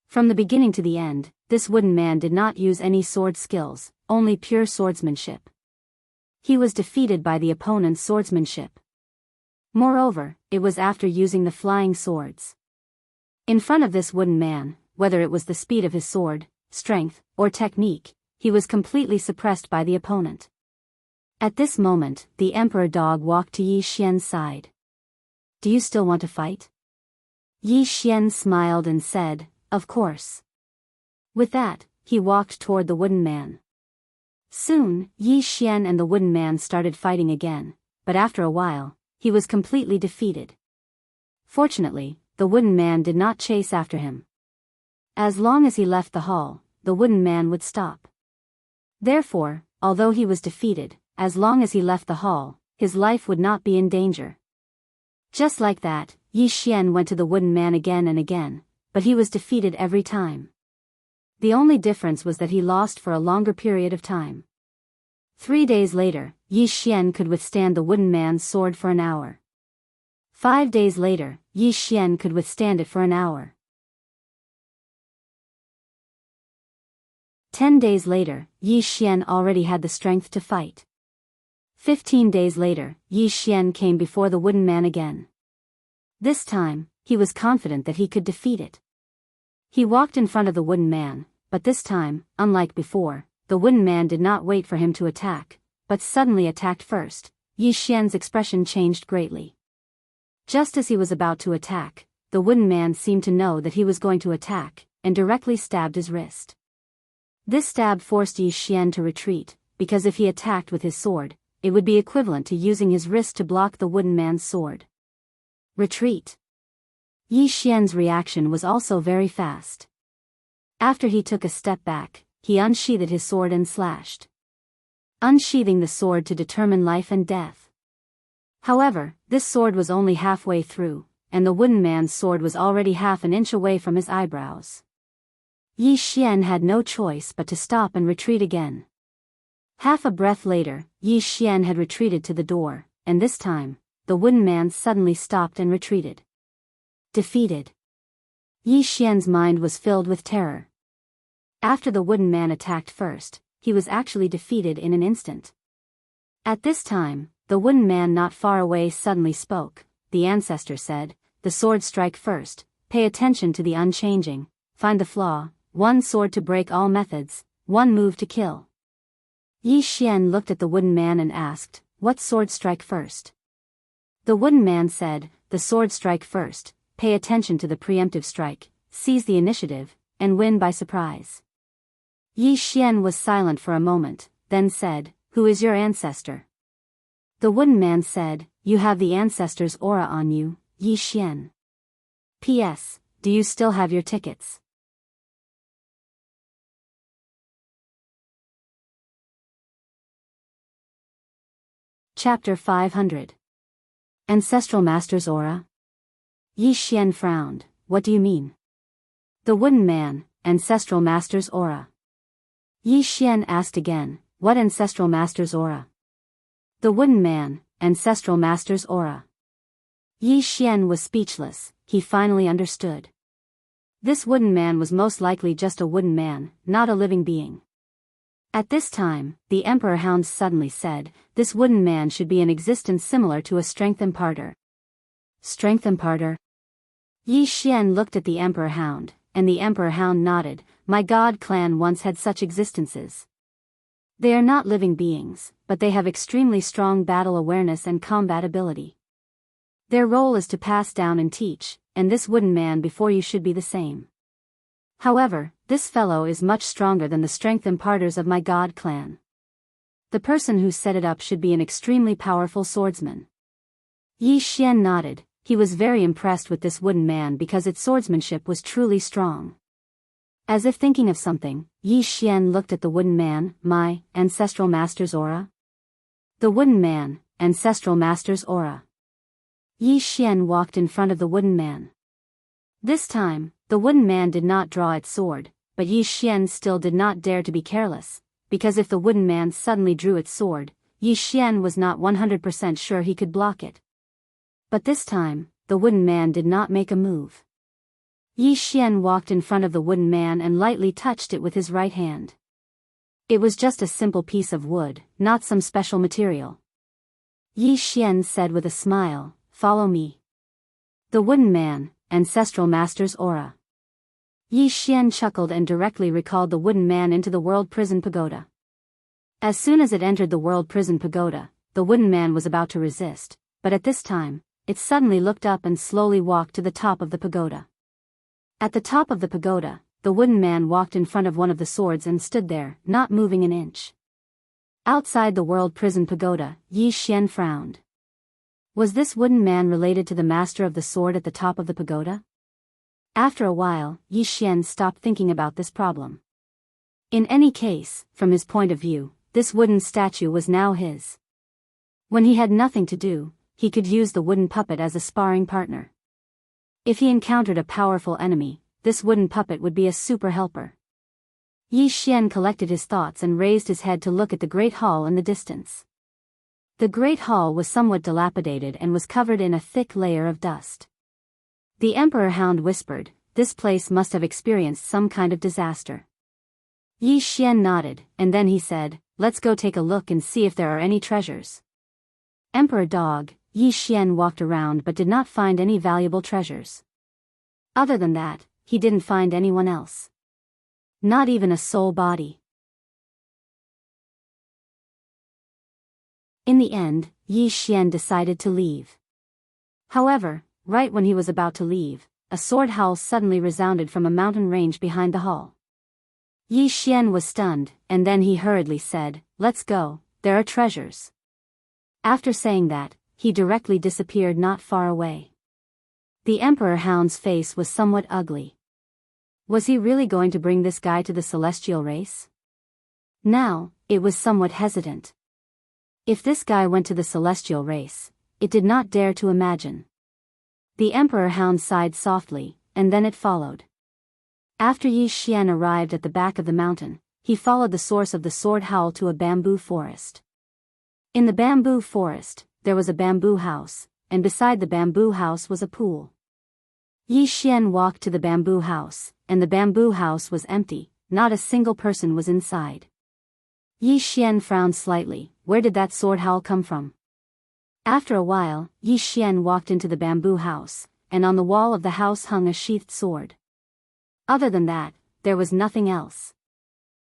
From the beginning to the end, this wooden man did not use any sword skills, only pure swordsmanship. He was defeated by the opponent's swordsmanship. Moreover, it was after using the flying swords. In front of this wooden man, whether it was the speed of his sword, strength, or technique, he was completely suppressed by the opponent. At this moment, the Emperor Dog walked to Yi Xian's side. Do you still want to fight? Yi Xian smiled and said, of course. With that, he walked toward the wooden man. Soon, Yi Xian and the wooden man started fighting again, but after a while, he was completely defeated. Fortunately, the wooden man did not chase after him. As long as he left the hall, the wooden man would stop. Therefore, although he was defeated, as long as he left the hall, his life would not be in danger. Just like that, Yi Xian went to the wooden man again and again, but he was defeated every time. The only difference was that he lost for a longer period of time. 3 days later, Yi Xian could withstand the wooden man's sword for an hour. 5 days later, Yi Xian could withstand it for an hour. 10 days later, Yi Xian already had the strength to fight. 15 days later, Yi Xian came before the wooden man again. This time, he was confident that he could defeat it. He walked in front of the wooden man, but this time, unlike before, the wooden man did not wait for him to attack, but suddenly attacked first. Yi Xian's expression changed greatly. Just as he was about to attack, the wooden man seemed to know that he was going to attack, and directly stabbed his wrist. This stab forced Yi Xian to retreat, because if he attacked with his sword, it would be equivalent to using his wrist to block the wooden man's sword. Retreat. Yi Xian's reaction was also very fast. After he took a step back, he unsheathed his sword and slashed. Unsheathing the sword to determine life and death. However, this sword was only halfway through, and the wooden man's sword was already half an inch away from his eyebrows. Yi Xian had no choice but to stop and retreat again. Half a breath later, Yi Xian had retreated to the door, and this time, the wooden man suddenly stopped and retreated. Defeated. Yi Xian's mind was filled with terror. After the wooden man attacked first, he was actually defeated in an instant. At this time, the wooden man not far away suddenly spoke. The ancestor said, "The sword strike first, pay attention to the unchanging, find the flaw, one sword to break all methods, one move to kill." Yi Xian looked at the wooden man and asked, "What sword strike first?" The wooden man said, "The sword strike first, pay attention to the preemptive strike, seize the initiative, and win by surprise." Yi Xian was silent for a moment, then said, "Who is your ancestor?" The wooden man said, "You have the ancestor's aura on you, Yi Xian. P.S. Do you still have your tickets?" Chapter 500. Ancestral Master's Aura? Yi Xian frowned. "What do you mean?" The wooden man, ancestral master's aura. Yi Xian asked again, what ancestral master's aura? The wooden man, ancestral master's aura. Yi Xian was speechless, he finally understood. This wooden man was most likely just a wooden man, not a living being. At this time, the Emperor Hound suddenly said, this wooden man should be in existence similar to a strength imparter. Strength imparter? Yi Xian looked at the Emperor Hound, and the Emperor Hound nodded. My god clan once had such existences. They are not living beings, but they have extremely strong battle awareness and combat ability. Their role is to pass down and teach, and this wooden man before you should be the same. However, this fellow is much stronger than the strength imparters of my god clan. The person who set it up should be an extremely powerful swordsman. Yi Xian nodded. He was very impressed with this wooden man because its swordsmanship was truly strong. As if thinking of something, Yi Xian looked at the wooden man. My ancestral master's aura? The wooden man, ancestral master's aura. Yi Xian walked in front of the wooden man. This time, the wooden man did not draw its sword, but Yi Xian still did not dare to be careless, because if the wooden man suddenly drew its sword, Yi Xian was not 100% sure he could block it. But this time, the wooden man did not make a move. Yi Xian walked in front of the wooden man and lightly touched it with his right hand. It was just a simple piece of wood, not some special material. Yi Xian said with a smile, follow me. The wooden man, ancestral master's aura. Yi Xian chuckled and directly recalled the wooden man into the World Prison Pagoda. As soon as it entered the World Prison Pagoda, the wooden man was about to resist, but at this time, it suddenly looked up and slowly walked to the top of the pagoda. At the top of the pagoda, the wooden man walked in front of one of the swords and stood there, not moving an inch. Outside the World Prison Pagoda, Yi Xian frowned. Was this wooden man related to the master of the sword at the top of the pagoda? After a while, Yi Xian stopped thinking about this problem. In any case, from his point of view, this wooden statue was now his. When he had nothing to do, he could use the wooden puppet as a sparring partner. If he encountered a powerful enemy, this wooden puppet would be a super helper. Yi Xian collected his thoughts and raised his head to look at the great hall in the distance. The great hall was somewhat dilapidated and was covered in a thick layer of dust. The Emperor Hound whispered, this place must have experienced some kind of disaster. Yi Xian nodded, and then he said, let's go take a look and see if there are any treasures. Emperor Dog, Yi Xian walked around but did not find any valuable treasures. Other than that, he didn't find anyone else. Not even a soul body. In the end, Yi Xian decided to leave. However, right when he was about to leave, a sword howl suddenly resounded from a mountain range behind the hall. Yi Xian was stunned, and then he hurriedly said, let's go, there are treasures. After saying that, he directly disappeared not far away. The Emperor Hound's face was somewhat ugly. Was he really going to bring this guy to the celestial race? Now, it was somewhat hesitant. If this guy went to the celestial race, it did not dare to imagine. The Emperor Hound sighed softly, and then it followed. After Yi Xian arrived at the back of the mountain, he followed the source of the sword howl to a bamboo forest. In the bamboo forest, there was a bamboo house, and beside the bamboo house was a pool. Yi Xian walked to the bamboo house, and the bamboo house was empty, not a single person was inside. Yi Xian frowned slightly, where did that sword howl come from? After a while, Yi Xian walked into the bamboo house, and on the wall of the house hung a sheathed sword. Other than that, there was nothing else.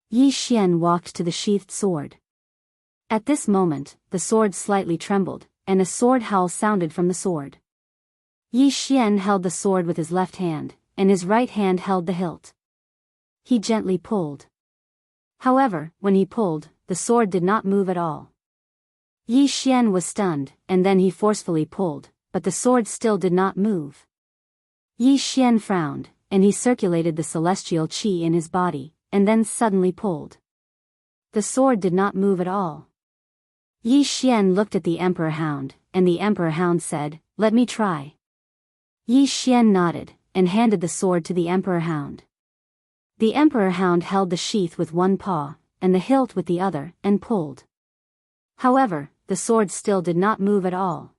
Yi Xian walked to the sheathed sword. At this moment, the sword slightly trembled, and a sword howl sounded from the sword. Yi Xian held the sword with his left hand, and his right hand held the hilt. He gently pulled. However, when he pulled, the sword did not move at all. Yi Xian was stunned, and then he forcefully pulled, but the sword still did not move. Yi Xian frowned, and he circulated the celestial qi in his body, and then suddenly pulled. The sword did not move at all. Yi Xian looked at the Emperor Hound, and the Emperor Hound said, let me try. Yi Xian nodded, and handed the sword to the Emperor Hound. The Emperor Hound held the sheath with one paw, and the hilt with the other, and pulled. However, the sword still did not move at all.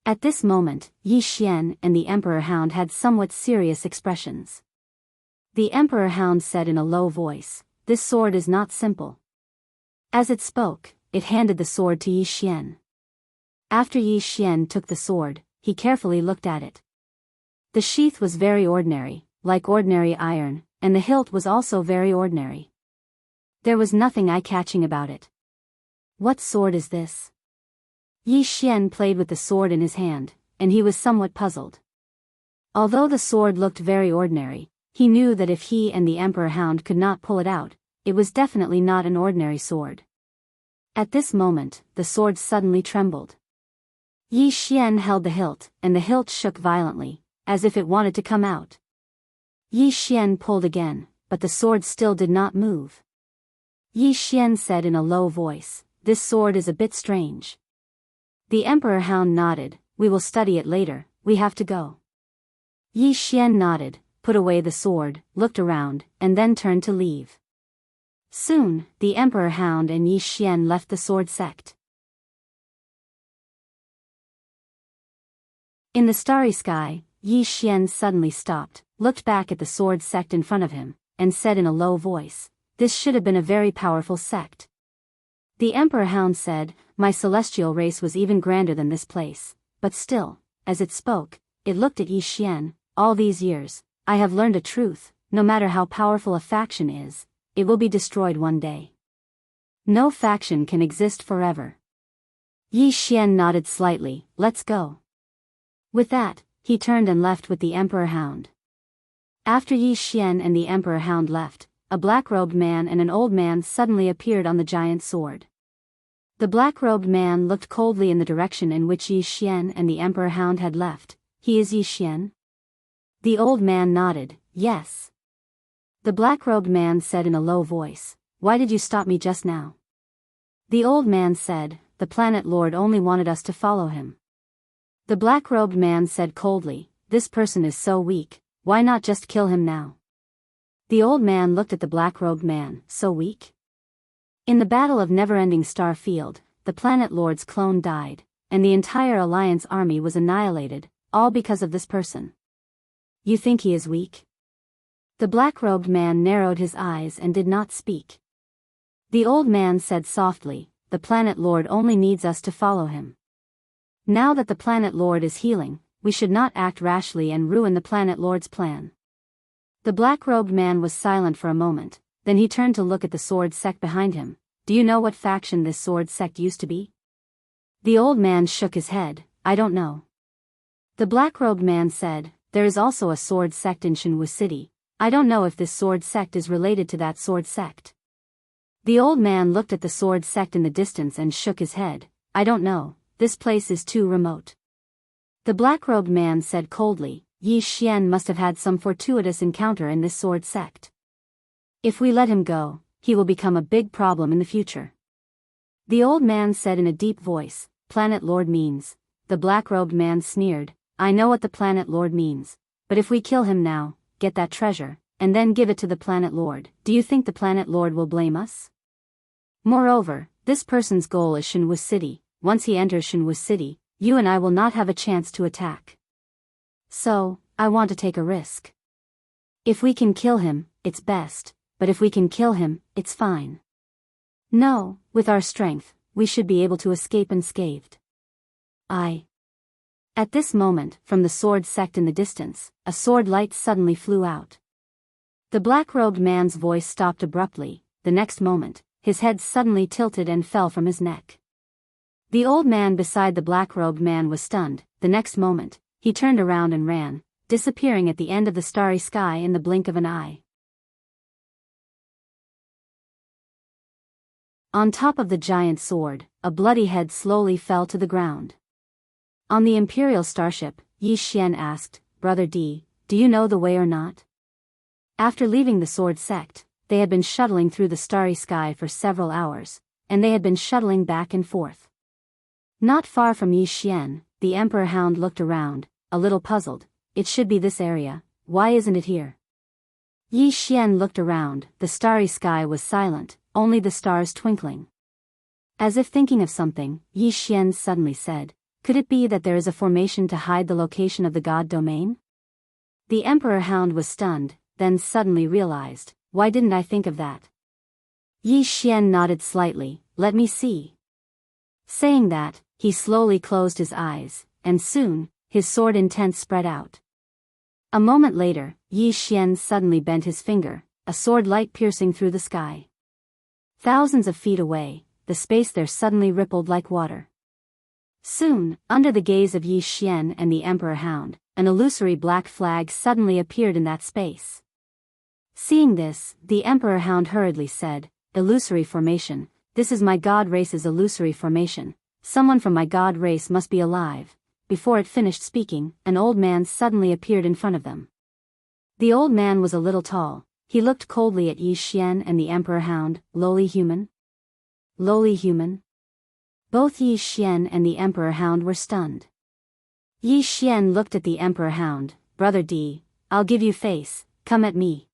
At this moment, Yi Xian and the Emperor Hound had somewhat serious expressions. The Emperor Hound said in a low voice, "This sword is not simple." As it spoke, it handed the sword to Yi Xian. After Yi Xian took the sword, he carefully looked at it. The sheath was very ordinary, like ordinary iron, and the hilt was also very ordinary. There was nothing eye-catching about it. "What sword is this?" Yi Xian played with the sword in his hand, and he was somewhat puzzled. Although the sword looked very ordinary, he knew that if he and the Emperor Hound could not pull it out, it was definitely not an ordinary sword. At this moment, the sword suddenly trembled. Yi Xian held the hilt, and the hilt shook violently, as if it wanted to come out. Yi Xian pulled again, but the sword still did not move. Yi Xian said in a low voice, "This sword is a bit strange." The Emperor Hound nodded, "We will study it later, we have to go." Yi Xian nodded, put away the sword, looked around, and then turned to leave. Soon, the Emperor Hound and Yi Xian left the sword sect. In the starry sky, Yi Xian suddenly stopped, looked back at the sword sect in front of him, and said in a low voice, "This should have been a very powerful sect." The Emperor Hound said, "My celestial race was even grander than this place," but still, as it spoke, it looked at Yi Xian, "All these years, I have learned a truth, no matter how powerful a faction is, it will be destroyed one day. No faction can exist forever." Yi Xian nodded slightly, "Let's go." With that, he turned and left with the Emperor Hound. After Yi Xian and the Emperor Hound left, a black-robed man and an old man suddenly appeared on the giant sword. The black-robed man looked coldly in the direction in which Yi Xian and the Emperor Hound had left. "He is Yi Xian?" The old man nodded, "Yes." The black-robed man said in a low voice, "Why did you stop me just now?" The old man said, "The planet lord only wanted us to follow him." The black-robed man said coldly, "This person is so weak, why not just kill him now?" The old man looked at the black-robed man, "So weak?" In the Battle of Never-Ending Star Field, the planet lord's clone died, and the entire Alliance army was annihilated, all because of this person. "You think he is weak?" The black-robed man narrowed his eyes and did not speak. The old man said softly, "The planet lord only needs us to follow him. Now that the planet lord is healing, we should not act rashly and ruin the planet lord's plan." The black-robed man was silent for a moment, then he turned to look at the sword sect behind him. "Do you know what faction this sword sect used to be?" The old man shook his head, "I don't know." The black-robed man said, "There is also a sword sect in Jianghu City. I don't know if this sword sect is related to that sword sect." The old man looked at the sword sect in the distance and shook his head, "I don't know, this place is too remote." The black-robed man said coldly, "Yi Xian must have had some fortuitous encounter in this sword sect. If we let him go, he will become a big problem in the future." The old man said in a deep voice, "Planet Lord means." The black-robed man sneered, "I know what the Planet Lord means, but if we kill him now, get that treasure, and then give it to the Planet Lord, do you think the Planet Lord will blame us? Moreover, this person's goal is Jianghu City. Once he enters Jianghu City, you and I will not have a chance to attack. So, I want to take a risk. If we can kill him, it's best, but if we can kill him, it's fine. No, with our strength, we should be able to escape unscathed." At this moment, from the sword sect in the distance, a sword light suddenly flew out. The black-robed man's voice stopped abruptly. The next moment, his head suddenly tilted and fell from his neck. The old man beside the black-robed man was stunned. The next moment, he turned around and ran, disappearing at the end of the starry sky in the blink of an eye. On top of the giant sword, a bloody head slowly fell to the ground. On the Imperial starship, Yi Xian asked, "Brother D, do you know the way or not?" After leaving the sword sect, they had been shuttling through the starry sky for several hours, and they had been shuttling back and forth. Not far from Yi Xian, the Emperor Hound looked around, a little puzzled. it should be this area, why isn't it here? Yi Xian looked around, the starry sky was silent, only the stars twinkling. As if thinking of something, Yi Xian suddenly said, could it be that there is a formation to hide the location of the god domain? The Emperor Hound was stunned, then suddenly realized, why didn't I think of that? Yi Xian nodded slightly, let me see. Saying that, he slowly closed his eyes, and soon, his sword intent spread out. A moment later, Yi Xian suddenly bent his finger, a sword light piercing through the sky. Thousands of feet away, the space there suddenly rippled like water. Soon, under the gaze of Yi Xian and the Emperor Hound, an illusory black flag suddenly appeared in that space. Seeing this, the Emperor Hound hurriedly said, illusory formation, this is my god race's illusory formation, someone from my god race must be alive. Before it finished speaking, an old man suddenly appeared in front of them. The old man was a little tall, he looked coldly at Yi Xian and the Emperor Hound, lowly human? Lowly human? Both Yi Xian and the Emperor Hound were stunned. Yi Xian looked at the Emperor Hound, Brother D, I'll give you face, come at me.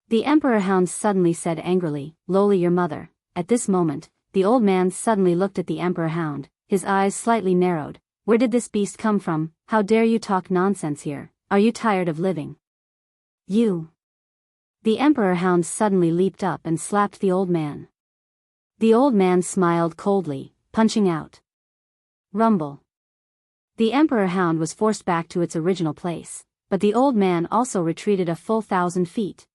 The Emperor Hound suddenly said angrily, lowly your mother. At this moment, the old man suddenly looked at the Emperor Hound, his eyes slightly narrowed. Where did this beast come from? How dare you talk nonsense here? Are you tired of living? You. The Emperor Hound suddenly leaped up and slapped the old man. The old man smiled coldly, punching out. Rumble. The Emperor Hound was forced back to its original place, but the old man also retreated a full 1,000 feet.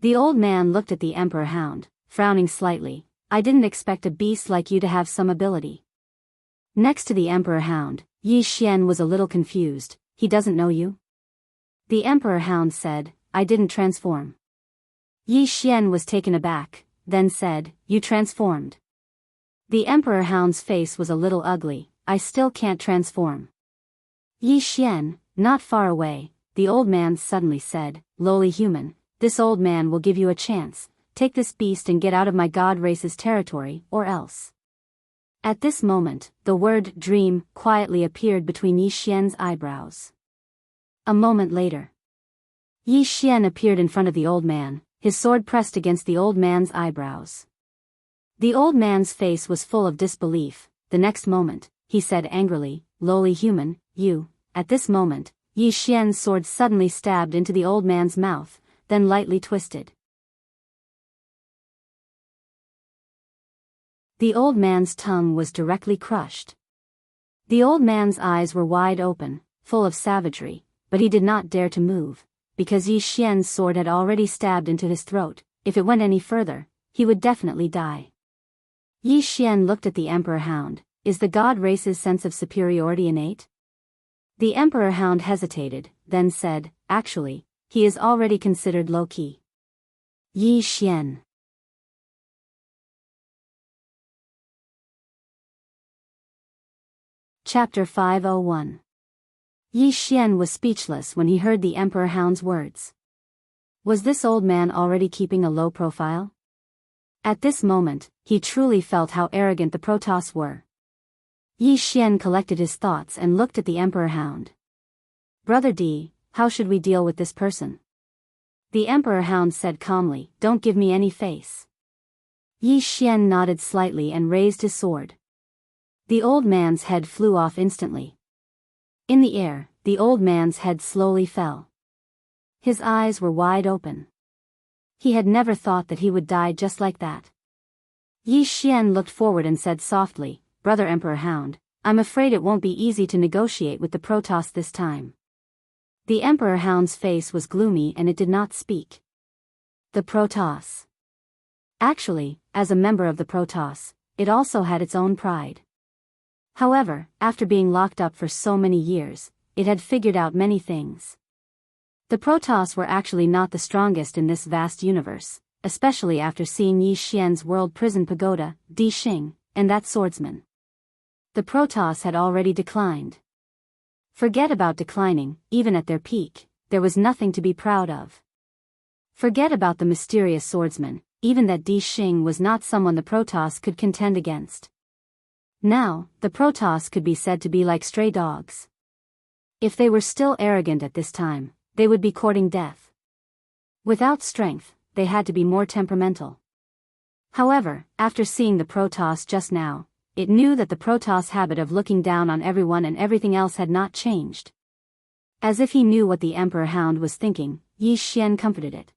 The old man looked at the Emperor Hound, frowning slightly. I didn't expect a beast like you to have some ability. Next to the Emperor Hound, Yi Xian was a little confused, he doesn't know you? The Emperor Hound said, I didn't transform. Yi Xian was taken aback, then said, you transformed. The Emperor Hound's face was a little ugly, I still can't transform. Yi Xian, not far away, the old man suddenly said, lowly human, this old man will give you a chance, take this beast and get out of my god race's territory, or else. At this moment, the word dream quietly appeared between Yi Xian's eyebrows. A moment later, Yi Xian appeared in front of the old man, his sword pressed against the old man's eyebrows. The old man's face was full of disbelief. The next moment, he said angrily, lowly human, you. At this moment, Yi Xian's sword suddenly stabbed into the old man's mouth, then lightly twisted. The old man's tongue was directly crushed. The old man's eyes were wide open, full of savagery, but he did not dare to move, because Yi Xian's sword had already stabbed into his throat. If it went any further, he would definitely die. Yi Xian looked at the Emperor Hound. Is the god race's sense of superiority innate? The Emperor Hound hesitated, then said, actually, he is already considered low-key. Yi Xian. Chapter 501. Yi Xian was speechless when he heard the Emperor Hound's words. Was this old man already keeping a low profile? At this moment, he truly felt how arrogant the Protoss were. Yi Xian collected his thoughts and looked at the Emperor Hound. Brother D, how should we deal with this person? The Emperor Hound said calmly, don't give me any face. Yi Xian nodded slightly and raised his sword. The old man's head flew off instantly. In the air, the old man's head slowly fell. His eyes were wide open. He had never thought that he would die just like that. Yi Xian looked forward and said softly, Brother Emperor Hound, I'm afraid it won't be easy to negotiate with the Protoss this time. The Emperor Hound's face was gloomy and it did not speak. The Protoss. Actually, as a member of the Protoss, it also had its own pride. However, after being locked up for so many years, it had figured out many things. The Protoss were actually not the strongest in this vast universe, especially after seeing Yi Xian's world prison pagoda, Di Xing, and that swordsman. The Protoss had already declined. Forget about declining, even at their peak, there was nothing to be proud of. Forget about the mysterious swordsman, even that Di Xing was not someone the Protoss could contend against. Now, the Protoss could be said to be like stray dogs. If they were still arrogant at this time, they would be courting death. Without strength, they had to be more temperamental. However, after seeing the Protoss just now, it knew that the Protoss' habit of looking down on everyone and everything else had not changed. As if he knew what the Emperor Hound was thinking, Yi Xian comforted it.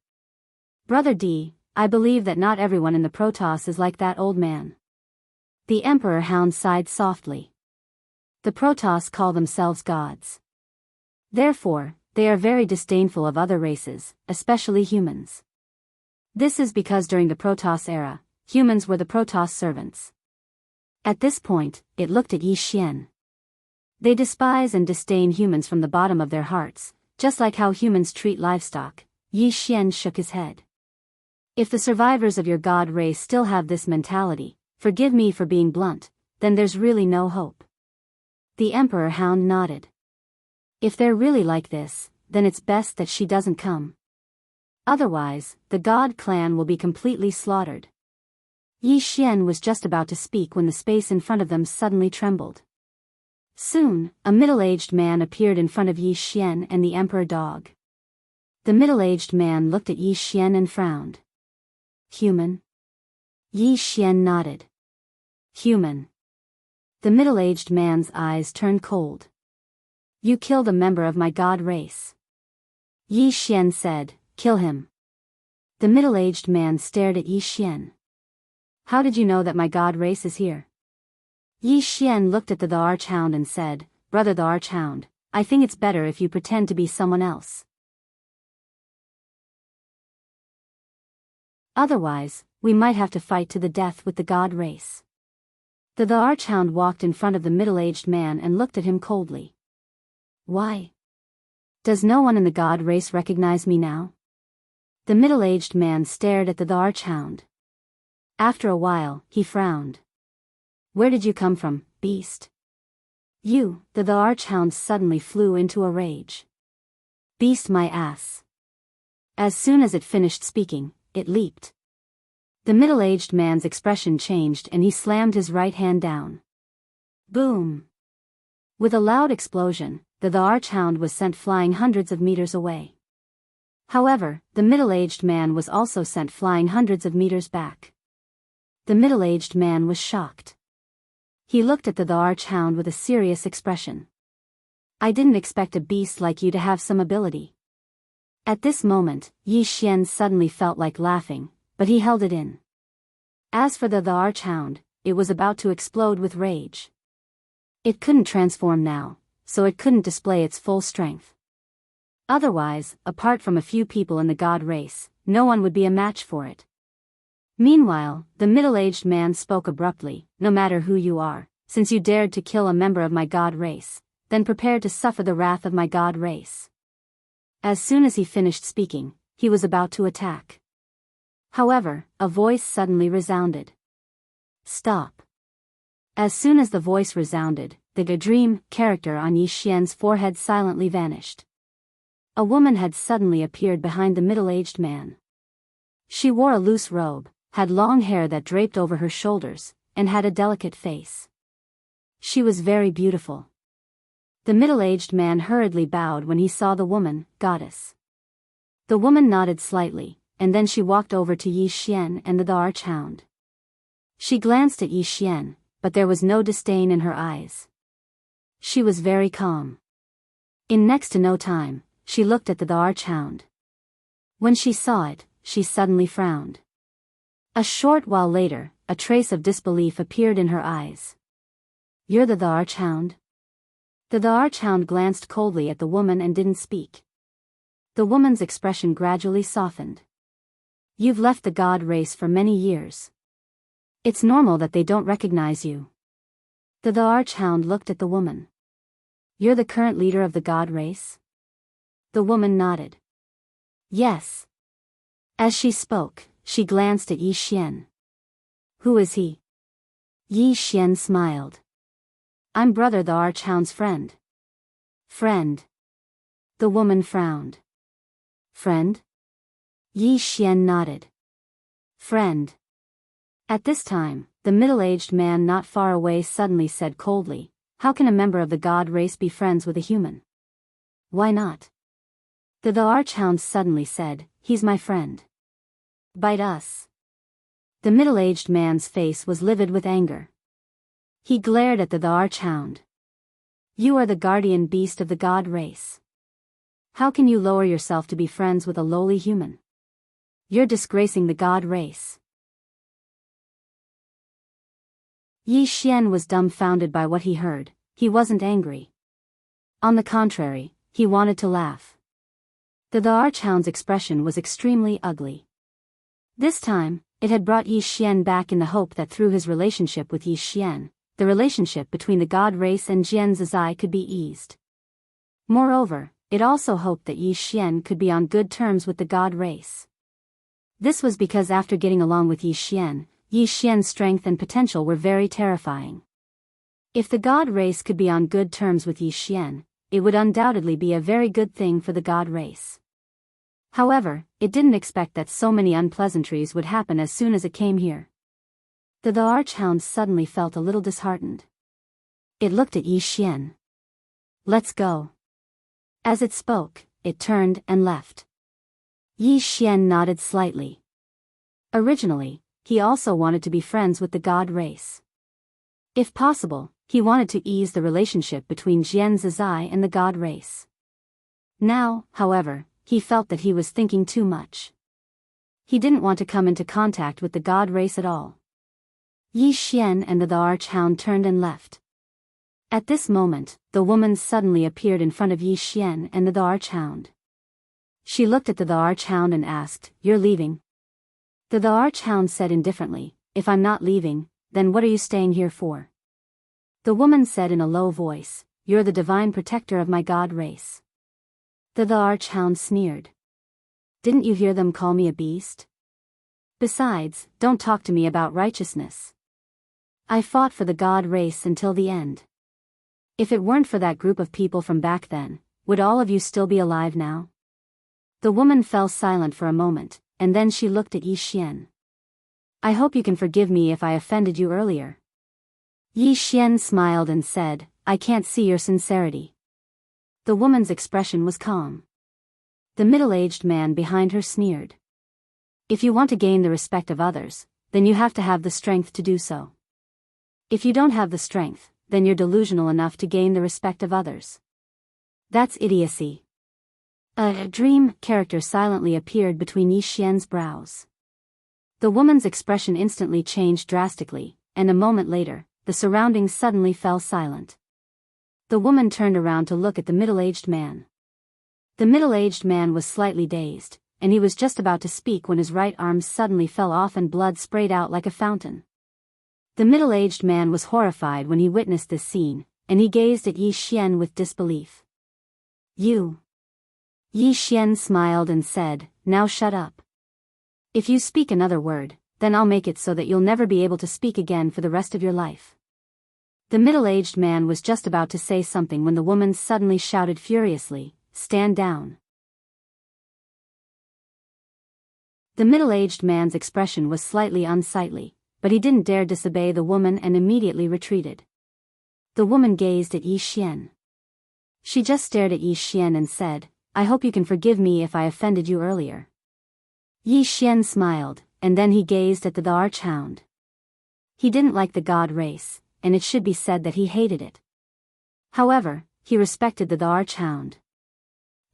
Brother D, I believe that not everyone in the Protoss is like that old man. The Emperor Hound sighed softly. The Protoss call themselves gods. Therefore, they are very disdainful of other races, especially humans. This is because during the Protoss era, humans were the Protoss servants. At this point, it looked at Yi Xian. They despise and disdain humans from the bottom of their hearts, just like how humans treat livestock. Yi Xian shook his head. If the survivors of your god race still have this mentality, forgive me for being blunt, then there's really no hope. The Emperor Hound nodded. If they're really like this, then it's best that she doesn't come. Otherwise, the God clan will be completely slaughtered. Yi Xian was just about to speak when the space in front of them suddenly trembled. Soon, a middle-aged man appeared in front of Yi Xian and the Emperor Dog. The middle-aged man looked at Yi Xian and frowned. Human? Yi Xian nodded. Human. The middle-aged man's eyes turned cold. You killed a member of my god race. Yi Xian said, kill him. The middle-aged man stared at Yi Xian. How did you know that my god race is here? Yi Xian looked at the Archhound and said, Brother the Archhound, I think it's better if you pretend to be someone else. Otherwise, we might have to fight to the death with the god race. The Archhound walked in front of the middle-aged man and looked at him coldly. Why? Does no one in the god race recognize me now? The middle-aged man stared at the Archhound. After a while, he frowned. Where did you come from, beast? You, the Archhound suddenly flew into a rage. Beast my ass. As soon as it finished speaking, it leaped. The middle-aged man's expression changed and he slammed his right hand down. Boom! With a loud explosion, the Archhound was sent flying hundreds of meters away. However, the middle-aged man was also sent flying hundreds of meters back. The middle-aged man was shocked. He looked at the Archhound with a serious expression. I didn't expect a beast like you to have some ability. At this moment, Yi Xian suddenly felt like laughing, but he held it in. As for the Archhound, it was about to explode with rage. It couldn't transform now, so it couldn't display its full strength. Otherwise, apart from a few people in the god race, no one would be a match for it. Meanwhile, the middle-aged man spoke abruptly, no matter who you are, since you dared to kill a member of my god race, then prepare to suffer the wrath of my god race. As soon as he finished speaking, he was about to attack. However, a voice suddenly resounded. Stop. As soon as the voice resounded, the dream character on Yi Xian's forehead silently vanished. A woman had suddenly appeared behind the middle-aged man. She wore a loose robe, had long hair that draped over her shoulders, and had a delicate face. She was very beautiful. The middle-aged man hurriedly bowed when he saw the woman, goddess. The woman nodded slightly, and then she walked over to Yi Xian and the Archhound. She glanced at Yi Xian, but there was no disdain in her eyes. She was very calm. In next to no time, she looked at the Archhound. When she saw it, she suddenly frowned. A short while later, a trace of disbelief appeared in her eyes. You're the Archhound? The Archhound glanced coldly at the woman and didn't speak. The woman's expression gradually softened. You've left the god race for many years. It's normal that they don't recognize you. The Archhound looked at the woman. You're the current leader of the god race? The woman nodded. Yes. As she spoke, she glanced at Yi Xian. Who is he? Yi Xian smiled. I'm brother the Archhound's friend. Friend. The woman frowned. Friend? Yi Xian nodded. Friend. At this time, the middle-aged man not far away suddenly said coldly, how can a member of the god race be friends with a human? Why not? The archhound suddenly said, he's my friend. Bite us. The middle-aged man's face was livid with anger. He glared at the archhound. You are the guardian beast of the god race. How can you lower yourself to be friends with a lowly human? You're disgracing the god race. Yi Xian was dumbfounded by what he heard. He wasn't angry. On the contrary, he wanted to laugh. The archhound's expression was extremely ugly. This time, it had brought Yi Xian back in the hope that through his relationship with Yi Xian, the relationship between the god race and Jian Zizai could be eased. Moreover, it also hoped that Yi Xian could be on good terms with the god race. This was because after getting along with Yi Xian's strength and potential were very terrifying. If the god race could be on good terms with Yi Xian, it would undoubtedly be a very good thing for the god race. However, it didn't expect that so many unpleasantries would happen as soon as it came here. The archhound suddenly felt a little disheartened. It looked at Yi Xian. Let's go. As it spoke, it turned and left. Yi Xian nodded slightly. Originally, he also wanted to be friends with the god race. If possible, he wanted to ease the relationship between Jian Zizai and the god race. Now, however, he felt that he was thinking too much. He didn't want to come into contact with the god race at all. Yi Xian and the archhound turned and left. At this moment, the woman suddenly appeared in front of Yi Xian and the archhound. She looked at the archhound and asked, "You're leaving?" The archhound said indifferently, "If I'm not leaving, then what are you staying here for?" The woman said in a low voice, "You're the divine protector of my god race." The archhound sneered. "Didn't you hear them call me a beast? Besides, don't talk to me about righteousness. I fought for the god race until the end. If it weren't for that group of people from back then, would all of you still be alive now?" The woman fell silent for a moment, and then she looked at Yi Xian. "I hope you can forgive me if I offended you earlier." Yi Xian smiled and said, "I can't see your sincerity." The woman's expression was calm. The middle-aged man behind her sneered. "If you want to gain the respect of others, then you have to have the strength to do so. If you don't have the strength, then you're delusional enough to gain the respect of others. That's idiocy." A dream character silently appeared between Yi Xian's brows. The woman's expression instantly changed drastically, and a moment later, the surroundings suddenly fell silent. The woman turned around to look at the middle-aged man. The middle-aged man was slightly dazed, and he was just about to speak when his right arm suddenly fell off and blood sprayed out like a fountain. The middle-aged man was horrified when he witnessed this scene, and he gazed at Yi Xian with disbelief. "You." Yi Xian smiled and said, "Now shut up. If you speak another word, then I'll make it so that you'll never be able to speak again for the rest of your life." The middle-aged man was just about to say something when the woman suddenly shouted furiously, "Stand down." The middle-aged man's expression was slightly unsightly, but he didn't dare disobey the woman and immediately retreated. The woman gazed at Yi Xian. She just stared at Yi Xian and said, "I hope you can forgive me if I offended you earlier." Yi Xian smiled, and then he gazed at the archhound. He didn't like the god race, and it should be said that he hated it. However, he respected the archhound.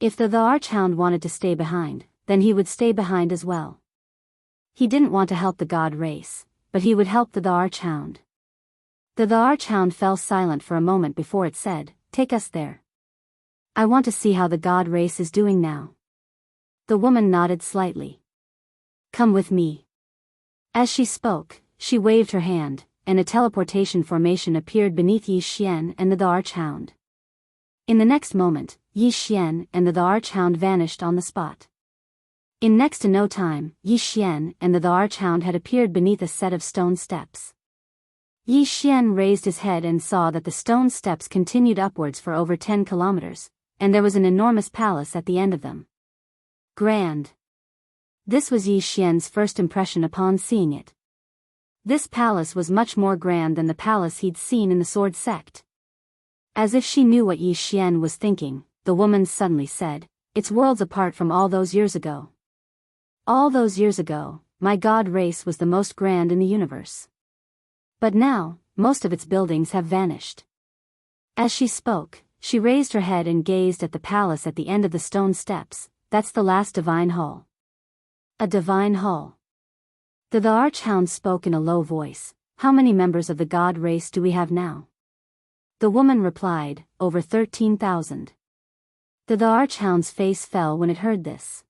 If the archhound wanted to stay behind, then he would stay behind as well. He didn't want to help the god race, but he would help the archhound. The archhound fell silent for a moment before it said, "Take us there. I want to see how the god race is doing now." The woman nodded slightly. "Come with me." As she spoke, she waved her hand, and a teleportation formation appeared beneath Yi Xian and the archhound. In the next moment, Yi Xian and the archhound vanished on the spot. In next to no time, Yi Xian and the archhound had appeared beneath a set of stone steps. Yi Xian raised his head and saw that the stone steps continued upwards for over 10 kilometers, and there was an enormous palace at the end of them. Grand. This was Yi Xian's first impression upon seeing it. This palace was much more grand than the palace he'd seen in the sword sect. As if she knew what Yi Xian was thinking, the woman suddenly said. It's worlds apart from all those years ago. All those years ago, my god race was the most grand in the universe. But now, most of its buildings have vanished. As she spoke, she raised her head and gazed at the palace at the end of the stone steps. That's the last divine hall. A divine hall. The archhound spoke in a low voice. How many members of the god race do we have now? The woman replied, over 13,000. The archhound's face fell when it heard this.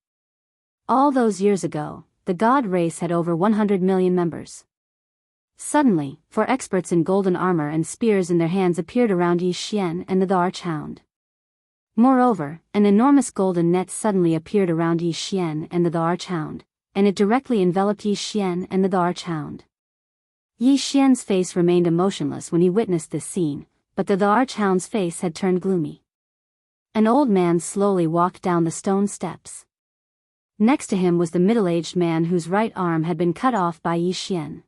All those years ago, the god race had over 100 million members. Suddenly, 4 experts in golden armor and spears in their hands appeared around Yi Xian and the archhound. Moreover, an enormous golden net suddenly appeared around Yi Xian and the archhound, and it directly enveloped Yi Xian and the archhound. Yi Xian's face remained emotionless when he witnessed this scene, but the archhound's face had turned gloomy. An old man slowly walked down the stone steps. Next to him was the middle-aged man whose right arm had been cut off by Yi Xian.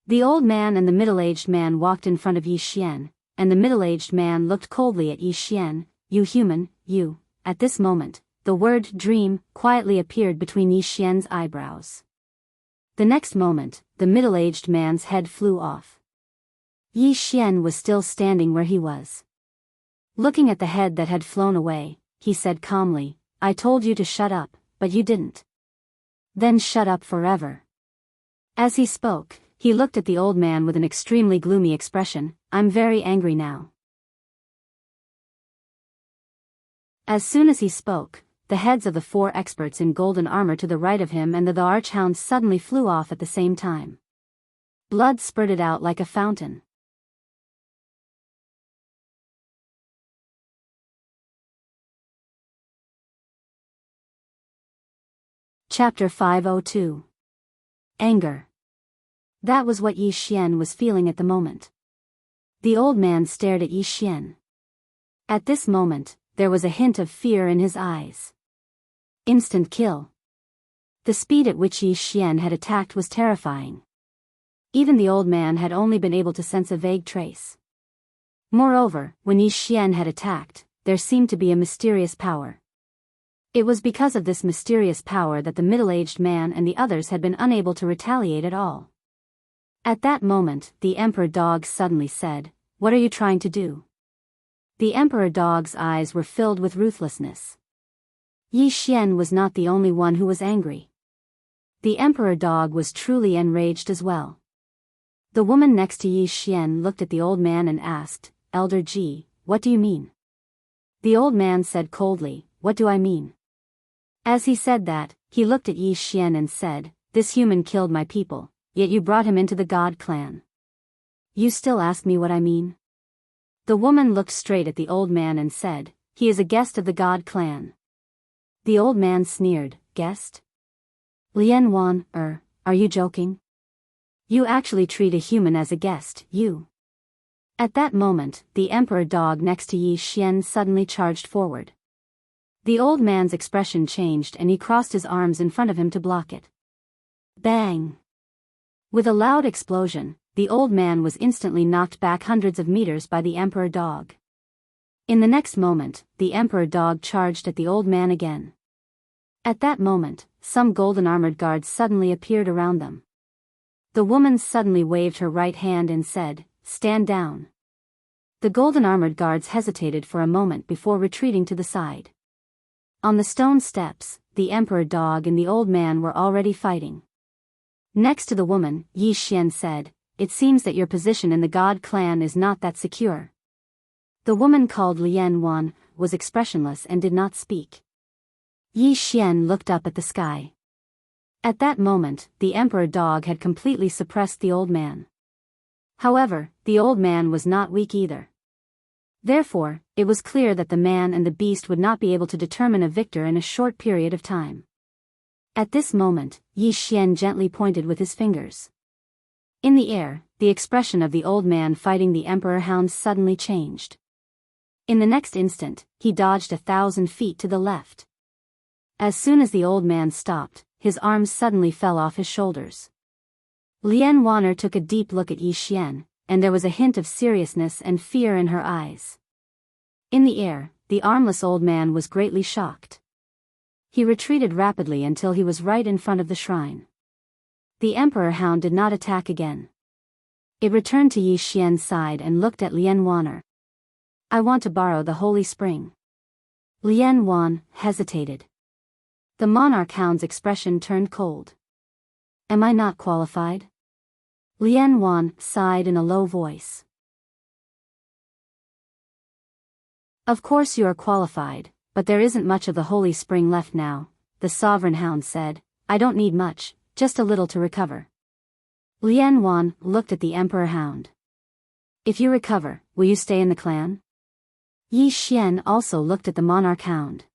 The old man and the middle-aged man walked in front of Yi Xian, and the middle-aged man looked coldly at Yi Xian. You human, you. At this moment, the word dream quietly appeared between Yi Xian's eyebrows. The next moment, the middle-aged man's head flew off. Yi Xian was still standing where he was. Looking at the head that had flown away, he said calmly, I told you to shut up, but you didn't. Then shut up forever. As he spoke, he looked at the old man with an extremely gloomy expression. I'm very angry now. As soon as he spoke, the heads of the 4 experts in golden armor to the right of him and the archhound suddenly flew off at the same time. Blood spurted out like a fountain. Chapter 502. Anger. That was what Yi Xian was feeling at the moment. The old man stared at Yi Xian. At this moment, there was a hint of fear in his eyes. Instant kill. The speed at which Yi Xian had attacked was terrifying. Even the old man had only been able to sense a vague trace. Moreover, when Yi Xian had attacked, there seemed to be a mysterious power. It was because of this mysterious power that the middle-aged man and the others had been unable to retaliate at all. At that moment, the emperor dog suddenly said, What are you trying to do? The emperor dog's eyes were filled with ruthlessness. Yi Xian was not the only one who was angry. The emperor dog was truly enraged as well. The woman next to Yi Xian looked at the old man and asked, Elder Ji, what do you mean? The old man said coldly, What do I mean? As he said that, he looked at Yi Xian and said, This human killed my people, yet you brought him into the god clan. You still ask me what I mean? The woman looked straight at the old man and said, He is a guest of the god clan. The old man sneered, Guest? Lian Wan, are you joking? You actually treat a human as a guest, you. At that moment, the emperor dog next to Yi Xian suddenly charged forward. The old man's expression changed and he crossed his arms in front of him to block it. Bang! With a loud explosion, the old man was instantly knocked back hundreds of meters by the emperor dog. In the next moment, the emperor dog charged at the old man again. At that moment, some golden armored guards suddenly appeared around them. The woman suddenly waved her right hand and said, Stand down. The golden armored guards hesitated for a moment before retreating to the side. On the stone steps, the emperor dog and the old man were already fighting. Next to the woman, Yi Xian said, It seems that your position in the god clan is not that secure. The woman called Lian Wan was expressionless and did not speak. Yi Xian looked up at the sky. At that moment, the emperor dog had completely suppressed the old man. However, the old man was not weak either. Therefore, it was clear that the man and the beast would not be able to determine a victor in a short period of time. At this moment, Yi Xian gently pointed with his fingers. In the air, the expression of the old man fighting the emperor hound suddenly changed. In the next instant, he dodged 1,000 feet to the left. As soon as the old man stopped, his arms suddenly fell off his shoulders. Lian Wanner took a deep look at Yi Xian, and there was a hint of seriousness and fear in her eyes. In the air, the armless old man was greatly shocked. He retreated rapidly until he was right in front of the shrine. The emperor hound did not attack again. It returned to Yi Xian's side and looked at Lian Wan. I want to borrow the holy spring. Lian Wan hesitated. The monarch hound's expression turned cold. Am I not qualified? Lian Wan sighed in a low voice. Of course you are qualified, but there isn't much of the holy spring left now, the sovereign hound said. I don't need much, just a little to recover. Lian Wan looked at the emperor hound. If you recover, will you stay in the clan? Yi Xian also looked at the monarch hound.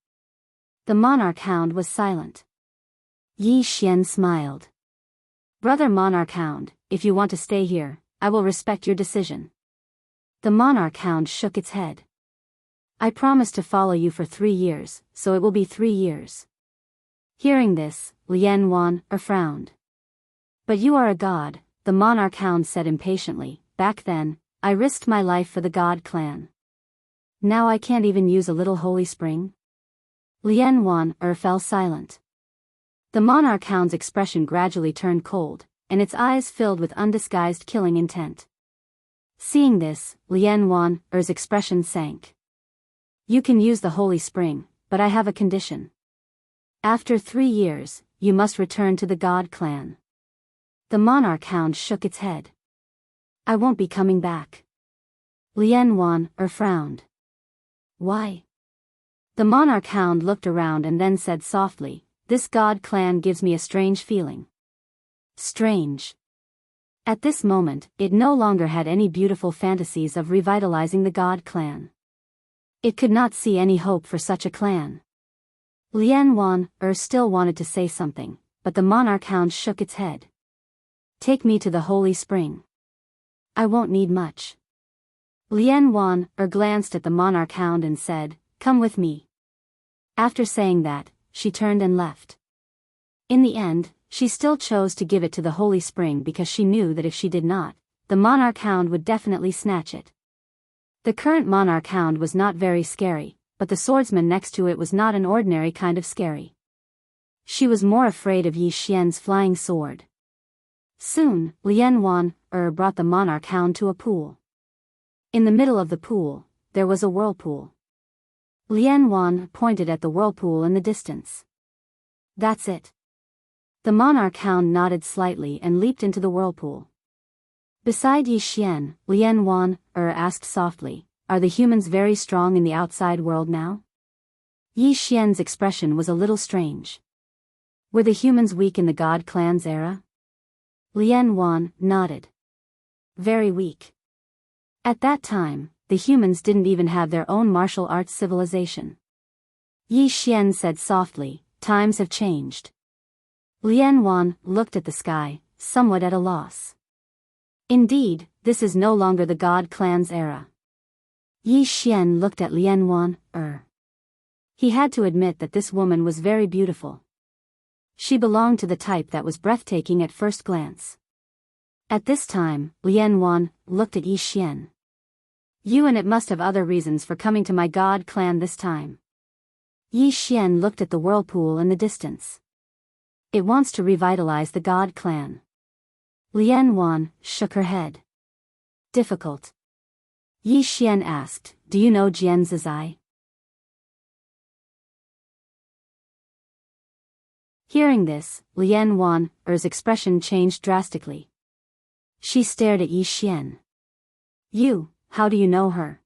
The monarch hound was silent. Yi Xian smiled. Brother monarch hound, if you want to stay here, I will respect your decision. The monarch hound shook its head. I promise to follow you for 3 years, so it will be 3 years. Hearing this, Lian Wan frowned. But you are a god, the monarch hound said impatiently. Back then, I risked my life for the god clan. Now I can't even use a little holy spring? Lian Wan fell silent. The monarch hound's expression gradually turned cold, and its eyes filled with undisguised killing intent. Seeing this, Lian Wan's expression sank. You can use the holy spring, but I have a condition. After 3 years, you must return to the god clan. The monarch hound shook its head. I won't be coming back. Lian Wan frowned. Why? The monarch hound looked around and then said softly, this god clan gives me a strange feeling. Strange. At this moment, it no longer had any beautiful fantasies of revitalizing the god clan. It could not see any hope for such a clan. Lian Wan still wanted to say something, but the monarch hound shook its head. Take me to the holy spring. I won't need much. Lian Wan glanced at the monarch hound and said, come with me. After saying that, she turned and left. In the end, she still chose to give it to the holy spring because she knew that if she did not, the monarch hound would definitely snatch it. The current monarch hound was not very scary, but the swordsman next to it was not an ordinary kind of scary. She was more afraid of Yi Xian's flying sword. Soon, Lian Wan brought the monarch hound to a pool. In the middle of the pool, there was a whirlpool. Lian Wan pointed at the whirlpool in the distance. That's it. The monarch hound nodded slightly and leaped into the whirlpool. Beside Yi Xian, Lian Wan asked softly, are the humans very strong in the outside world now? Yi Xian's expression was a little strange. Were the humans weak in the god clan's era? Lian Wan nodded. Very weak. At that time, the humans didn't even have their own martial arts civilization. Yi Xian said softly, times have changed. Lian Wan looked at the sky, somewhat at a loss. Indeed, this is no longer the god clan's era. Yi Xian looked at Lian Wan. He had to admit that this woman was very beautiful. She belonged to the type that was breathtaking at first glance. At this time, Lian Wan looked at Yi Xian. You and it must have other reasons for coming to my god clan this time. Yi Xian looked at the whirlpool in the distance. It wants to revitalize the god clan. Lian Wan shook her head. Difficult. Yi Xian asked, do you know Jian Zizai? Hearing this, Lian Wan's expression changed drastically. She stared at Yi Xian. You, how do you know her?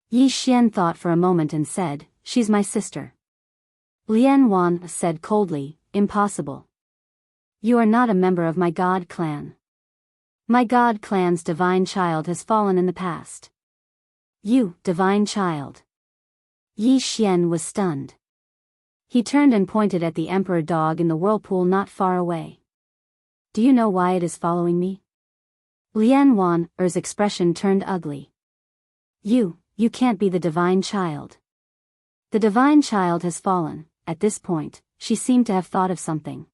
Yi Xian thought for a moment and said, she's my sister. Lian Wan said coldly, impossible. You are not a member of my god clan. My god clan's divine child has fallen in the past. You, divine child. Yi Xian was stunned. He turned and pointed at the emperor dog in the whirlpool not far away. Do you know why it is following me? Lian Wan's expression turned ugly. You can't be the divine child. The divine child has fallen. At this point, she seemed to have thought of something.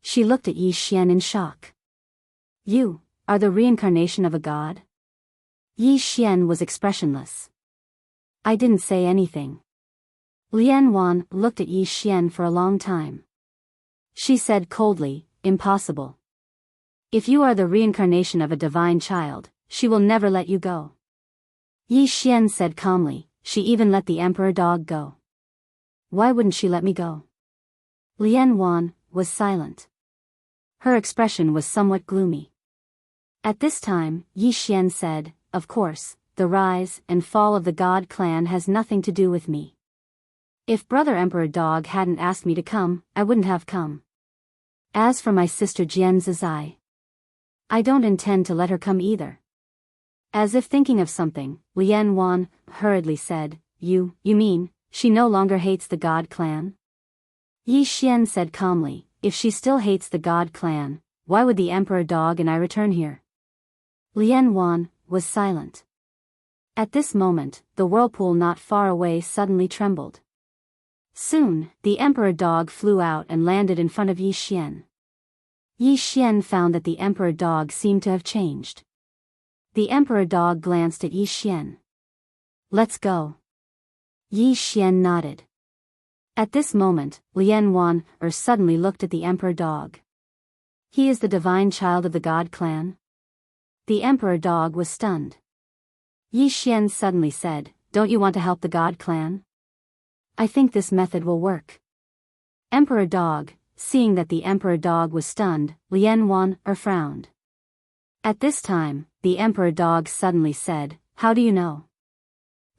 She looked at Yi Xian in shock. You are the reincarnation of a god? Yi Xian was expressionless. I didn't say anything. Lian Wan looked at Yi Xian for a long time. She said coldly, impossible. If you are the reincarnation of a divine child, she will never let you go. Yi Xian said calmly, she even let the emperor dog go. Why wouldn't she let me go? Lian Wan was silent. Her expression was somewhat gloomy. At this time, Yi Xian said, of course, the rise and fall of the God clan has nothing to do with me. If Brother Emperor Dog hadn't asked me to come, I wouldn't have come. As for my sister Jian Zizai, I don't intend to let her come either. As if thinking of something, Lian Wan hurriedly said, You mean, she no longer hates the God clan? Yi Xian said calmly, if she still hates the God clan, why would the Emperor Dog and I return here? Lian Wan was silent. At this moment, the whirlpool not far away suddenly trembled. Soon, the Emperor Dog flew out and landed in front of Yi Xian. Yi Xian found that the Emperor Dog seemed to have changed. The Emperor Dog glanced at Yi Xian. Let's go. Yi Xian nodded. At this moment, Lian Wan suddenly looked at the Emperor Dog. He is the divine child of the God clan? The Emperor Dog was stunned. Yi Xian suddenly said, Don't you want to help the God clan? I think this method will work. Emperor Dog, seeing that the Emperor Dog was stunned, Lian Wan frowned. At this time, the Emperor Dog suddenly said, How do you know?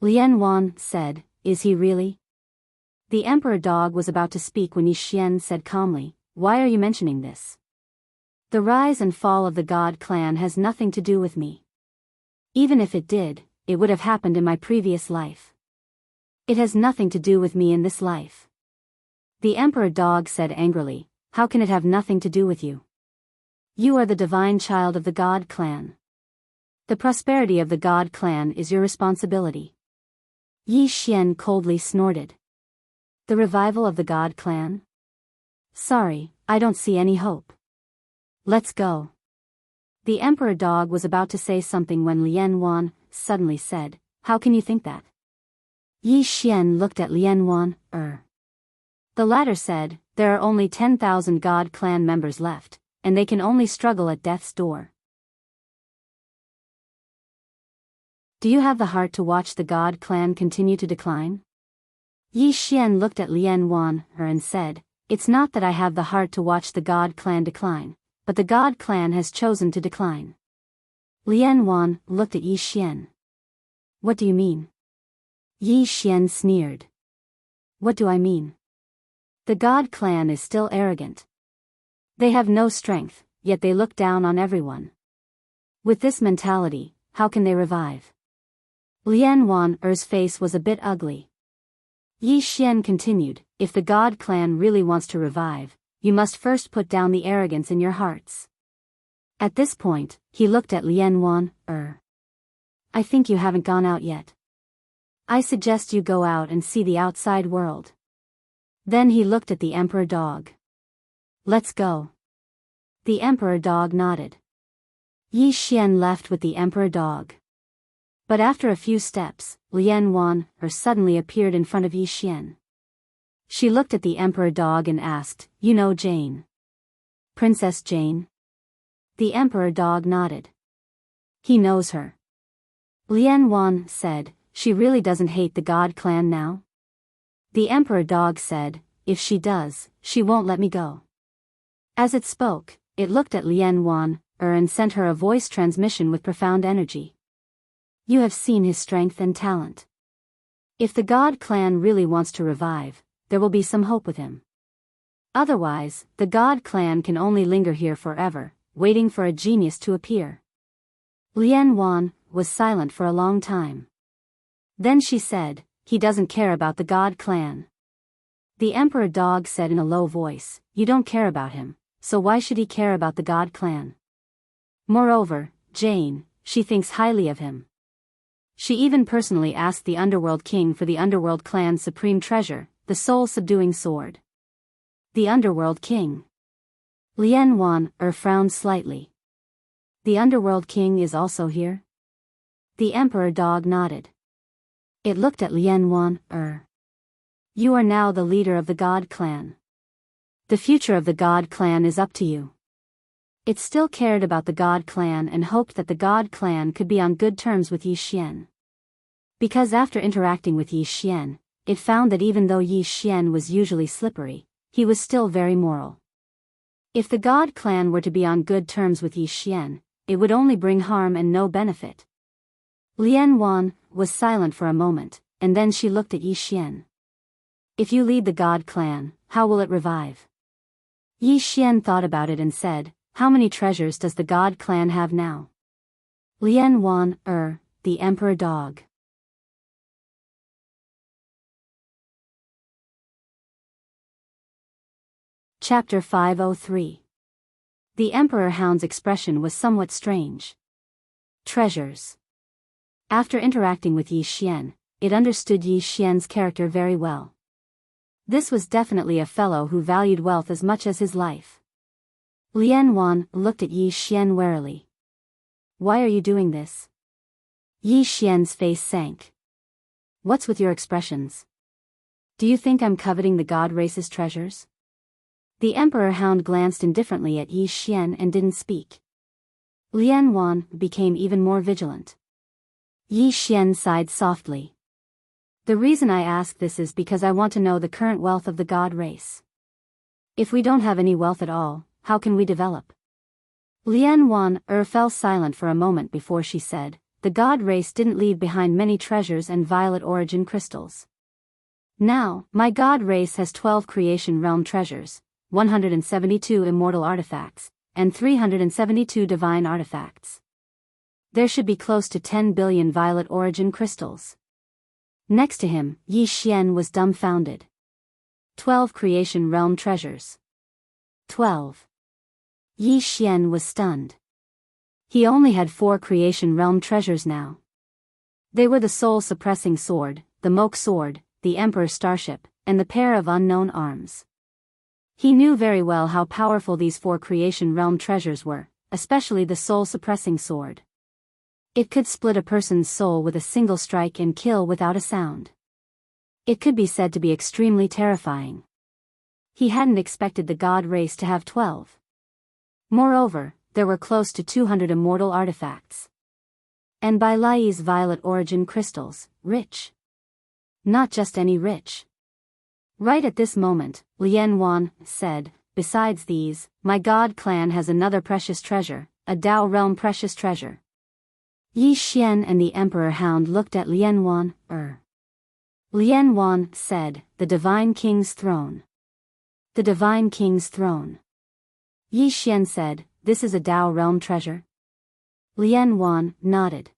Lian Wan said, Is he really? The Emperor Dog was about to speak when Yi Xian said calmly, Why are you mentioning this? The rise and fall of the God clan has nothing to do with me. Even if it did, it would have happened in my previous life. It has nothing to do with me in this life. The Emperor Dog said angrily, How can it have nothing to do with you? You are the divine child of the God clan. The prosperity of the God clan is your responsibility. Yi Xian coldly snorted. The revival of the God clan? Sorry, I don't see any hope. Let's go. The Emperor Dog was about to say something when Lian Wan suddenly said, How can you think that? Yi Xian looked at Lian Wan. The latter said, There are only 10,000 God clan members left, and they can only struggle at death's door. Do you have the heart to watch the God clan continue to decline? Yi Xian looked at Lian Wan and said, It's not that I have the heart to watch the God clan decline, but the God clan has chosen to decline. Lian Wan looked at Yi Xian. What do you mean? Yi Xian sneered. What do I mean? The God clan is still arrogant. They have no strength, yet they look down on everyone. With this mentality, how can they revive? Lian Wan's face was a bit ugly. Yi Xian continued, If the God clan really wants to revive, you must first put down the arrogance in your hearts. At this point, he looked at Lian Wan. I think you haven't gone out yet. I suggest you go out and see the outside world. Then he looked at the Emperor Dog. Let's go. The Emperor Dog nodded. Yi Xian left with the Emperor Dog. But after a few steps, Lian Wan suddenly appeared in front of Yi Xian. She looked at the Emperor Dog and asked, You know Jane? Princess Jane? The Emperor Dog nodded. He knows her. Lian Wan said, She really doesn't hate the God clan now? The Emperor Dog said, If she does, she won't let me go. As it spoke, it looked at Lian Wan and sent her a voice transmission with profound energy. You have seen his strength and talent. If the God clan really wants to revive, there will be some hope with him. Otherwise, the God clan can only linger here forever, waiting for a genius to appear. Lian Wan was silent for a long time. Then she said, He doesn't care about the God clan. The Emperor Dog said in a low voice, You don't care about him, so why should he care about the God clan? Moreover, Jane, she thinks highly of him. She even personally asked the Underworld King for the Underworld clan's supreme treasure, the soul-subduing sword. The Underworld King. Lian Wan frowned slightly. The Underworld King is also here? The Emperor Dog nodded. It looked at Lian Wan. You are now the leader of the God clan. The future of the God clan is up to you. It still cared about the God clan and hoped that the God clan could be on good terms with Yi Xian. Because after interacting with Yi Xian, it found that even though Yi Xian was usually slippery, he was still very moral. If the God clan were to be on good terms with Yi Xian, it would only bring harm and no benefit. Lian Wan was silent for a moment, and then she looked at Yi Xian. If you lead the God clan, how will it revive? Yi Xian thought about it and said, how many treasures does the God clan have now? Lian Wan, the Emperor Dog. Chapter 503. The Emperor Hound's expression was somewhat strange. Treasures. After interacting with Yi Xian, it understood Yi Xian's character very well. This was definitely a fellow who valued wealth as much as his life. Lian Wan looked at Yi Xian warily. Why are you doing this? Yi Xian's face sank. What's with your expressions? Do you think I'm coveting the God race's treasures? The Emperor Hound glanced indifferently at Yi Xian and didn't speak. Lian Wan became even more vigilant. Yi Xian sighed softly. The reason I ask this is because I want to know the current wealth of the God race. If we don't have any wealth at all, how can we develop? Lian Wan fell silent for a moment before she said, the God race didn't leave behind many treasures and violet origin crystals. Now, my God race has 12 creation realm treasures, 172 immortal artifacts, and 372 divine artifacts. There should be close to 10 billion violet origin crystals. Next to him, Yi Xian was dumbfounded. 12 creation realm treasures. 12. Yi Xian was stunned. He only had 4 creation realm treasures now. They were the soul-suppressing sword, the Moke sword, the Emperor starship, and the pair of unknown arms. He knew very well how powerful these 4 creation realm treasures were, especially the soul-suppressing sword. It could split a person's soul with a single strike and kill without a sound. It could be said to be extremely terrifying. He hadn't expected the God race to have 12. Moreover, there were close to 200 immortal artifacts. And by Lai's violet origin crystals, rich. Not just any rich. Right at this moment, Lian Wan said, besides these, my God clan has another precious treasure, a Dao realm precious treasure. Yi Xian and the Emperor Hound looked at Lian Wan. Lian Wan said, the Divine King's throne. The Divine King's throne. Yi Xian said, this is a Dao realm treasure? Lian Wan nodded.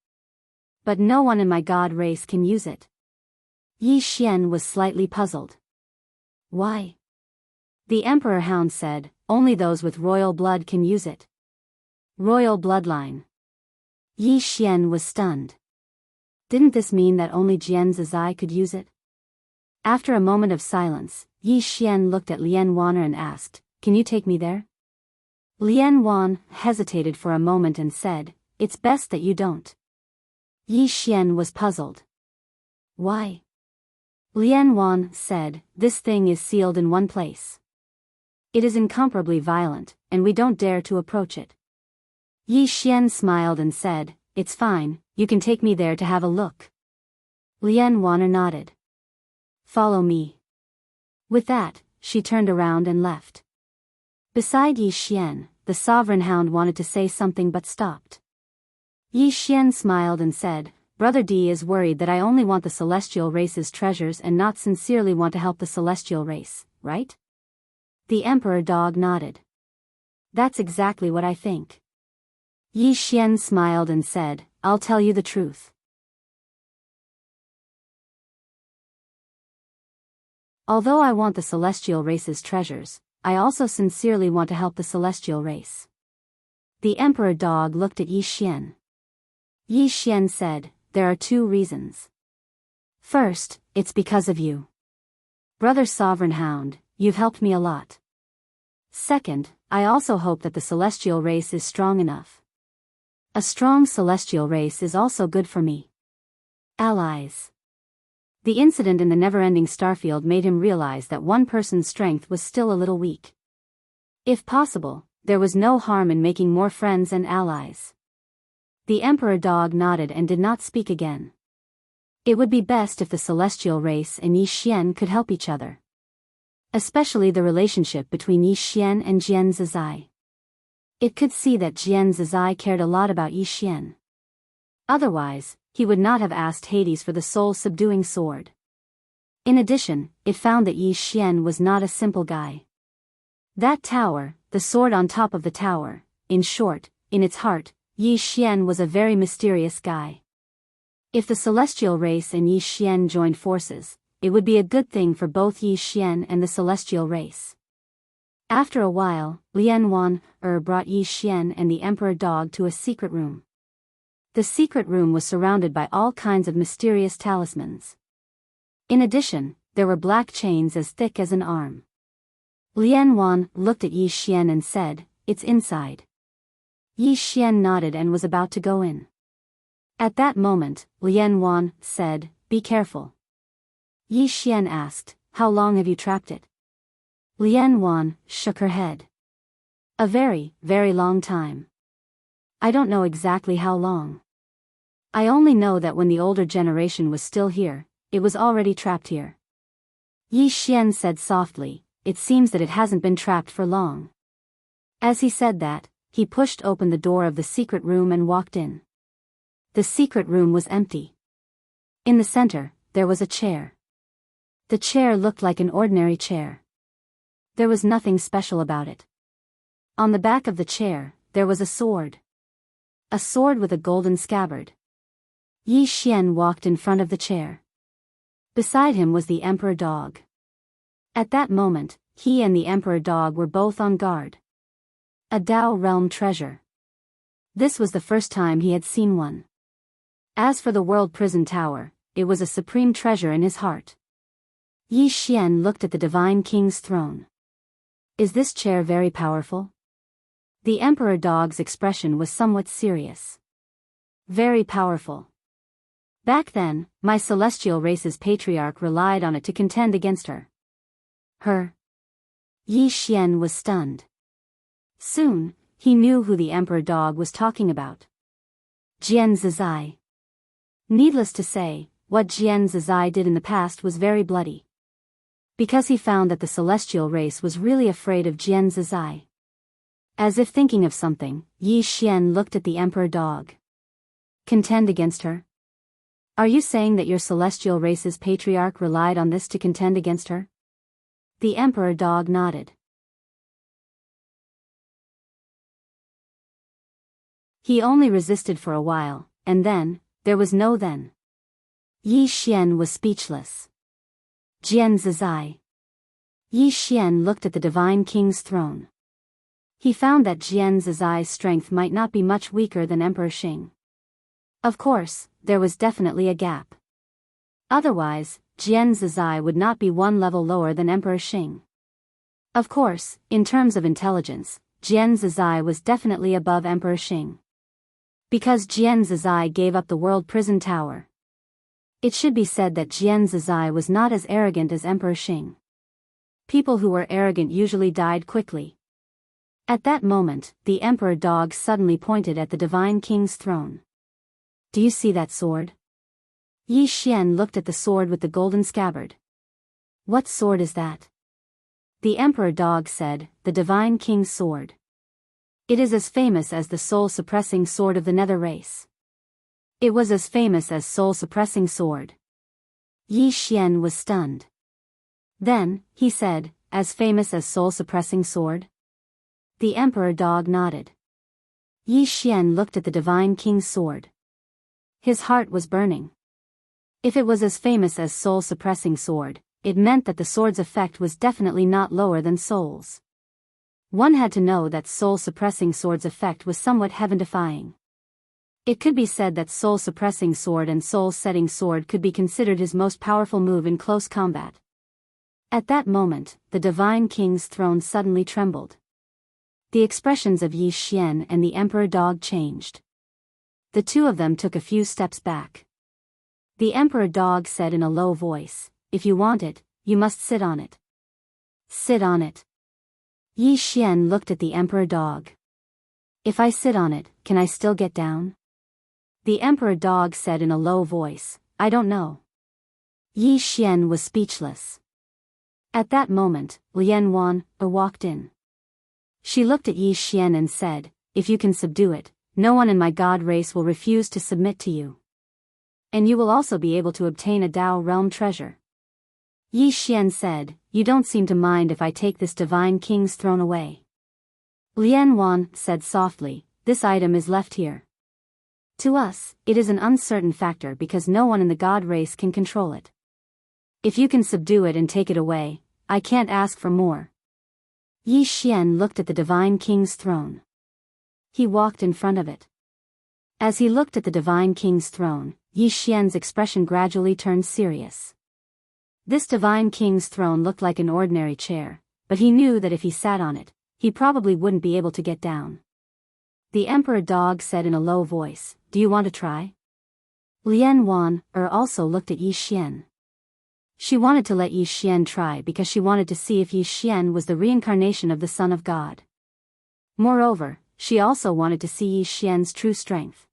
But no one in my God race can use it. Yi Xian was slightly puzzled. Why? The Emperor Hound said, only those with royal blood can use it. Royal bloodline. Yi Xian was stunned. Didn't this mean that only Jian Zizai could use it? After a moment of silence, Yi Xian looked at Lian Wan and asked, can you take me there? Lian Wan hesitated for a moment and said, it's best that you don't. Yi Xian was puzzled. Why? Lian Wan said, this thing is sealed in one place. It is incomparably violent, and we don't dare to approach it. Yi Xian smiled and said, it's fine, you can take me there to have a look. Lian Wan nodded. Follow me. With that, she turned around and left. Beside Yi Xian, the Sovereign Hound wanted to say something but stopped. Yi Xian smiled and said, Brother D is worried that I only want the celestial race's treasures and not sincerely want to help the celestial race, right? The Emperor Dog nodded. That's exactly what I think. Yi Xian smiled and said, I'll tell you the truth. Although I want the celestial race's treasures, I also sincerely want to help the celestial race. The Emperor Dog looked at Yi Xian. Yi Xian said, there are 2 reasons. First, it's because of you. Brother Sovereign Hound, you've helped me a lot. Second, I also hope that the celestial race is strong enough. A strong celestial race is also good for me. Allies. The incident in the never-ending starfield made him realize that one person's strength was still a little weak. If possible, there was no harm in making more friends and allies. The Emperor Dog nodded and did not speak again. It would be best if the celestial race and Yi Xian could help each other. Especially the relationship between Yi Xian and Jian Zizai. It could see that Jian Zizai cared a lot about Yi Xian. Otherwise, he would not have asked Hades for the soul-subduing sword. In addition, it found that Yi Xian was not a simple guy. That tower, the sword on top of the tower, in short, in its heart, Yi Xian was a very mysterious guy. If the celestial race and Yi Xian joined forces, it would be a good thing for both Yi Xian and the celestial race. After a while, Lian Wan brought Yi Xian and the Emperor Dog to a secret room. The secret room was surrounded by all kinds of mysterious talismans. In addition, there were black chains as thick as an arm. Lian Wan looked at Yi Xian and said, "It's inside." Yi Xian nodded and was about to go in. At that moment, Lian Wan said, "Be careful." Yi Xian asked, "How long have you trapped it?" Lian Wan shook her head. "A very, very long time. I don't know exactly how long. I only know that when the older generation was still here, it was already trapped here." Yi Xian said softly, "It seems that it hasn't been trapped for long." As he said that, he pushed open the door of the secret room and walked in. The secret room was empty. In the center, there was a chair. The chair looked like an ordinary chair. There was nothing special about it. On the back of the chair, there was a sword. A sword with a golden scabbard. Yi Xian walked in front of the chair. Beside him was the Emperor Dog. At that moment, he and the Emperor Dog were both on guard. A Dao realm treasure. This was the first time he had seen one. As for the World Prison Tower, it was a supreme treasure in his heart. Yi Xian looked at the Divine King's throne. "Is this chair very powerful?" The Emperor Dog's expression was somewhat serious. "Very powerful. Back then, my celestial race's patriarch relied on it to contend against her." Her? Yi Xian was stunned. Soon, he knew who the Emperor Dog was talking about. Jian Zizai. Needless to say, what Jian Zizai did in the past was very bloody. Because he found that the celestial race was really afraid of Jian Zizai. As if thinking of something, Yi Xian looked at the Emperor Dog. "Contend against her? Are you saying that your celestial race's patriarch relied on this to contend against her?" The Emperor Dog nodded. He only resisted for a while, and then, there was no then. Yi Xian was speechless. Jian Zizai. Yi Xian looked at the Divine King's throne. He found that Jian Zizai's strength might not be much weaker than Emperor Xing. Of course, there was definitely a gap. Otherwise, Jian Zizai would not be one level lower than Emperor Xing. Of course, in terms of intelligence, Jian Zizai was definitely above Emperor Xing. Because Jian Zizai gave up the World Prison Tower. It should be said that Jian Zizai was not as arrogant as Emperor Xing. People who were arrogant usually died quickly. At that moment, the Emperor Dog suddenly pointed at the Divine King's throne. "Do you see that sword?" Yi Xian looked at the sword with the golden scabbard. "What sword is that?" The Emperor Dog said, "The Divine King's sword. It is as famous as the soul-suppressing sword of the Nether race." It was as famous as soul-suppressing sword. Yi Xian was stunned. Then, he said, "As famous as soul-suppressing sword?" The Emperor Dog nodded. Yi Xian looked at the Divine King's sword. His heart was burning. If it was as famous as soul-suppressing sword, it meant that the sword's effect was definitely not lower than soul's. One had to know that soul-suppressing sword's effect was somewhat heaven-defying. It could be said that soul-suppressing sword and soul-setting sword could be considered his most powerful move in close combat. At that moment, the Divine King's throne suddenly trembled. The expressions of Yi Xian and the Emperor Dog changed. The two of them took a few steps back. The emperor dog said in a low voice, "If you want it, you must sit on it." "Sit on it?" Yi Xian looked at the emperor dog. "If I sit on it, can I still get down?" The emperor dog said in a low voice, "I don't know." Yi Xian was speechless. At that moment, Lian Wan walked in. She looked at Yi Xian and said, "If you can subdue it, no one in my god race will refuse to submit to you. And you will also be able to obtain a Dao realm treasure." Yi Xian said, "You don't seem to mind if I take this divine king's throne away." Lian Wan said softly, "This item is left here. To us, it is an uncertain factor because no one in the god race can control it. If you can subdue it and take it away, I can't ask for more." Yi Xian looked at the divine king's throne. He walked in front of it. As he looked at the divine king's throne, Yi Xian's expression gradually turned serious. This divine king's throne looked like an ordinary chair, but he knew that if he sat on it, he probably wouldn't be able to get down. The emperor dog said in a low voice, "Do you want to try?" Lian Wan also looked at Yi Xian. She wanted to let Yi Xian try because she wanted to see if Yi Xian was the reincarnation of the Son of God. Moreover, she also wanted to see Yi Xian's true strength.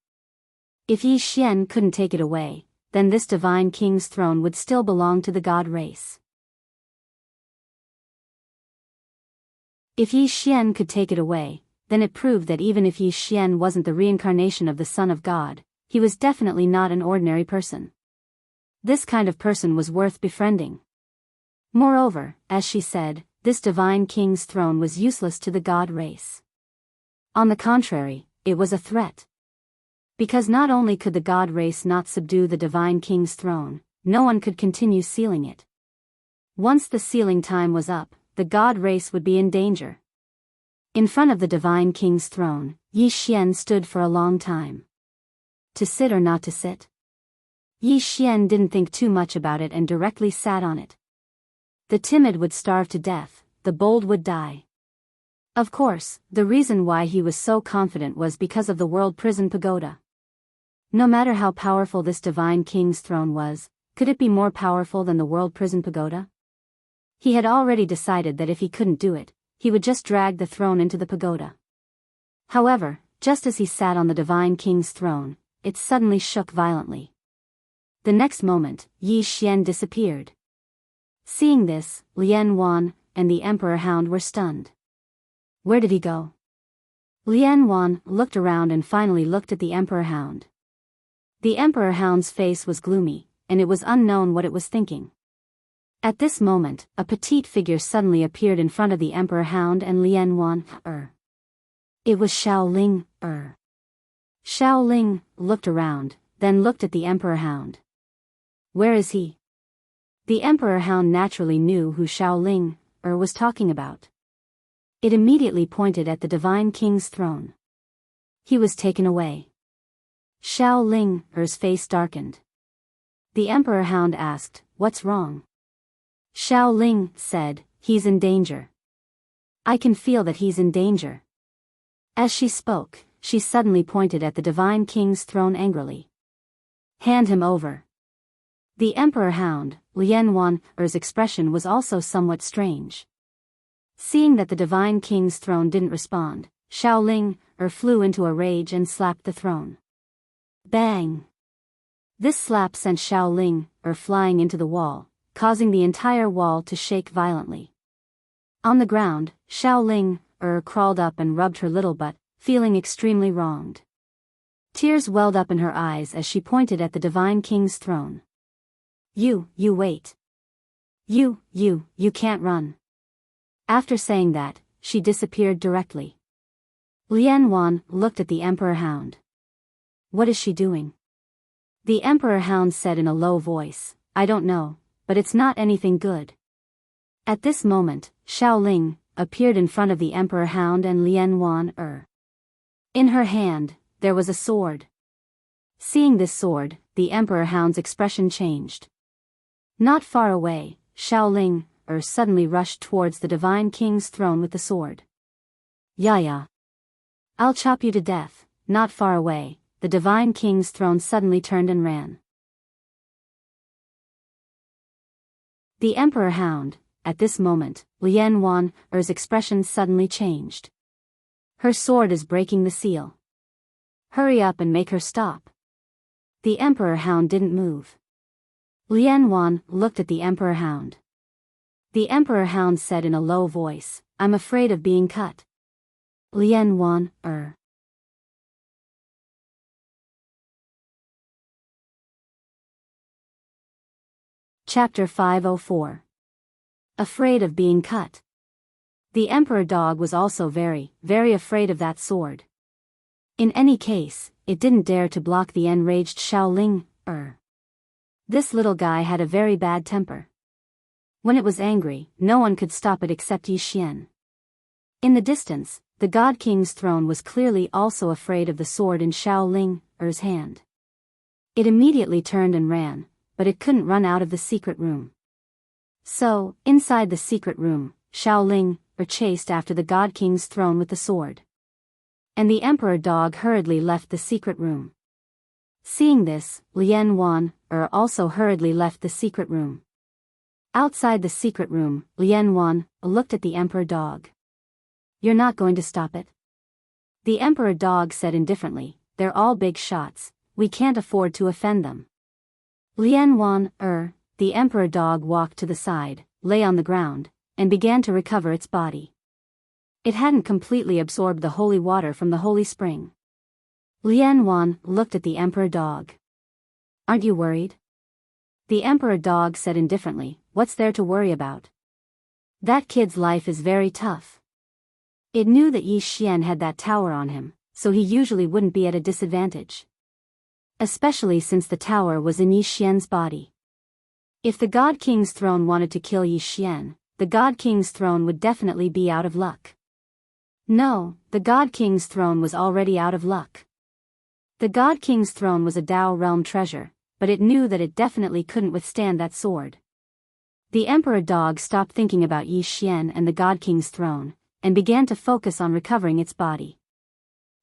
If Yi Xian couldn't take it away, then this divine king's throne would still belong to the god race. If Yi Xian could take it away, then it proved that even if Yi Xian wasn't the reincarnation of the Son of God, he was definitely not an ordinary person. This kind of person was worth befriending. Moreover, as she said, this divine king's throne was useless to the god race. On the contrary, it was a threat. Because not only could the god race not subdue the divine king's throne, no one could continue sealing it. Once the sealing time was up, the god race would be in danger. In front of the divine king's throne, Yi Xian stood for a long time. To sit or not to sit? Yi Xian didn't think too much about it and directly sat on it. The timid would starve to death, the bold would die. Of course, the reason why he was so confident was because of the world prison pagoda. No matter how powerful this divine king's throne was, could it be more powerful than the world prison pagoda? He had already decided that if he couldn't do it, he would just drag the throne into the pagoda. However, just as he sat on the divine king's throne, it suddenly shook violently. The next moment, Yi Xian disappeared. Seeing this, Lian Wan and the emperor hound were stunned. Where did he go? Lian Wan looked around and finally looked at the emperor hound. The emperor hound's face was gloomy, and it was unknown what it was thinking. At this moment, a petite figure suddenly appeared in front of the emperor hound and Lian Wan. It was Xiaoling. Xiaoling looked around, then looked at the emperor hound. Where is he? The emperor hound naturally knew who Xiaoling was talking about. It immediately pointed at the divine king's throne. He was taken away. Xiaoling's face darkened. The emperor hound asked, "What's wrong?" Xiaoling said, "He's in danger. I can feel that he's in danger." As she spoke, she suddenly pointed at the divine king's throne angrily. "Hand him over." The emperor hound, Lian Wan's expression was also somewhat strange. Seeing that the divine king's throne didn't respond, Xiaoling flew into a rage and slapped the throne. Bang! This slap sent Xiaoling flying into the wall, causing the entire wall to shake violently. On the ground, Xiaoling crawled up and rubbed her little butt, feeling extremely wronged. Tears welled up in her eyes as she pointed at the divine king's throne. You wait. You can't run." After saying that, she disappeared directly. Lian Wan looked at the emperor hound. "What is she doing?" The emperor hound said in a low voice, "I don't know, but it's not anything good." At this moment, Xiaoling appeared in front of the emperor hound and Lian Wan. In her hand, there was a sword. Seeing this sword, the emperor hound's expression changed. Not far away, Xiaoling suddenly rushed towards the divine king's throne with the sword. "Ya. I'll chop you to death." Not far away, the divine king's throne suddenly turned and ran. The Emperor Hound. At this moment, Lian Wan's expression suddenly changed. Her sword is breaking the seal. Hurry up and make her stop. The Emperor Hound didn't move. Lian Wan looked at the Emperor Hound. The Emperor Hound said in a low voice, "I'm afraid of being cut." Lian Wan, Chapter 504. Afraid of being cut. The Emperor Dog was also very, very afraid of that sword. In any case, it didn't dare to block the enraged Shaoling. This little guy had a very bad temper. When it was angry, no one could stop it except Yi Xian. In the distance, the God King's throne was clearly also afraid of the sword in Shaoling's hand. It immediately turned and ran, but it couldn't run out of the secret room. So, inside the secret room, Shaoling chased after the God King's throne with the sword. And the Emperor Dog hurriedly left the secret room. Seeing this, Lian Wan also hurriedly left the secret room. Outside the secret room, Lian Wan looked at the Emperor Dog. "You're not going to stop it?" The Emperor Dog said indifferently, "They're all big shots, we can't afford to offend them." Lian Wan, the Emperor Dog walked to the side, lay on the ground, and began to recover its body. It hadn't completely absorbed the holy water from the holy spring. Lian Wan looked at the Emperor Dog. "Aren't you worried?" The Emperor Dog said indifferently, "What's there to worry about? That kid's life is very tough." It knew that Yi Xian had that tower on him, so he usually wouldn't be at a disadvantage. Especially since the tower was in Yi Xian's body. If the God King's throne wanted to kill Yi Xian, the God King's throne would definitely be out of luck. No, the God King's throne was already out of luck. The God King's throne was a Dao realm treasure, but it knew that it definitely couldn't withstand that sword. The Emperor Dog stopped thinking about Yi Xian and the God King's throne, and began to focus on recovering its body.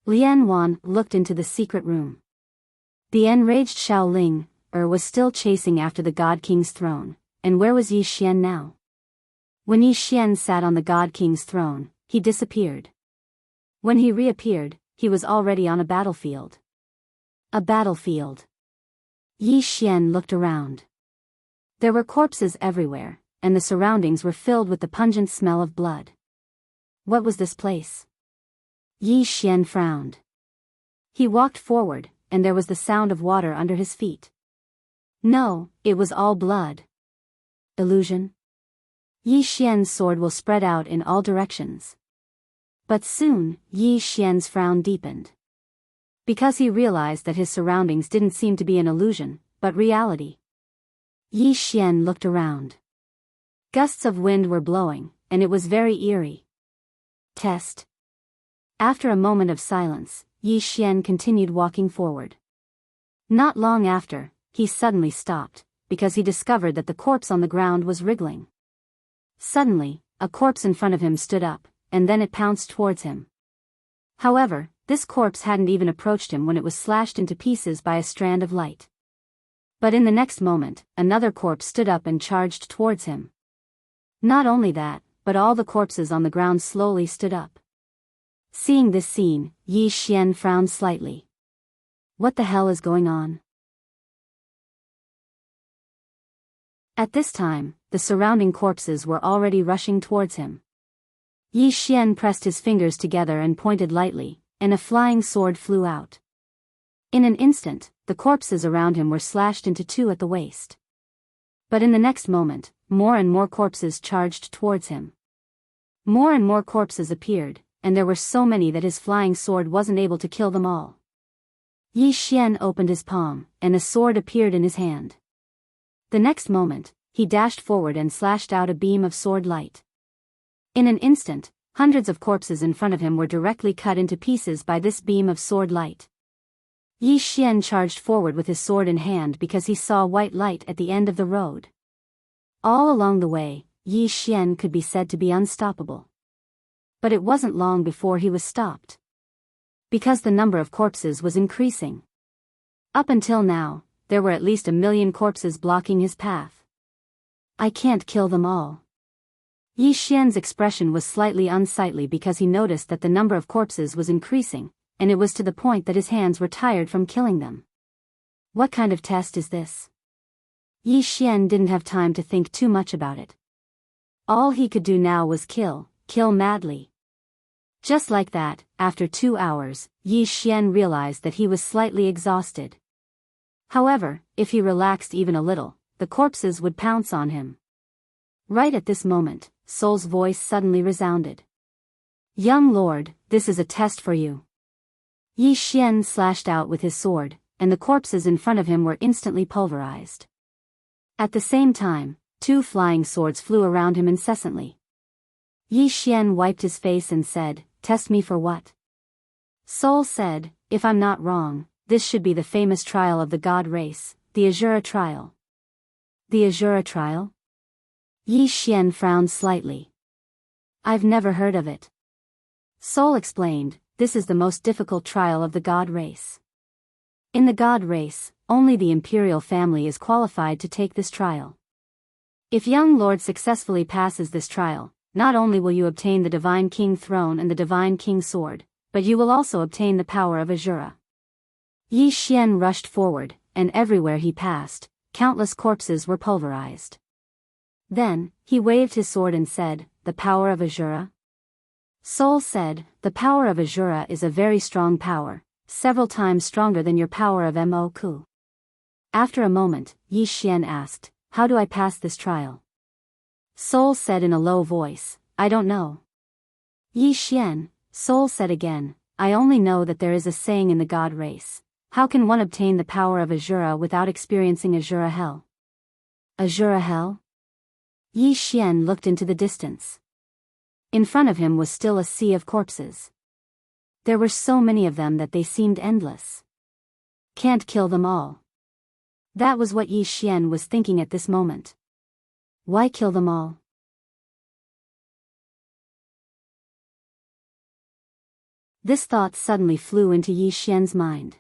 Lian Wan looked into the secret room. The enraged Shaoling was still chasing after the God King's throne, and where was Yi Xian now? When Yi Xian sat on the God King's throne, he disappeared. When he reappeared, he was already on a battlefield. A battlefield. Yi Xian looked around. There were corpses everywhere, and the surroundings were filled with the pungent smell of blood. What was this place? Yi Xian frowned. He walked forward, and there was the sound of water under his feet. No, it was all blood. Illusion? Yi Xian's sword will spread out in all directions. But soon, Yi Xian's frown deepened. Because he realized that his surroundings didn't seem to be an illusion, but reality. Yi Xian looked around. Gusts of wind were blowing, and it was very eerie. Test. After a moment of silence, Yi Xian continued walking forward. Not long after, he suddenly stopped, because he discovered that the corpse on the ground was wriggling. Suddenly, a corpse in front of him stood up, and then it pounced towards him. However, this corpse hadn't even approached him when it was slashed into pieces by a strand of light. But in the next moment, another corpse stood up and charged towards him. Not only that, but all the corpses on the ground slowly stood up. Seeing this scene, Yi Xian frowned slightly. What the hell is going on? At this time, the surrounding corpses were already rushing towards him. Yi Xian pressed his fingers together and pointed lightly, and a flying sword flew out. In an instant, the corpses around him were slashed into two at the waist. But in the next moment, more and more corpses charged towards him. More and more corpses appeared, and there were so many that his flying sword wasn't able to kill them all. Yi Xian opened his palm, and a sword appeared in his hand. The next moment, he dashed forward and slashed out a beam of sword light. In an instant, hundreds of corpses in front of him were directly cut into pieces by this beam of sword light. Yi Xian charged forward with his sword in hand because he saw white light at the end of the road. All along the way, Yi Xian could be said to be unstoppable. But it wasn't long before he was stopped. Because the number of corpses was increasing. Up until now, there were at least 1 million corpses blocking his path. I can't kill them all. Yi Xian's expression was slightly unsightly because he noticed that the number of corpses was increasing, and it was to the point that his hands were tired from killing them. What kind of test is this? Yi Xian didn't have time to think too much about it. All he could do now was kill madly. Just like that, after 2 hours, Yi Xian realized that he was slightly exhausted. However, if he relaxed even a little, the corpses would pounce on him. Right at this moment, Soul's voice suddenly resounded. Young lord, this is a test for you. Yi Xian slashed out with his sword, and the corpses in front of him were instantly pulverized. At the same time, 2 flying swords flew around him incessantly. Yi Xian wiped his face and said, "Test me for what?" Soul said, "If I'm not wrong, this should be the famous trial of the god race, the Azura trial." The Azura trial? Yi Xian frowned slightly. I've never heard of it. Soul explained, this is the most difficult trial of the god race. In the god race, only the imperial family is qualified to take this trial. If young lord successfully passes this trial, not only will you obtain the Divine King throne and the Divine King sword, but you will also obtain the power of Azura. Yi Xian rushed forward, and everywhere he passed, countless corpses were pulverized. Then, he waved his sword and said, "The power of Azura?" Soul said, "The power of Azura is a very strong power, several times stronger than your power of Moku." After a moment, Yi Xian asked, "How do I pass this trial?" Soul said in a low voice, "I don't know." Yi Xian, Soul said again, "I only know that there is a saying in the god race. How can one obtain the power of Azura without experiencing Azura hell?" Azura hell? Yi Xian looked into the distance. In front of him was still a sea of corpses. There were so many of them that they seemed endless. Can't kill them all. That was what Yi Xian was thinking at this moment. Why kill them all? This thought suddenly flew into Yi Xian's mind.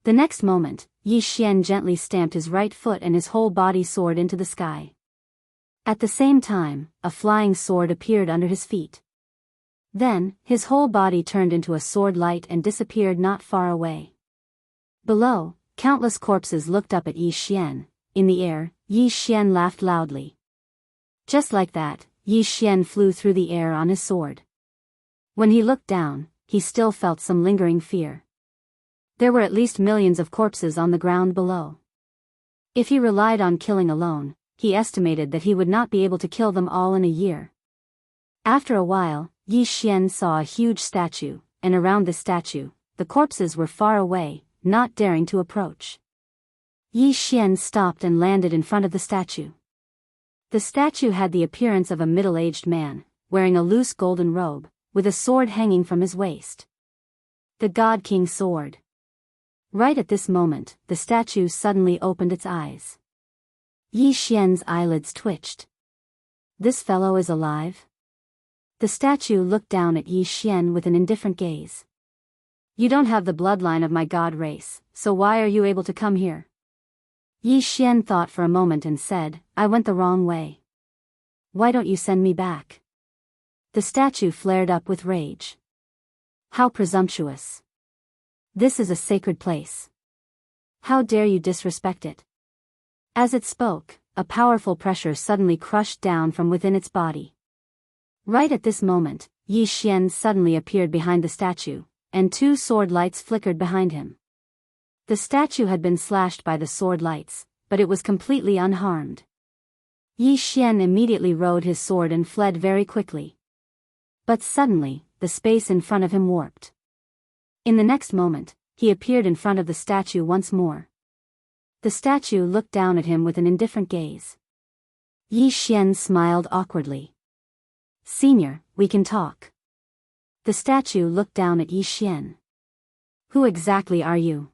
The next moment, Yi Xian gently stamped his right foot and his whole body soared into the sky. At the same time, a flying sword appeared under his feet. Then, his whole body turned into a sword light and disappeared not far away. Below, countless corpses looked up at Yi Xian. In the air, Yi Xian laughed loudly. Just like that, Yi Xian flew through the air on his sword. When he looked down, he still felt some lingering fear. There were at least millions of corpses on the ground below. If he relied on killing alone, he estimated that he would not be able to kill them all in a year. After a while, Yi Xian saw a huge statue, and around the statue, the corpses were far away, not daring to approach. Yi Xian stopped and landed in front of the statue. The statue had the appearance of a middle-aged man, wearing a loose golden robe, with a sword hanging from his waist. The God King sword. Right at this moment, the statue suddenly opened its eyes. Yi Xian's eyelids twitched. This fellow is alive? The statue looked down at Yi Xian with an indifferent gaze. You don't have the bloodline of my god race, so why are you able to come here? Yi Xian thought for a moment and said, I went the wrong way. Why don't you send me back? The statue flared up with rage. How presumptuous. This is a sacred place. How dare you disrespect it? As it spoke, a powerful pressure suddenly crushed down from within its body. Right at this moment, Yi Xian suddenly appeared behind the statue, and 2 sword lights flickered behind him. The statue had been slashed by the sword lights, but it was completely unharmed. Yi Xian immediately rode his sword and fled very quickly. But suddenly, the space in front of him warped. In the next moment, he appeared in front of the statue once more. The statue looked down at him with an indifferent gaze. Yi Xian smiled awkwardly. Senior, we can talk. The statue looked down at Yi Xian. Who exactly are you?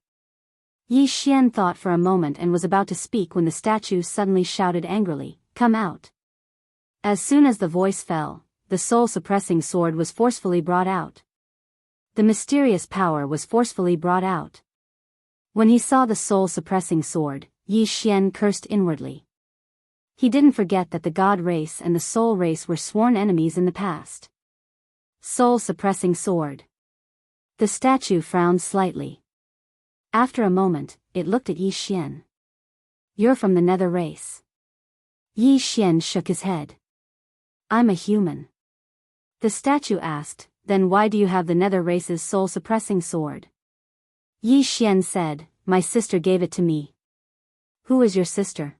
Yi Xian thought for a moment and was about to speak when the statue suddenly shouted angrily, Come out. As soon as the voice fell, the soul-suppressing sword was forcefully brought out. The mysterious power was forcefully brought out. When he saw the soul-suppressing sword, Yi Xian cursed inwardly. He didn't forget that the God race and the soul race were sworn enemies in the past. Soul-suppressing sword. The statue frowned slightly. After a moment, it looked at Yi Xian. You're from the nether race. Yi Xian shook his head. I'm a human. The statue asked, then why do you have the nether race's soul-suppressing sword? Yi Xian said, my sister gave it to me. Who is your sister?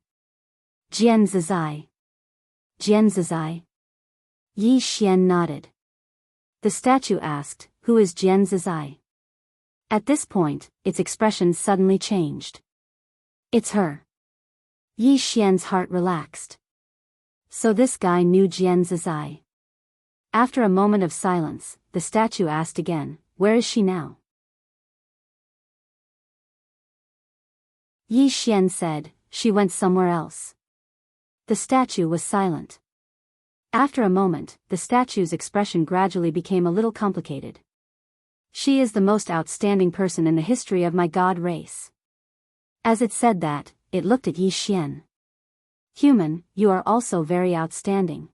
Jian Zizai. Jian Zizai? Yi Xian nodded. The statue asked, who is Jian Zizai? At this point, its expression suddenly changed. It's her. Yi Xian's heart relaxed. So this guy knew Jian Zizai. After a moment of silence, the statue asked again, where is she now? Yi Xian said, she went somewhere else. The statue was silent. After a moment, the statue's expression gradually became a little complicated. She is the most outstanding person in the history of my God race. As it said that, it looked at Yi Xian. Human, you are also very outstanding.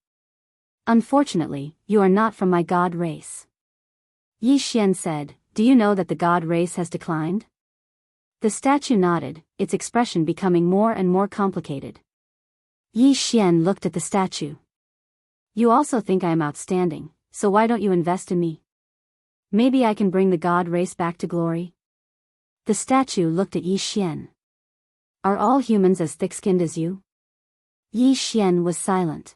Unfortunately, you are not from my God race. Yi Xian said, do you know that the God race has declined? The statue nodded, its expression becoming more and more complicated. Yi Xian looked at the statue. You also think I am outstanding, so why don't you invest in me? Maybe I can bring the God race back to glory? The statue looked at Yi Xian. Are all humans as thick-skinned as you? Yi Xian was silent.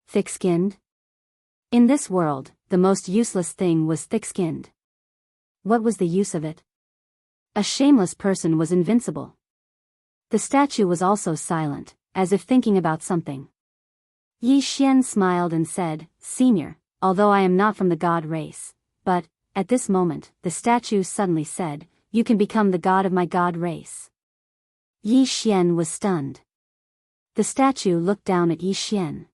Thick-skinned? In this world, the most useless thing was thick-skinned. What was the use of it? A shameless person was invincible. The statue was also silent, as if thinking about something. Yi Xian smiled and said, Senior, although I am not from the God race, but, at this moment, the statue suddenly said, you can become the god of my God race. Yi Xian was stunned. The statue looked down at Yi Xian.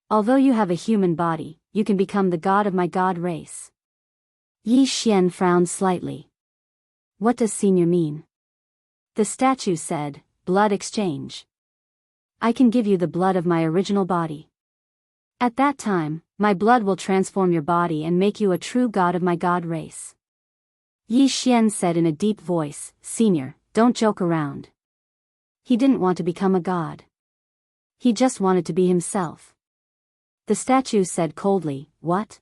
Although you have a human body, you can become the god of my God race. Yi Xian frowned slightly. What does senior mean? The statue said, blood exchange. I can give you the blood of my original body. At that time, my blood will transform your body and make you a true god of my God race. Yi Xian said in a deep voice, Senior, don't joke around. He didn't want to become a god. He just wanted to be himself. The statue said coldly, What?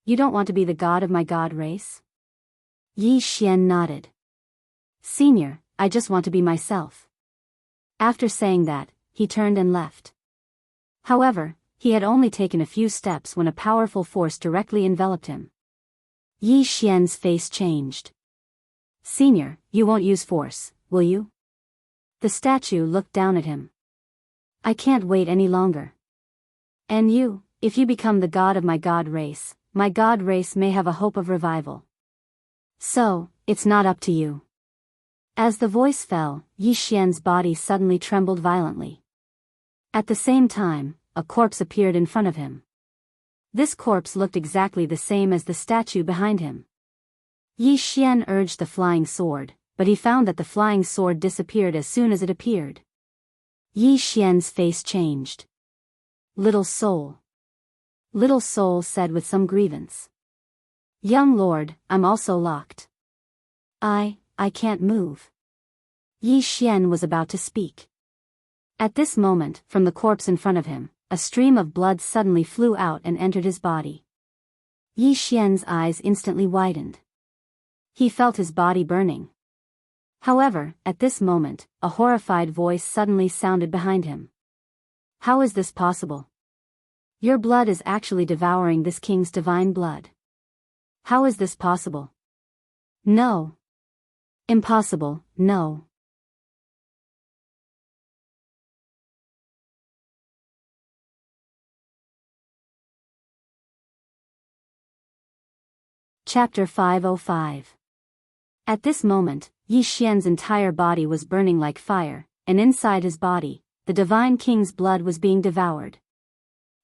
You don't want to be the god of my God race? Yi Xian nodded. Senior, I just want to be myself. After saying that, he turned and left. However, he had only taken a few steps when a powerful force directly enveloped him. Yi Xian's face changed. Senior, you won't use force, will you? The statue looked down at him. I can't wait any longer. And you, if you become the god of my God race may have a hope of revival. So, it's not up to you. As the voice fell, Yi Xian's body suddenly trembled violently. At the same time, a corpse appeared in front of him. This corpse looked exactly the same as the statue behind him. Yi Xian urged the flying sword, but he found that the flying sword disappeared as soon as it appeared. Yi Xian's face changed. Little soul. Little soul said with some grievance. Young lord, I'm also locked. I can't move. Yi Xian was about to speak. At this moment, from the corpse in front of him, a stream of blood suddenly flew out and entered his body. Yi Xian's eyes instantly widened. He felt his body burning. However, at this moment, a horrified voice suddenly sounded behind him. How is this possible? Your blood is actually devouring this king's divine blood. How is this possible? No. Impossible, no. Chapter 505. At this moment, Yi Xian's entire body was burning like fire, and inside his body, the divine king's blood was being devoured.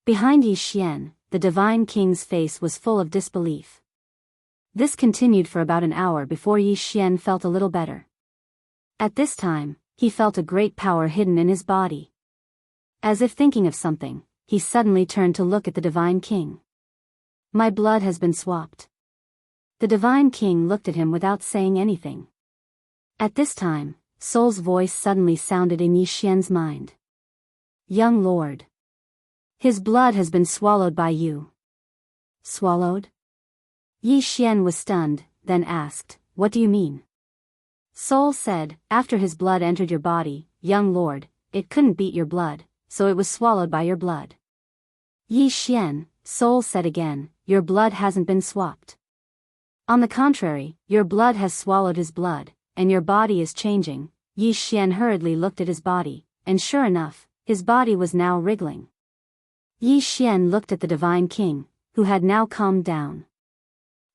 Behind Yi Xian, the divine king's face was full of disbelief. This continued for about an hour before Yi Xian felt a little better. At this time, he felt a great power hidden in his body. As if thinking of something, he suddenly turned to look at the Divine King. My blood has been swapped. The Divine King looked at him without saying anything. At this time, Soul's voice suddenly sounded in Yi Xian's mind. Young Lord. His blood has been swallowed by you. Swallowed? Yi Xian was stunned, then asked, what do you mean? Soul said, after his blood entered your body, young lord, it couldn't beat your blood, so it was swallowed by your blood. Yi Xian, Soul said again, your blood hasn't been swapped. On the contrary, your blood has swallowed his blood, and your body is changing. Yi Xian hurriedly looked at his body, and sure enough, his body was now wriggling. Yi Xian looked at the Divine King, who had now calmed down.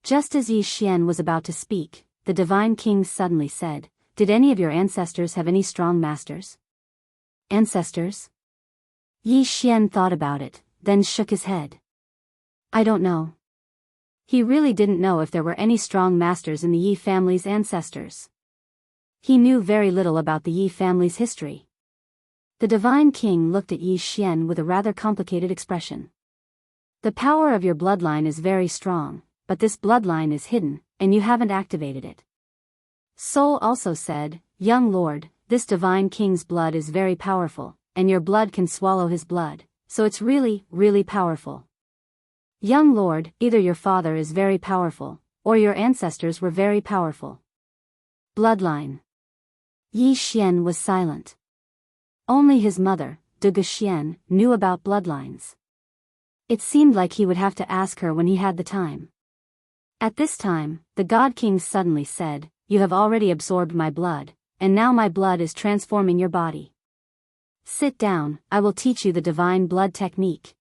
Just as Yi Xian was about to speak, the Divine King suddenly said, did any of your ancestors have any strong masters? Ancestors? Yi Xian thought about it, then shook his head. I don't know. He really didn't know if there were any strong masters in the Yi family's ancestors. He knew very little about the Yi family's history. The Divine King looked at Yi Xian with a rather complicated expression. The power of your bloodline is very strong, but this bloodline is hidden, and you haven't activated it. Soul also said, young lord, this Divine King's blood is very powerful, and your blood can swallow his blood, so it's really, really powerful. Young lord, either your father is very powerful, or your ancestors were very powerful. Bloodline. Yi Xian was silent. Only his mother, De Xian, knew about bloodlines. It seemed like he would have to ask her when he had the time. At this time, the God King suddenly said, you have already absorbed my blood, and now my blood is transforming your body. Sit down, I will teach you the divine blood technique.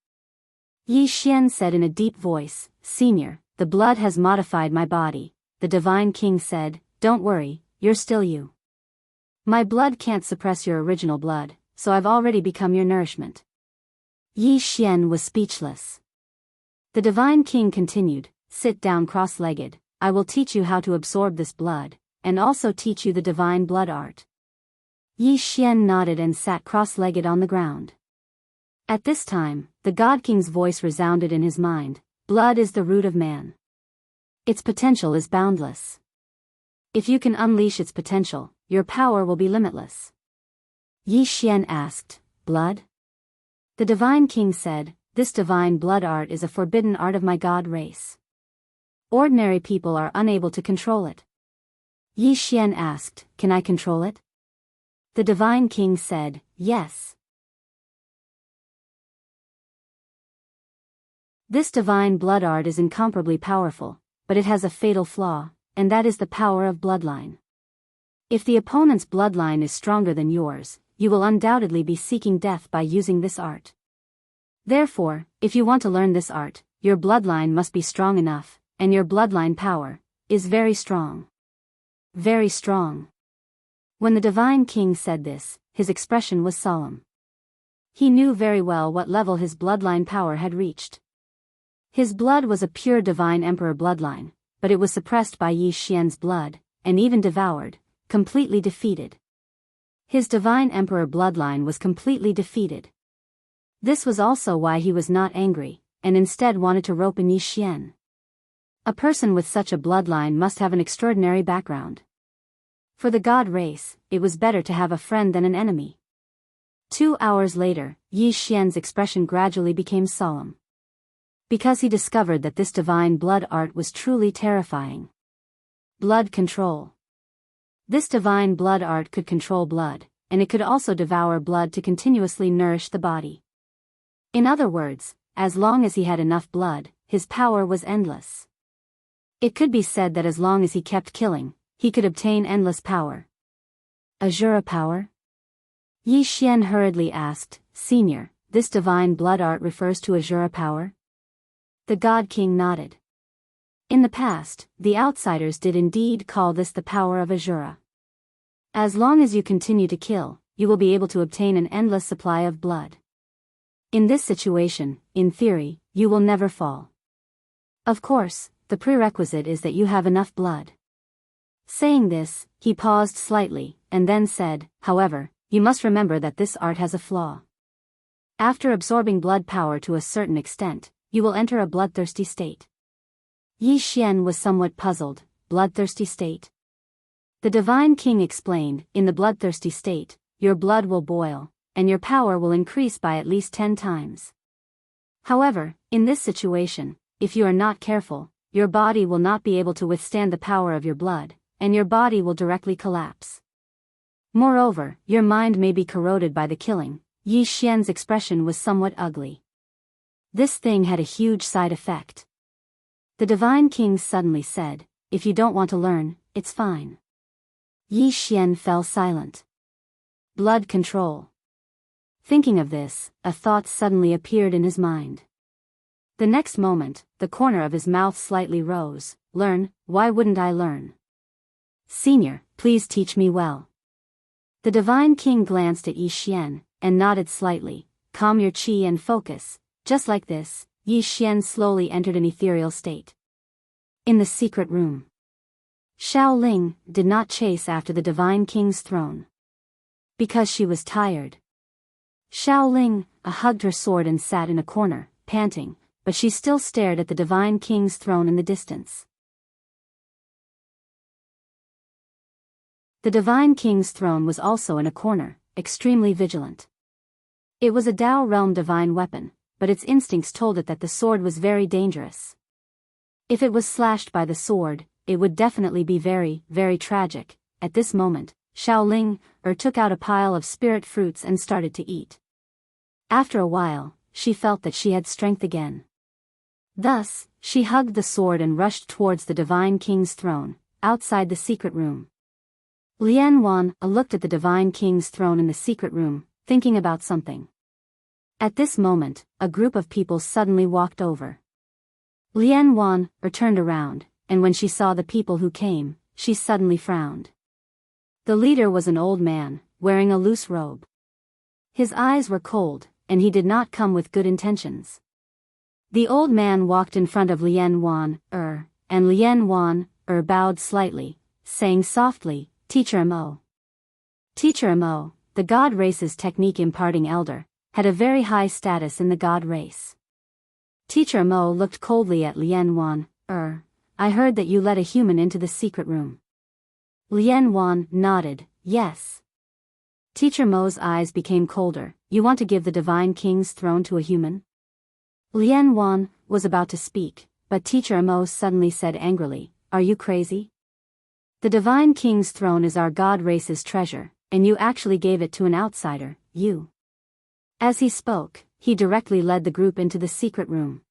Yi Xian said in a deep voice, Senior, the blood has modified my body. The Divine King said, don't worry, you're still you. My blood can't suppress your original blood, so I've already become your nourishment. Yi Xian was speechless. The Divine King continued, sit down cross-legged, I will teach you how to absorb this blood, and also teach you the divine blood art. Yi Xian nodded and sat cross-legged on the ground. At this time, the God King's voice resounded in his mind, blood is the root of man. Its potential is boundless. If you can unleash its potential, your power will be limitless. Yi Xian asked, blood? The Divine King said, this divine blood art is a forbidden art of my god race. Ordinary people are unable to control it. Yi Xian asked, can I control it? The Divine King said, yes. This divine blood art is incomparably powerful, but it has a fatal flaw, and that is the power of bloodline. If the opponent's bloodline is stronger than yours, you will undoubtedly be seeking death by using this art. Therefore, if you want to learn this art, your bloodline must be strong enough, and your bloodline power is very strong. Very strong. When the Divine King said this, his expression was solemn. He knew very well what level his bloodline power had reached. His blood was a pure divine emperor bloodline, but it was suppressed by Yi Xian's blood, and even devoured, completely defeated. His divine emperor bloodline was completely defeated. This was also why he was not angry, and instead wanted to rope in Yi Xian. A person with such a bloodline must have an extraordinary background. For the god race, it was better to have a friend than an enemy. 2 hours later, Yi Xian's expression gradually became solemn. Because he discovered that this divine blood art was truly terrifying. Blood control. This divine blood art could control blood, and it could also devour blood to continuously nourish the body. In other words, as long as he had enough blood, his power was endless. It could be said that as long as he kept killing, he could obtain endless power. Asura power? Yi Xian hurriedly asked, Senior, this divine blood art refers to Asura power? The God King nodded. In the past, the outsiders did indeed call this the power of Asura. As long as you continue to kill, you will be able to obtain an endless supply of blood. In this situation, in theory, you will never fall. Of course, the prerequisite is that you have enough blood. Saying this, he paused slightly, and then said, however, you must remember that this art has a flaw. After absorbing blood power to a certain extent, you will enter a bloodthirsty state. Yi Xian was somewhat puzzled. Bloodthirsty state? The Divine King explained, in the bloodthirsty state, your blood will boil, and your power will increase by at least 10 times. However, in this situation, if you are not careful, your body will not be able to withstand the power of your blood, and your body will directly collapse. Moreover, your mind may be corroded by the killing. Yi Xian's expression was somewhat ugly. This thing had a huge side effect. The Divine King suddenly said, if you don't want to learn, it's fine. Yi Xian fell silent. Blood control. Thinking of this, a thought suddenly appeared in his mind. The next moment, the corner of his mouth slightly rose. Learn, why wouldn't I learn? Senior, please teach me well. The Divine King glanced at Yi Xian, and nodded slightly. Calm your qi and focus. Just like this, Yi Xian slowly entered an ethereal state. In the secret room. Xiaoling did not chase after the Divine King's throne. Because she was tired. Xiaoling hugged her sword and sat in a corner, panting, but she still stared at the Divine King's throne in the distance. The Divine King's throne was also in a corner, extremely vigilant. It was a Dao realm divine weapon, but its instincts told it that the sword was very dangerous. If it was slashed by the sword, it would definitely be very, very tragic. At this moment, Xiaoling took out a pile of spirit fruits and started to eat. After a while, she felt that she had strength again. Thus, she hugged the sword and rushed towards the Divine King's throne, outside the secret room. Lian Wan looked at the Divine King's throne in the secret room, thinking about something. At this moment, a group of people suddenly walked over. Lian Wan turned around, and when she saw the people who came, she suddenly frowned. The leader was an old man, wearing a loose robe. His eyes were cold, and he did not come with good intentions. The old man walked in front of Lian Wan, and Lian Wan bowed slightly, saying softly, Teacher Mo. Teacher Mo, the god race's technique imparting elder, had a very high status in the god race. Teacher Mo looked coldly at Lian Wan, I heard that you let a human into the secret room. Lian Wan nodded, yes. Teacher Mo's eyes became colder. You want to give the Divine King's throne to a human? Lian Wan was about to speak, but Teacher Mo suddenly said angrily, are you crazy? The Divine King's throne is our god race's treasure, and you actually gave it to an outsider, you. As he spoke, he directly led the group into the secret room.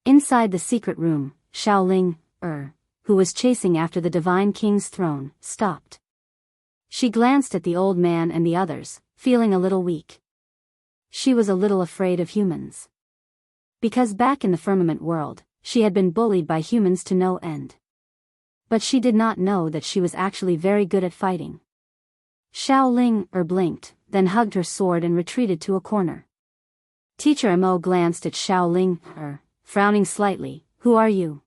Inside the secret room, Xiaoling, who was chasing after the Divine King's throne, stopped. She glanced at the old man and the others, feeling a little weak. She was a little afraid of humans. Because back in the firmament world, she had been bullied by humans to no end. But she did not know that she was actually very good at fighting. Xiaoling blinked, then hugged her sword and retreated to a corner. Teacher Mo glanced at Xiaoling, frowning slightly, who are you?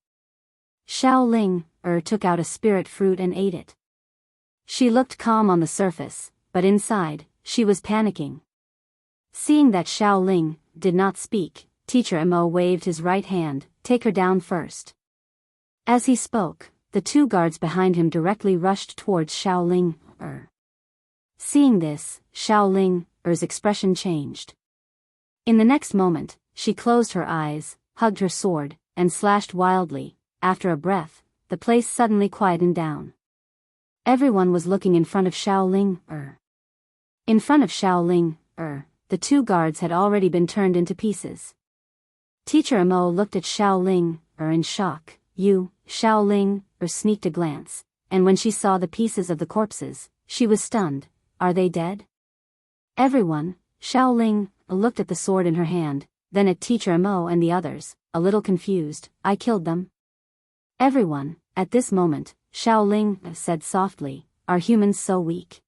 Xiaoling took out a spirit fruit and ate it. She looked calm on the surface, but inside, she was panicking. Seeing that Xiaoling did not speak, Teacher Mo waved his right hand, take her down first. As he spoke, the two guards behind him directly rushed towards Xiaoling. Seeing this, Xiaoling's expression changed. In the next moment, she closed her eyes, hugged her sword, and slashed wildly. After a breath, the place suddenly quietened down. Everyone was looking in front of Xiaoling. In front of Xiaoling, the two guards had already been turned into pieces. Teacher Mo looked at Xiaoling, in shock. Xiaoling, sneaked a glance, and when she saw the pieces of the corpses, she was stunned. Are they dead? Everyone, Xiaoling, looked at the sword in her hand, then at Teacher Mo and the others, a little confused. I killed them. Everyone, at this moment, Xiaoling said softly, are humans so weak?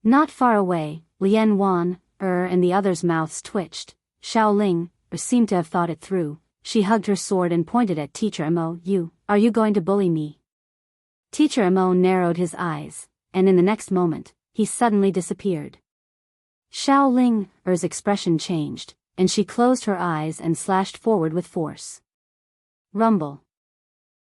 Not far away, Lian Wan, and the others' mouths twitched. Xiaoling, seemed to have thought it through. She hugged her sword and pointed at Teacher Mo. Are you going to bully me? Teacher Mo narrowed his eyes, and in the next moment, he suddenly disappeared. Xiaoling's expression changed, and she closed her eyes and slashed forward with force. Rumble.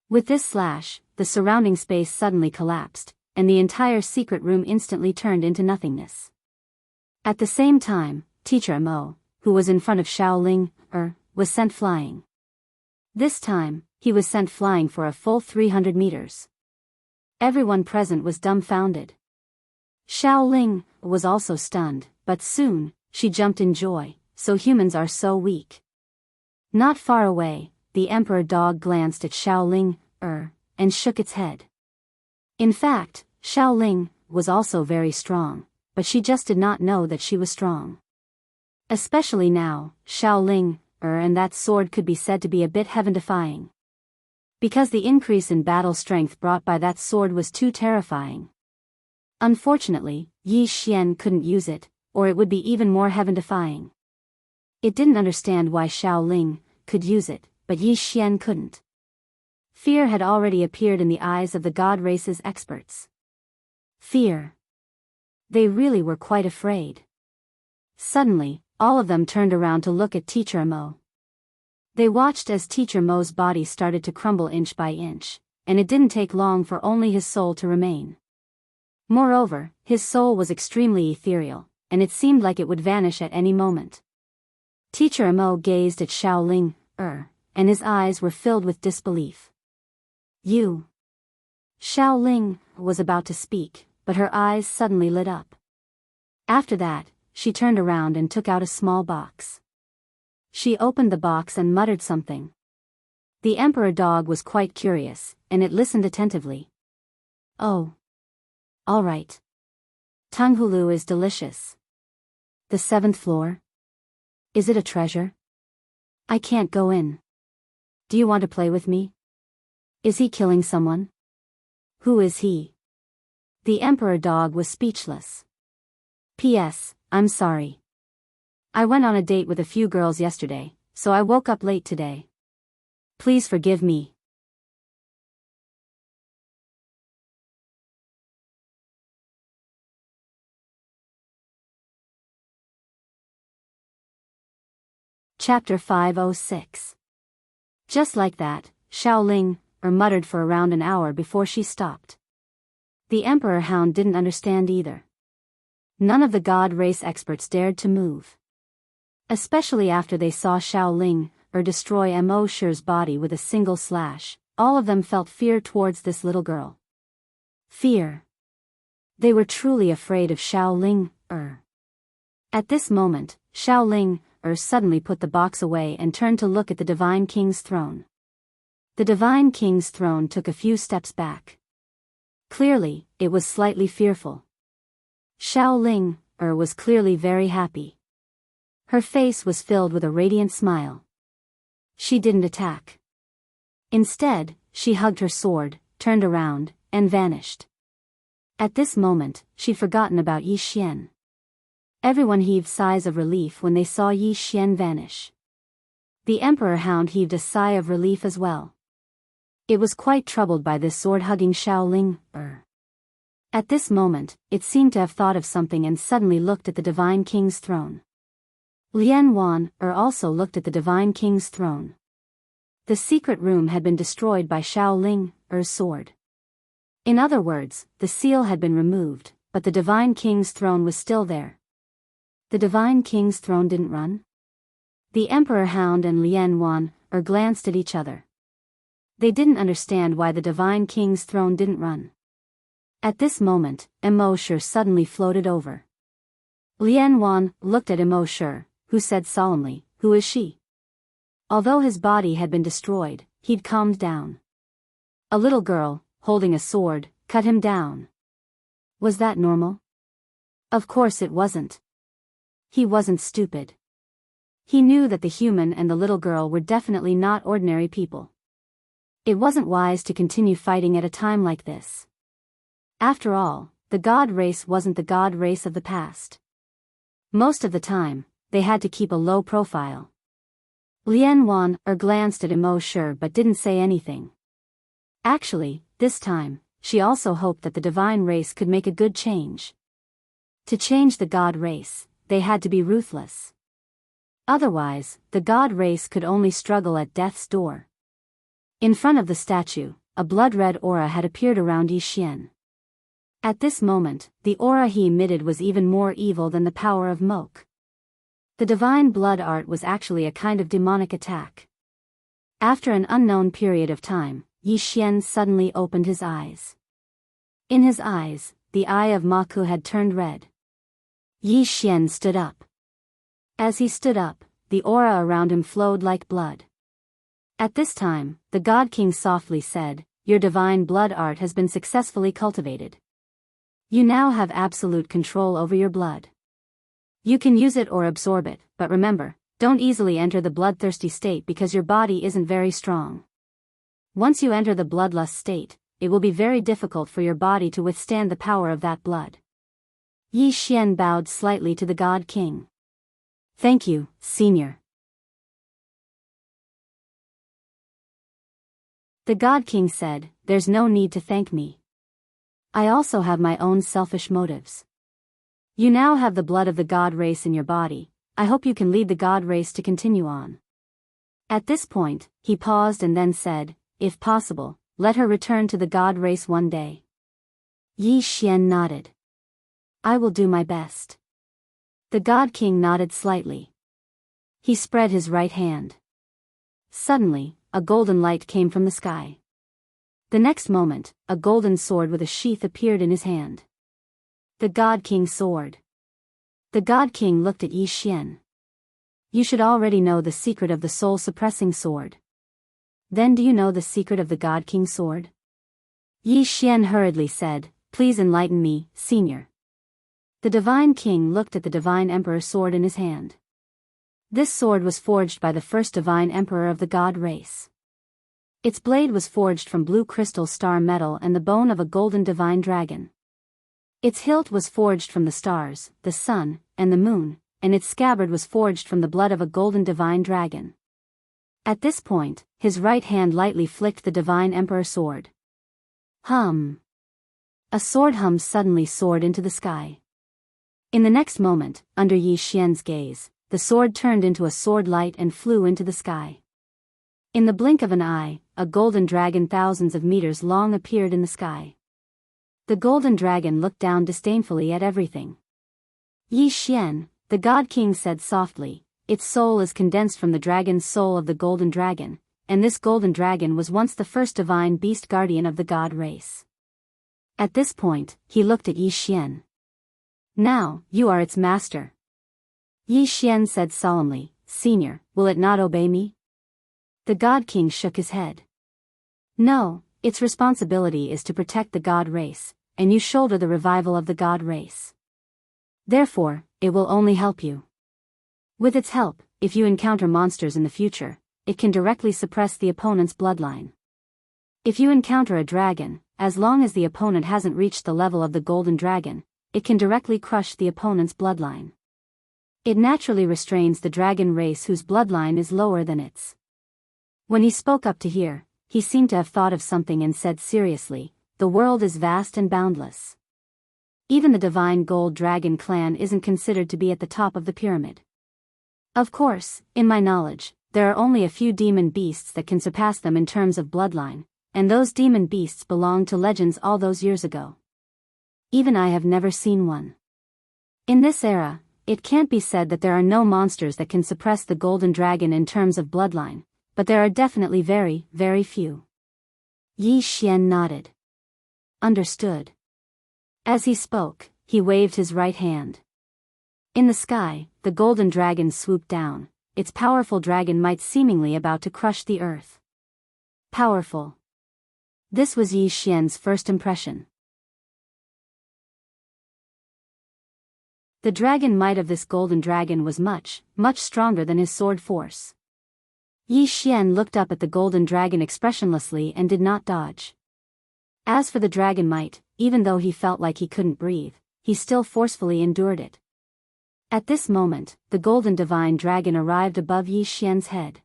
With this slash, the surrounding space suddenly collapsed, and the entire secret room instantly turned into nothingness. At the same time, Teacher Mo, who was in front of Xiaoling, was sent flying. This time, he was sent flying for a full 300 meters. Everyone present was dumbfounded. Xiaoling was also stunned, but soon, she jumped in joy. So humans are so weak. Not far away, the emperor dog glanced at Xiaoling, and shook its head. In fact, Xiaoling was also very strong, but she just did not know that she was strong. Especially now, Xiaoling, and that sword could be said to be a bit heaven-defying. Because the increase in battle strength brought by that sword was too terrifying. Unfortunately, Yi Xian couldn't use it, or it would be even more heaven-defying. It didn't understand why Xiaoling could use it, but Yi Xian couldn't. Fear had already appeared in the eyes of the god race's experts. Fear. They really were quite afraid. Suddenly, all of them turned around to look at Teacher Mo. They watched as Teacher Mo's body started to crumble inch by inch, and it didn't take long for only his soul to remain. Moreover, his soul was extremely ethereal, and it seemed like it would vanish at any moment. Teacher Mo gazed at Xiaoling, and his eyes were filled with disbelief. You. Xiaoling was about to speak, but her eyes suddenly lit up. After that, she turned around and took out a small box. She opened the box and muttered something. The emperor dog was quite curious, and it listened attentively. Oh. All right. Tanghulu is delicious. The 7th floor? Is it a treasure? I can't go in. Do you want to play with me? Is he killing someone? Who is he? The emperor dog was speechless. P.S. I'm sorry. I went on a date with a few girls yesterday, so I woke up late today. Please forgive me. Chapter 506. Just like that, Xiaoling, muttered for around an hour before she stopped. The emperor hound didn't understand either. None of the god race experts dared to move. Especially after they saw Xiaoling, destroy Mo Shi's body with a single slash, all of them felt fear towards this little girl. Fear. They were truly afraid of Xiaoling, At this moment, Xiaoling, suddenly put the box away and turned to look at the Divine King's throne. The Divine King's throne took a few steps back. Clearly, it was slightly fearful. Xiaoling, was clearly very happy. Her face was filled with a radiant smile. She didn't attack. Instead, she hugged her sword, turned around, and vanished. At this moment, she'd forgotten about Yi Xian. Everyone heaved sighs of relief when they saw Yi Xian vanish. The emperor hound heaved a sigh of relief as well. It was quite troubled by this sword-hugging Xiaoling, At this moment, it seemed to have thought of something and suddenly looked at the Divine King's throne. Lian Wan, also looked at the Divine King's throne. The secret room had been destroyed by Xiaoling, sword. In other words, the seal had been removed, but the Divine King's throne was still there. The Divine King's throne didn't run? The Emperor Hound and Lian Wan, glanced at each other. They didn't understand why the Divine King's throne didn't run. At this moment, Mo Shi suddenly floated over. Lian Wan looked at Mo Shi, who said solemnly, "Who is she?" Although his body had been destroyed, he'd calmed down. A little girl, holding a sword, cut him down. Was that normal? Of course it wasn't. He wasn't stupid. He knew that the human and the little girl were definitely not ordinary people. It wasn't wise to continue fighting at a time like this. After all, the god race wasn't the god race of the past. Most of the time, they had to keep a low profile. Lian Wan glanced at Mo Shi but didn't say anything. Actually, this time, she also hoped that the divine race could make a good change. To change the god race, they had to be ruthless. Otherwise, the god race could only struggle at death's door. In front of the statue, a blood-red aura had appeared around Yi Xian. At this moment, the aura he emitted was even more evil than the power of Moke. The divine blood art was actually a kind of demonic attack. After an unknown period of time, Yi Xian suddenly opened his eyes. In his eyes, the eye of Maku had turned red. Yi Xian stood up. As he stood up, the aura around him flowed like blood. At this time, the God King softly said, "Your divine blood art has been successfully cultivated. You now have absolute control over your blood. You can use it or absorb it, but remember, don't easily enter the bloodthirsty state because your body isn't very strong. Once you enter the bloodlust state, it will be very difficult for your body to withstand the power of that blood." Yi Xian bowed slightly to the God King. "Thank you, Senior." The God King said, "There's no need to thank me. I also have my own selfish motives. You now have the blood of the god race in your body. I hope you can lead the god race to continue on." At this point, he paused and then said, "If possible, let her return to the god race one day." Yi Xian nodded. "I will do my best." The God King nodded slightly. He spread his right hand. Suddenly, a golden light came from the sky. The next moment, a golden sword with a sheath appeared in his hand. The God King's sword. The God King looked at Yi Xian. "You should already know the secret of the soul-suppressing sword. Then do you know the secret of the God King's sword?" Yi Xian hurriedly said, "Please enlighten me, Senior." The Divine King looked at the Divine Emperor's sword in his hand. This sword was forged by the first Divine Emperor of the God race. Its blade was forged from blue crystal star metal and the bone of a golden divine dragon. Its hilt was forged from the stars, the sun, and the moon, and its scabbard was forged from the blood of a golden divine dragon. At this point, his right hand lightly flicked the Divine Emperor sword. Hum! A sword hum suddenly soared into the sky. In the next moment, under Yi Xian's gaze, the sword turned into a sword light and flew into the sky. In the blink of an eye, a golden dragon thousands of meters long appeared in the sky. The golden dragon looked down disdainfully at everything. "Yi Xian," the God King said softly, "its soul is condensed from the dragon's soul of the golden dragon, and this golden dragon was once the first divine beast guardian of the god race." At this point, he looked at Yi Xian. "Now, you are its master." Yi Xian said solemnly, "Senior, will it not obey me?" The God King shook his head. "No, its responsibility is to protect the god race, and you shoulder the revival of the god race. Therefore, it will only help you. With its help, if you encounter monsters in the future, it can directly suppress the opponent's bloodline. If you encounter a dragon, as long as the opponent hasn't reached the level of the golden dragon, it can directly crush the opponent's bloodline. It naturally restrains the dragon race whose bloodline is lower than its." When he spoke up to hear, he seemed to have thought of something and said seriously, "The world is vast and boundless. Even the divine gold dragon clan isn't considered to be at the top of the pyramid. Of course, in my knowledge, there are only a few demon beasts that can surpass them in terms of bloodline, and those demon beasts belonged to legends all those years ago. Even I have never seen one. In this era, it can't be said that there are no monsters that can suppress the golden dragon in terms of bloodline, but there are definitely very, very few." Yi Xian nodded. "Understood." As he spoke, he waved his right hand. In the sky, the golden dragon swooped down, its powerful dragon might seemingly about to crush the earth. Powerful. This was Yi Xian's first impression. The dragon might of this golden dragon was much, much stronger than his sword force. Yi Xian looked up at the golden dragon expressionlessly and did not dodge. As for the dragon might, even though he felt like he couldn't breathe, he still forcefully endured it. At this moment, the golden divine dragon arrived above Yi Xian's head.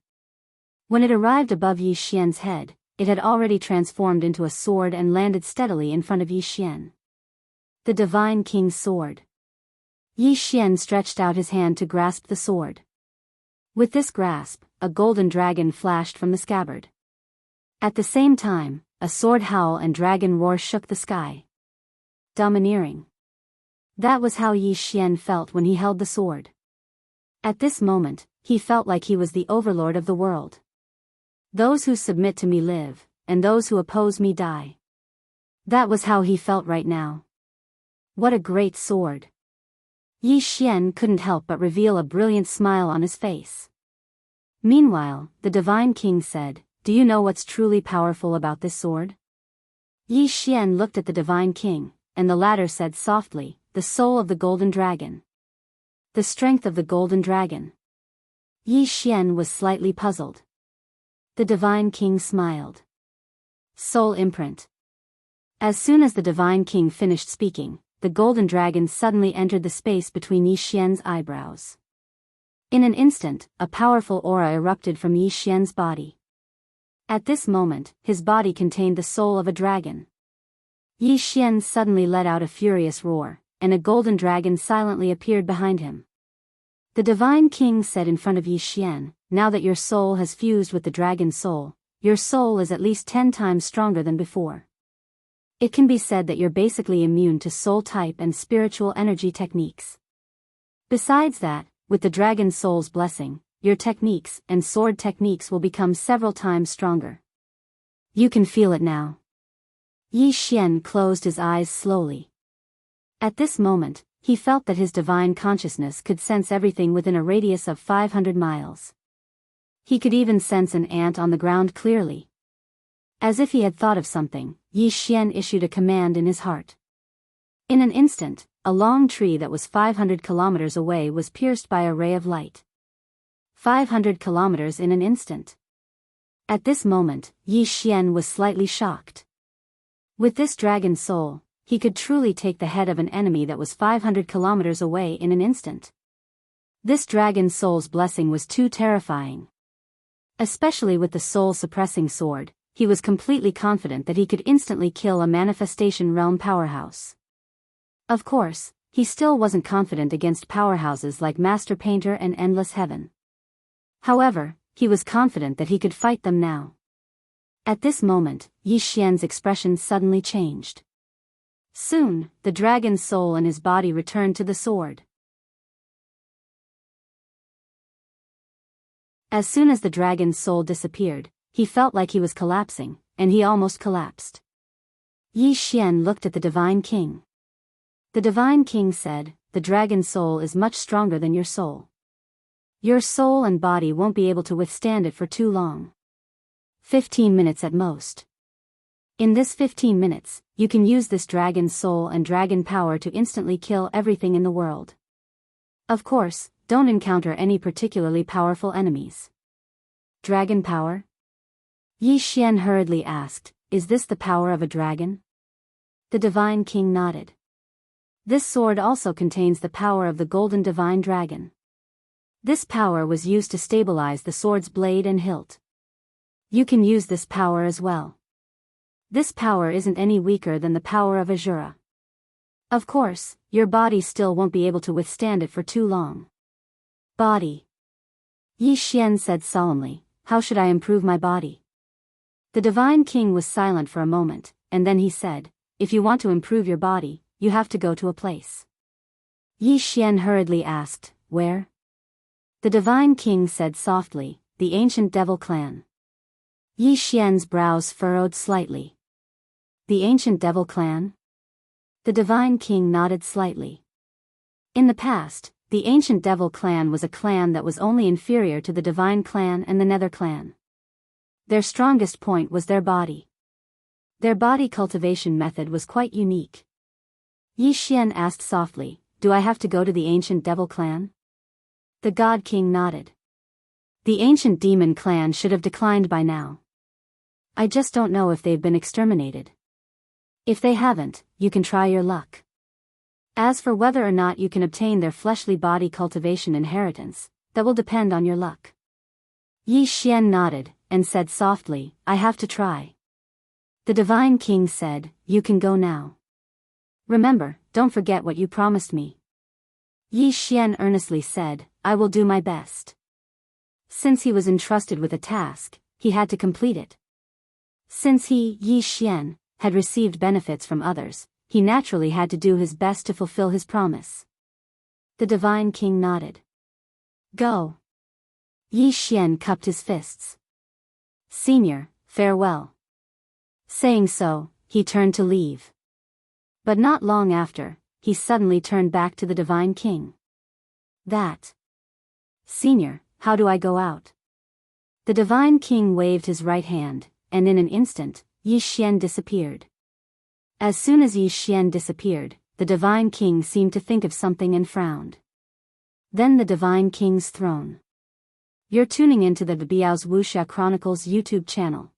When it arrived above Yi Xian's head, it had already transformed into a sword and landed steadily in front of Yi Xian. The Divine King's sword. Yi Xian stretched out his hand to grasp the sword. With this grasp, a golden dragon flashed from the scabbard. At the same time, a sword howl and dragon roar shook the sky. Domineering. That was how Yi Xian felt when he held the sword. At this moment, he felt like he was the overlord of the world. Those who submit to me live, and those who oppose me die. That was how he felt right now. What a great sword. Yi Xian couldn't help but reveal a brilliant smile on his face. Meanwhile, the Divine King said, "Do you know what's truly powerful about this sword?" Yi Xian looked at the Divine King, and the latter said softly, "The soul of the golden dragon." The strength of the golden dragon. Yi Xian was slightly puzzled. The Divine King smiled. Soul imprint. As soon as the Divine King finished speaking, the golden dragon suddenly entered the space between Yi Xian's eyebrows. In an instant, a powerful aura erupted from Yi Xian's body. At this moment, his body contained the soul of a dragon. Yi Xian suddenly let out a furious roar, and a golden dragon silently appeared behind him. The Divine King said in front of Yi Xian, "Now that your soul has fused with the dragon's soul, your soul is at least 10 times stronger than before. It can be said that you're basically immune to soul type and spiritual energy techniques. Besides that, with the dragon soul's blessing, your techniques and sword techniques will become several times stronger. You can feel it now." Yi Xian closed his eyes slowly. At this moment, he felt that his divine consciousness could sense everything within a radius of 500 miles. He could even sense an ant on the ground clearly. As if he had thought of something, Yi Xian issued a command in his heart. In an instant, a long tree that was 500 kilometers away was pierced by a ray of light. 500 kilometers in an instant. At this moment, Yi Xian was slightly shocked. With this dragon soul, he could truly take the head of an enemy that was 500 kilometers away in an instant. This dragon soul's blessing was too terrifying. Especially with the soul-suppressing sword, he was completely confident that he could instantly kill a manifestation realm powerhouse. Of course, he still wasn't confident against powerhouses like Master Painter and Endless Heaven. However, he was confident that he could fight them now. At this moment, Yi Xian's expression suddenly changed. Soon, the dragon's soul and his body returned to the sword. As soon as the dragon's soul disappeared, he felt like he was collapsing, and he almost collapsed. Yi Xian looked at the Divine King. The Divine King said, "The dragon's soul is much stronger than your soul. Your soul and body won't be able to withstand it for too long. 15 minutes at most. In this 15 minutes, you can use this dragon's soul and dragon power to instantly kill everything in the world. Of course, don't encounter any particularly powerful enemies." Dragon power? Yi Xian hurriedly asked, "Is this the power of a dragon?" The Divine King nodded. This sword also contains the power of the golden divine dragon. This power was used to stabilize the sword's blade and hilt. You can use this power as well. This power isn't any weaker than the power of Azura. Of course, your body still won't be able to withstand it for too long. Body. Yi Xian said solemnly, "How should I improve my body?" The Divine King was silent for a moment, and then he said, "If you want to improve your body, you have to go to a place." Yi Xian hurriedly asked, "Where?" The Divine King said softly, "The ancient devil clan." Yi Xian's brows furrowed slightly. The ancient devil clan? The Divine King nodded slightly. In the past, the ancient devil clan was a clan that was only inferior to the divine clan and the nether clan. Their strongest point was their body. Their body cultivation method was quite unique. Yi Xian asked softly, "Do I have to go to the ancient devil clan?" The God King nodded. The ancient demon clan should have declined by now. I just don't know if they've been exterminated. If they haven't, you can try your luck. As for whether or not you can obtain their fleshly body cultivation inheritance, that will depend on your luck. Yi Xian nodded, and said softly, "I have to try." The Divine King said, "You can go now. Remember, don't forget what you promised me." Yi Xian earnestly said, I will do my best. Since he was entrusted with a task, he had to complete it. Since he, Yi Xian, had received benefits from others, he naturally had to do his best to fulfill his promise. The divine king nodded. Go. Yi Xian cupped his fists. Senior, farewell. Saying so, he turned to leave. But not long after, he suddenly turned back to the divine king. That. Senior, how do I go out? The divine king waved his right hand, and in an instant, Yi Xian disappeared. As soon as Yi Xian disappeared, the divine king seemed to think of something and frowned. Then the divine king's throne. You're tuning into the Biyao's Wuxia Chronicles YouTube channel.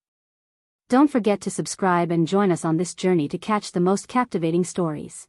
Don't forget to subscribe and join us on this journey to catch the most captivating stories.